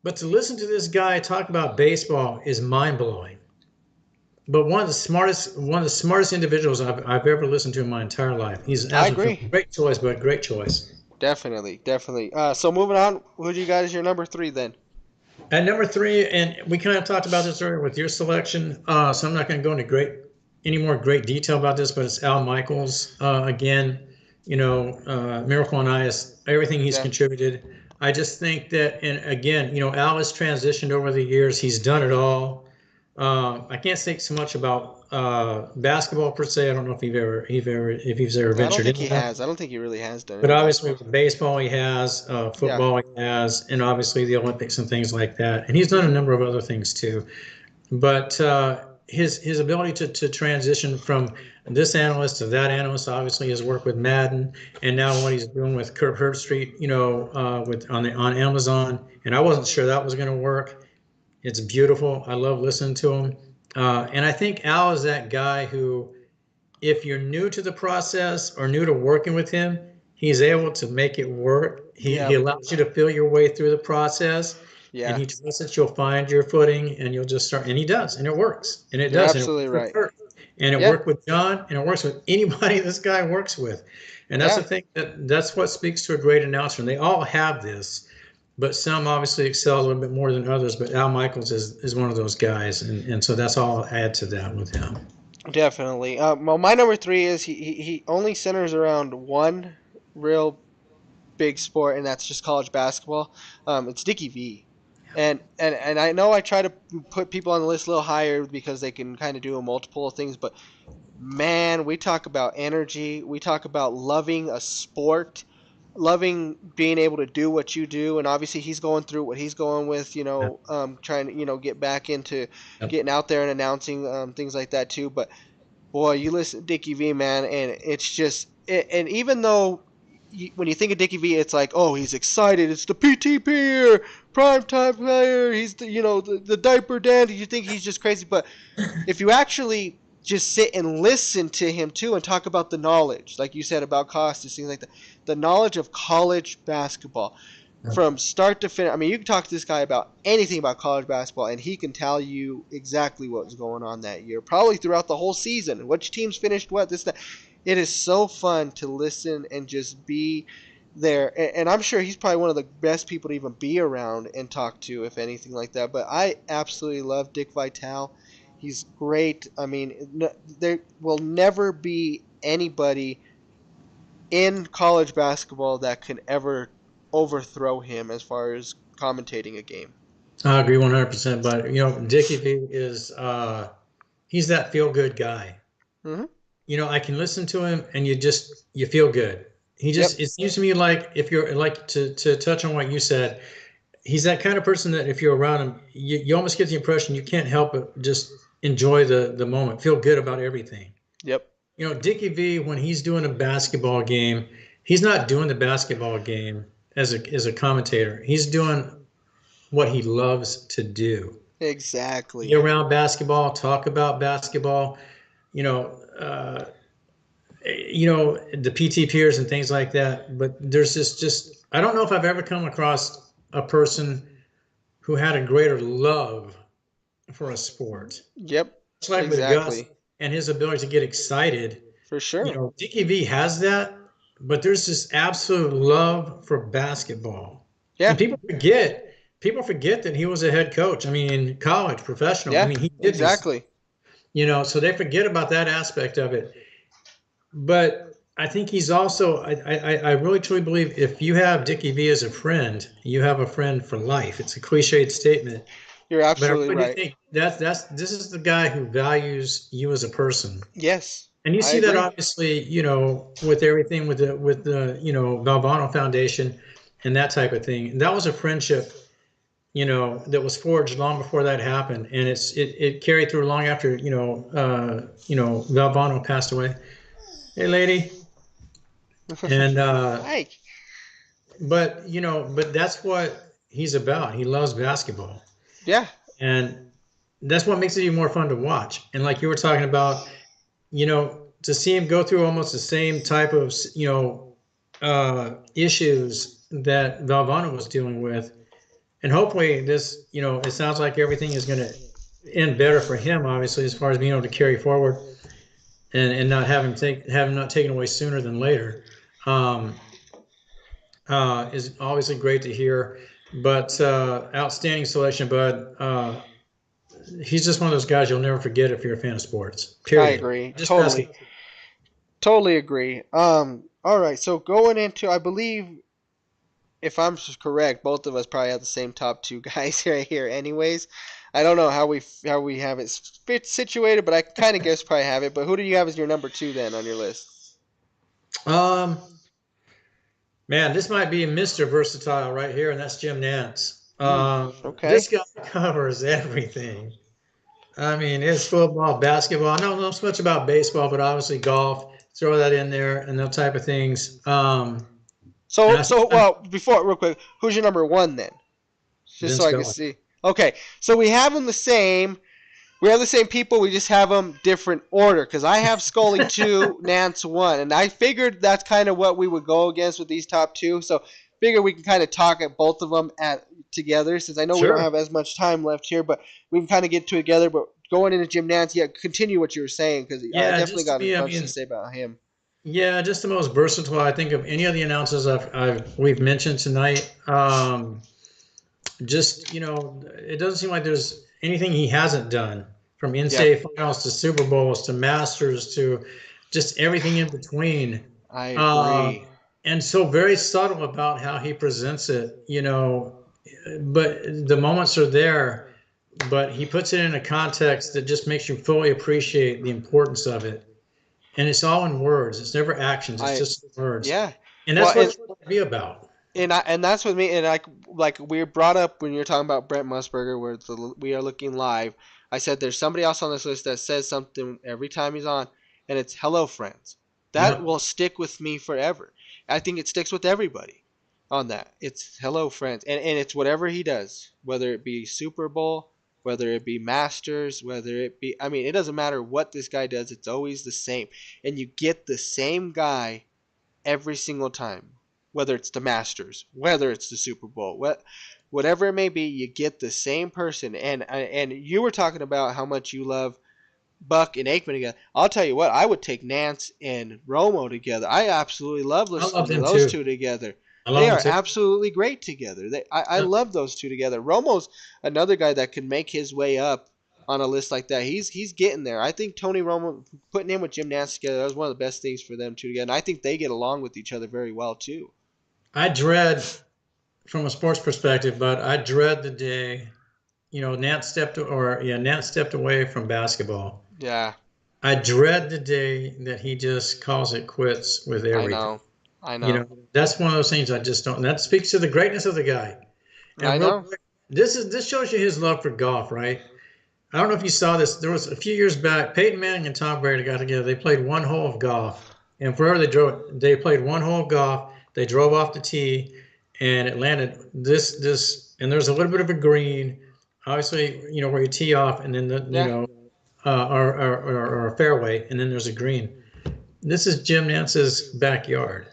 But to listen to this guy talk about baseball is mind blowing. But one of the smartest individuals I've ever listened to in my entire life. He's
I
absolutely
agree.
great choice, but great choice.
Definitely, definitely. So moving on, who do you got as your number 3 then?
At number three, and we kind of talked about this earlier with your selection, so I'm not going to go into any more great detail about this, but it's Al Michaels. Again, Miracle on Ice, everything he's
Yeah.
contributed. I just think that, and again, Al has transitioned over the years. He's done it all. I can't say so much about basketball per se. I don't know if he's ever
I don't
ventured
think
into
he
that.
has. I don't think he really has done
But
any
obviously,
basketball.
with baseball, he has,
Yeah.
football, he has, and obviously the Olympics and things like that. And he's done a
Hmm.
number of other things too. But his ability to transition from this analyst to that analyst, obviously his work with Madden, and now what he's doing with Kurt Herbstreit, with on Amazon. And I wasn't sure that was going to work. It's beautiful. I love listening to him. And I think Al is that guy who, if you're new to the process or new to working with him, he's able to make it work. He
Yep.
allows you to feel your way through the process, and
Yeah.
he trusts that you'll find your footing and you'll just start. And he does, and it works, and it
You're
does, and it
absolutely
works with
right.
Kurt, and it
Yeah.
worked with John, and it works with anybody this guy works with. And that's the
Yeah.
thing, that's what speaks to a great announcer. And they all have this, but some obviously excel a little bit more than others. But Al Michaels is one of those guys, and so that's all I'll add to that with him.
Definitely. Well, my number 3 is he only centers around one real big sport, and that's just college basketball. It's Dickie V. And I know I try to put people on the list a little higher because they can kind of do a multiple of things, but Man, we talk about energy. We talk about loving a sport, loving being able to do what you do. And obviously, he's going through what he's going with,
Yeah.
trying to, get back into
Yep.
getting out there and announcing things like that too. But boy, you listen to Dickie V, man, and it's just, and even though when you think of Dickie V, it's like, oh, he's excited. It's the PTP here, primetime player. He's the diaper dandy. You think he's just crazy, but if you actually just sit and listen to him too and talk about the knowledge, like you said about Costas, things like that, the knowledge of college basketball
Yep.
from start to finish. I mean, you can talk to this guy about anything about college basketball, and he can tell you exactly what was going on that year, probably throughout the whole season, which teams finished what, this, that. It is so fun to listen and just be there. And I'm sure he's probably one of the best people to even be around and talk to, if anything like that. But I absolutely love Dick Vitale. He's great. I mean, there will never be anybody in college basketball that can ever overthrow him as far as commentating a game.
I agree 100%. But Dickie V is he's that feel good guy.
Hmm.
I can listen to him and you feel good.
Yep.
It seems to me like if you're like to touch on what you said, he's that kind of person that if you're around him, you almost get the impression you can't help but just enjoy the moment, feel good about everything.
Yep.
Dickie V, when he's doing a basketball game, he's not doing the basketball game as a commentator. He's doing what he loves to do. Be
Exactly.
around basketball, talk about basketball, you know, uh, the PT peers and things like that. But there's just I don't know if I've ever come across a person who had a greater love for a sport.
Yep.
It's like with Gus
Exactly.
and his ability to get excited.
For sure.
Dickie V has that, but there's this absolute love for basketball.
Yeah.
And people forget that he was a head coach. I mean, in college, professional. I
Yeah.
mean, he did these,
Exactly.
so they forget about that aspect of it. But I think he's also, I really truly believe if you have Dickie V as a friend, you have a friend for life. It's a cliched statement,
You're
but I
absolutely
really do
right.
think this is the guy who values you as a person.
Yes.
And you
I
see that
agree.
obviously, with everything with the Valvano Foundation and that type of thing. And that was a friendship, that was forged long before that happened, and it carried through long after Valvano passed away. Hey, lady, and
Hi.
but that's what he's about. He loves basketball,
Yeah.
and that's what makes it even more fun to watch. And like you were talking about, to see him go through almost the same type of issues that Valvano was dealing with, and hopefully this, it sounds like everything is going to end better for him, obviously, as far as being able to carry forward and not have him not taken away sooner than later. Um, is obviously great to hear, but outstanding selection, Bud. He's just one of those guys you'll never forget if you're a fan of sports.
I
Period.
agree.
Just
Totally.
basketball.
Totally agree. All right. So going into, I believe, if I'm correct, both of us probably have the same top two guys right here. Anyways, I don't know how we have it situated, but I kind of guess probably have it. But who do you have as your number two then on your list?
Um, Man, this might be Mr. Versatile right here, and that's Jim Nance.
Okay.
This guy covers everything. I mean, it's football, basketball. I don't know so much about baseball, but obviously golf. Throw that in there and those type of things. And
So
I
so
sometimes
well before real quick, who's your number one then? Just
Vin
so I can
Scully.
see. Okay. So we have them the same. We have the same people. We just have them different order. Because I have Scully two, Nance one, and I figured that's kind of what we would go against with these top two. So figure we can kind of talk at both of them at together. Since I know we don't
Sure.
have as much time left here, but we can kind of get to it together. But going into Jim Nance, yeah, continue what you were saying because I
Yeah,
definitely
just to
got a
me, I
bunch to
mean,
say about him.
yeah, just the most versatile I think of any of the announcers we've mentioned tonight. Just it doesn't seem like there's anything he hasn't done, from
Yep,
NCAA finals to Super Bowls to Masters to just everything in between.
I
Uh,
agree.
and so very subtle about how he presents it, but the moments are there, but he puts it in a context that just makes you fully appreciate the importance of it. and it's all in words. It's never actions. It's
I
just words,
Yeah.
and
Well,
that's what
and
it's supposed to be about.
and that's with me. And like we brought up when you're talking about Brent Musburger, where we are looking live. I said there's somebody else on this list that says something every time he's on, and it's "Hello, friends." That
Yep.
will stick with me forever. I think it sticks with everybody on that. It's "Hello, friends," and it's whatever he does, whether it be Super Bowl, whether it be Masters, whether it be, I mean, it doesn't matter what this guy does. It's always the same, and you get the same guy every single time, whether it's the Masters, whether it's the Super Bowl, whatever it may be, you get the same person. And you were talking about how much you love Buck and Aikman together. I'll tell you what, I would take Nance and Romo together. I absolutely love
I love
listening to
them
those
too.
two together.
I
They
love them
are
too.
absolutely great together. I
Yep.
love those two together. Romo's another guy that could make his way up on a list like that. He's getting there. I think Tony Romo putting him with Jim Nance together, that was one of the best things for them two together. And I think they get along with each other very well too.
I dread, from a sports perspective, but I dread the day, Nance stepped away from basketball.
Yeah,
I dread the day that he just calls it quits with
I
everything.
know. I
You
know.
know, that's one of those things I just don't. And that speaks to the greatness of the guy.
I
And real
know.
quick, this shows you his love for golf, right? I don't know if you saw this. There was a few years back, Peyton Manning and Tom Brady got together. They played one hole of golf, and forever they played one hole of golf. They drove off the tee, and it landed and there's a little bit of a green, obviously, where you tee off, and then
Yeah.
or a fairway, and then there's a green. This is Jim Nance's backyard.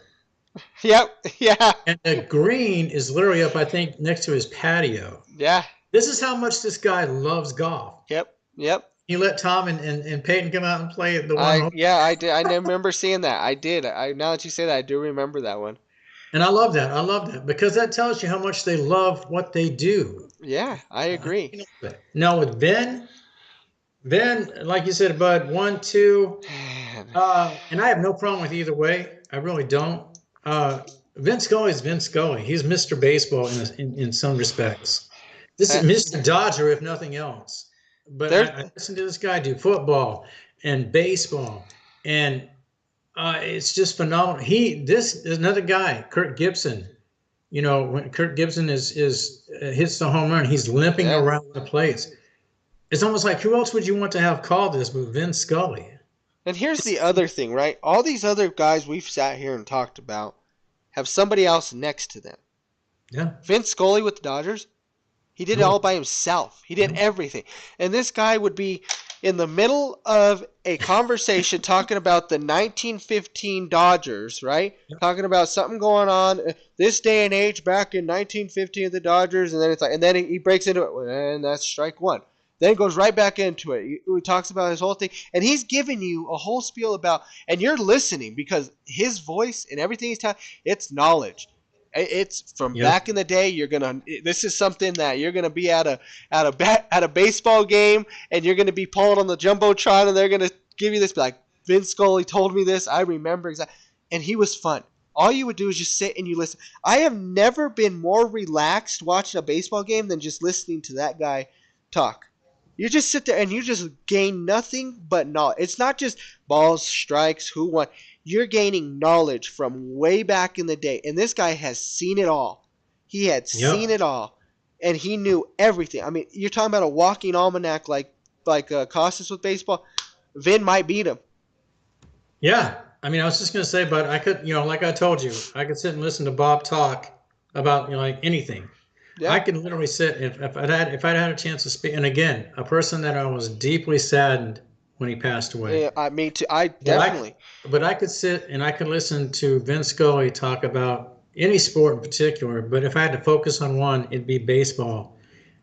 Yep. Yeah.
And the green is literally up, I think, next to his patio.
Yeah.
This is how much this guy loves golf.
Yep. Yep.
He let Tom and Peyton come out and play the one hole.
I did. I remember seeing that. I did. I Now that you say that, I do remember that one.
And I love that. I love that because that tells you how much they love what they do.
Yeah, I agree.
Now with Ben, like you said, Bud, 1, 2,
Man.
and I have no problem with either way. I really don't. Vince Scully is Vince Scully. He's Mr. Baseball in some respects. This is Mr. Dodger, if nothing else. But I listen to this guy do football and baseball, and it's just phenomenal. This is another guy, Kirk Gibson. When Kirk Gibson is hits the home run, he's limping
Yeah.
around the place. It's almost like who else would you want to have call this but Vince Scully?
And here's the other thing, right? All these other guys we've sat here and talked about have somebody else next to them.
Yeah.
Vince Scully with the Dodgers, he did it all by himself. He did everything. And this guy would be in the middle of a conversation talking about the 1915 Dodgers, right? Talking about something going on this day and age back in 1915 of the Dodgers, and then it's like, and then he breaks into it, and that's strike one. Then goes right back into it. He talks about his whole thing, and he's giving you a whole spiel about, and you're listening because his voice and everything he's telling, it's knowledge. It's from back in the day. This is something that you're gonna be at a baseball game, and you're gonna be pulling on the jumbotron, and they're gonna give you this like, Vince Scully told me this. I remember exactly, and he was fun. All you would do is just sit and you listen. I have never been more relaxed watching a baseball game than just listening to that guy talk. You just sit there and you just gain nothing but knowledge. It's not just balls, strikes, who won. You're gaining knowledge from way back in the day. And this guy has seen it all. He had seen it all. And he knew everything. I mean, you're talking about a walking almanac like Costas with baseball. Vin might beat him.
Yeah. I mean, I was just going to say, but I could, like I told you, I could sit and listen to Bob talk about, like anything. Yeah. I could literally sit if I'd had a chance to speak. And again, a person that I was deeply saddened when he passed away.
Yeah, me too. I definitely.
But I could sit and I could listen to Vince Scully talk about any sport in particular. But if I had to focus on one, it'd be baseball.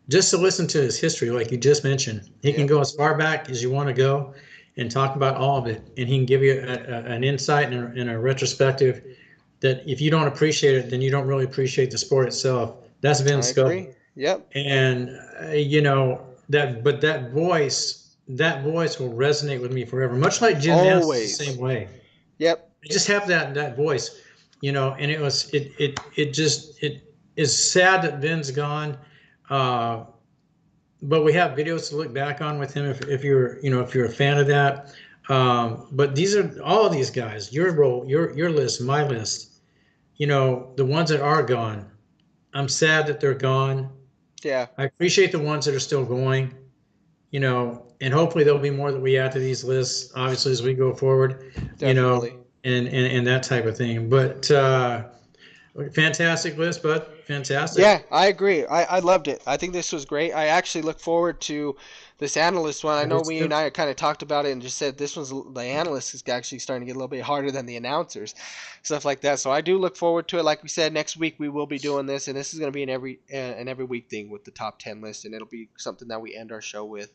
Just to listen to his history, like you just mentioned, he can go as far back as you want to go and talk about all of it, and he can give you an insight and a retrospective that if you don't appreciate it, then you don't really appreciate the sport itself. That's Vince Scully.
Yep.
And that voice will resonate with me forever. Much like Jim Nance is the same way.
Yep.
I just have that voice, and it is sad that Vin's gone. But we have videos to look back on with him if you're a fan of that. But these are all of these guys, your role, your list, my list, the ones that are gone. I'm sad that they're gone.
Yeah,
I appreciate the ones that are still going, and hopefully there'll be more that we add to these lists, obviously, as we go forward,
definitely.
and that type of thing. But fantastic list, bud. Fantastic.
Yeah, I agree. I loved it. I think this was great. I actually look forward to this analyst one. I
I do
know we and
too.
I kind of talked about it and just said this one's the analyst is actually starting to get a little bit harder than the announcers, stuff like that. So I do look forward to it. Like we said, next week we will be doing this, and this is going to be an every week thing with the top 10 list, and it'll be something that we end our show with.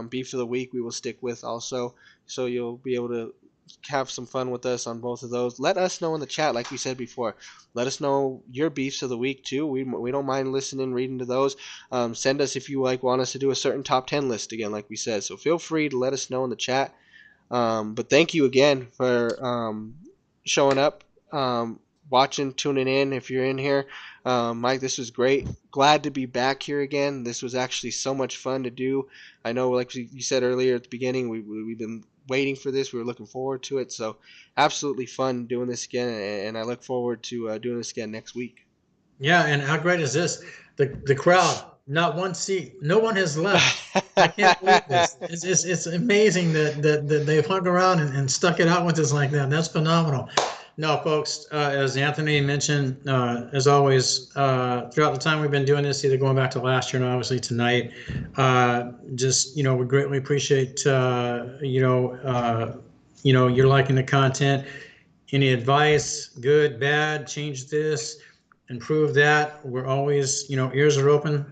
Beef of the week we will stick with also, so you'll be able to have some fun with us on both of those. Let us know in the chat, like we said before. Let us know your beefs of the week too. We don't mind listening, reading to those. Send us if you want us to do a certain top 10 list again, like we said. So feel free to let us know in the chat. But thank you again for showing up, watching, tuning in. If you're in here, Mike, this was great. Glad to be back here again. This was actually so much fun to do. I know, like you said earlier at the beginning, we've been waiting for this. We were looking forward to it. So absolutely fun doing this again, and I look forward to doing this again next week.
Yeah, and how great is this? The crowd, not one seat, no one has left. I can't believe this. It's amazing that they've hung around and stuck it out with us like that. That's phenomenal. No, folks, as Anthony mentioned, as always, throughout the time we've been doing this, either going back to last year and obviously tonight, we greatly appreciate, you're liking the content. Any advice, good, bad, change this, improve that. We're always, ears are open.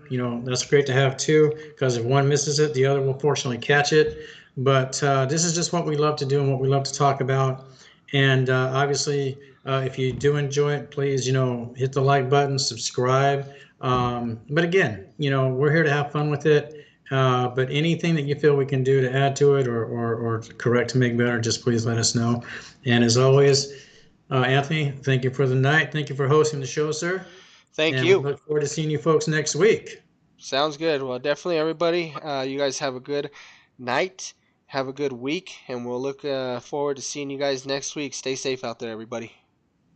That's great to have too, because if one misses it, the other will fortunately catch it. But this is just what we love to do and what we love to talk about. And obviously, if you do enjoy it, please, hit the like button, subscribe. But again, we're here to have fun with it. But anything that you feel we can do to add to it or correct to make better, just please let us know. And as always, Anthony, thank you for the night. Thank you for hosting the show, sir.
Thank
And
you.
we look forward to seeing you folks next week.
Sounds good. Well, definitely, everybody. You guys have a good night. Have a good week, and we'll look forward to seeing you guys next week. Stay safe out there, everybody.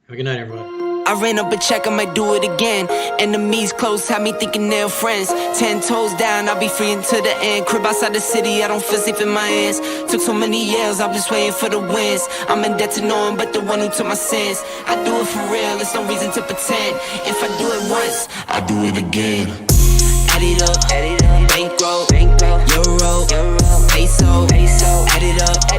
Have a good night, everybody.
I ran up a check, I might do it again. Enemies close, had me thinking they're friends. 10 toes down, I'll be free until the end. Crib outside the city, I don't feel safe in my hands. Took so many years, I'm just waiting for the wins. I'm in debt to no one but the one who took my sins. I do it for real, there's no reason to pretend. If I do it once, I do it again. Add it up, bankroll, euro, peso, add it up.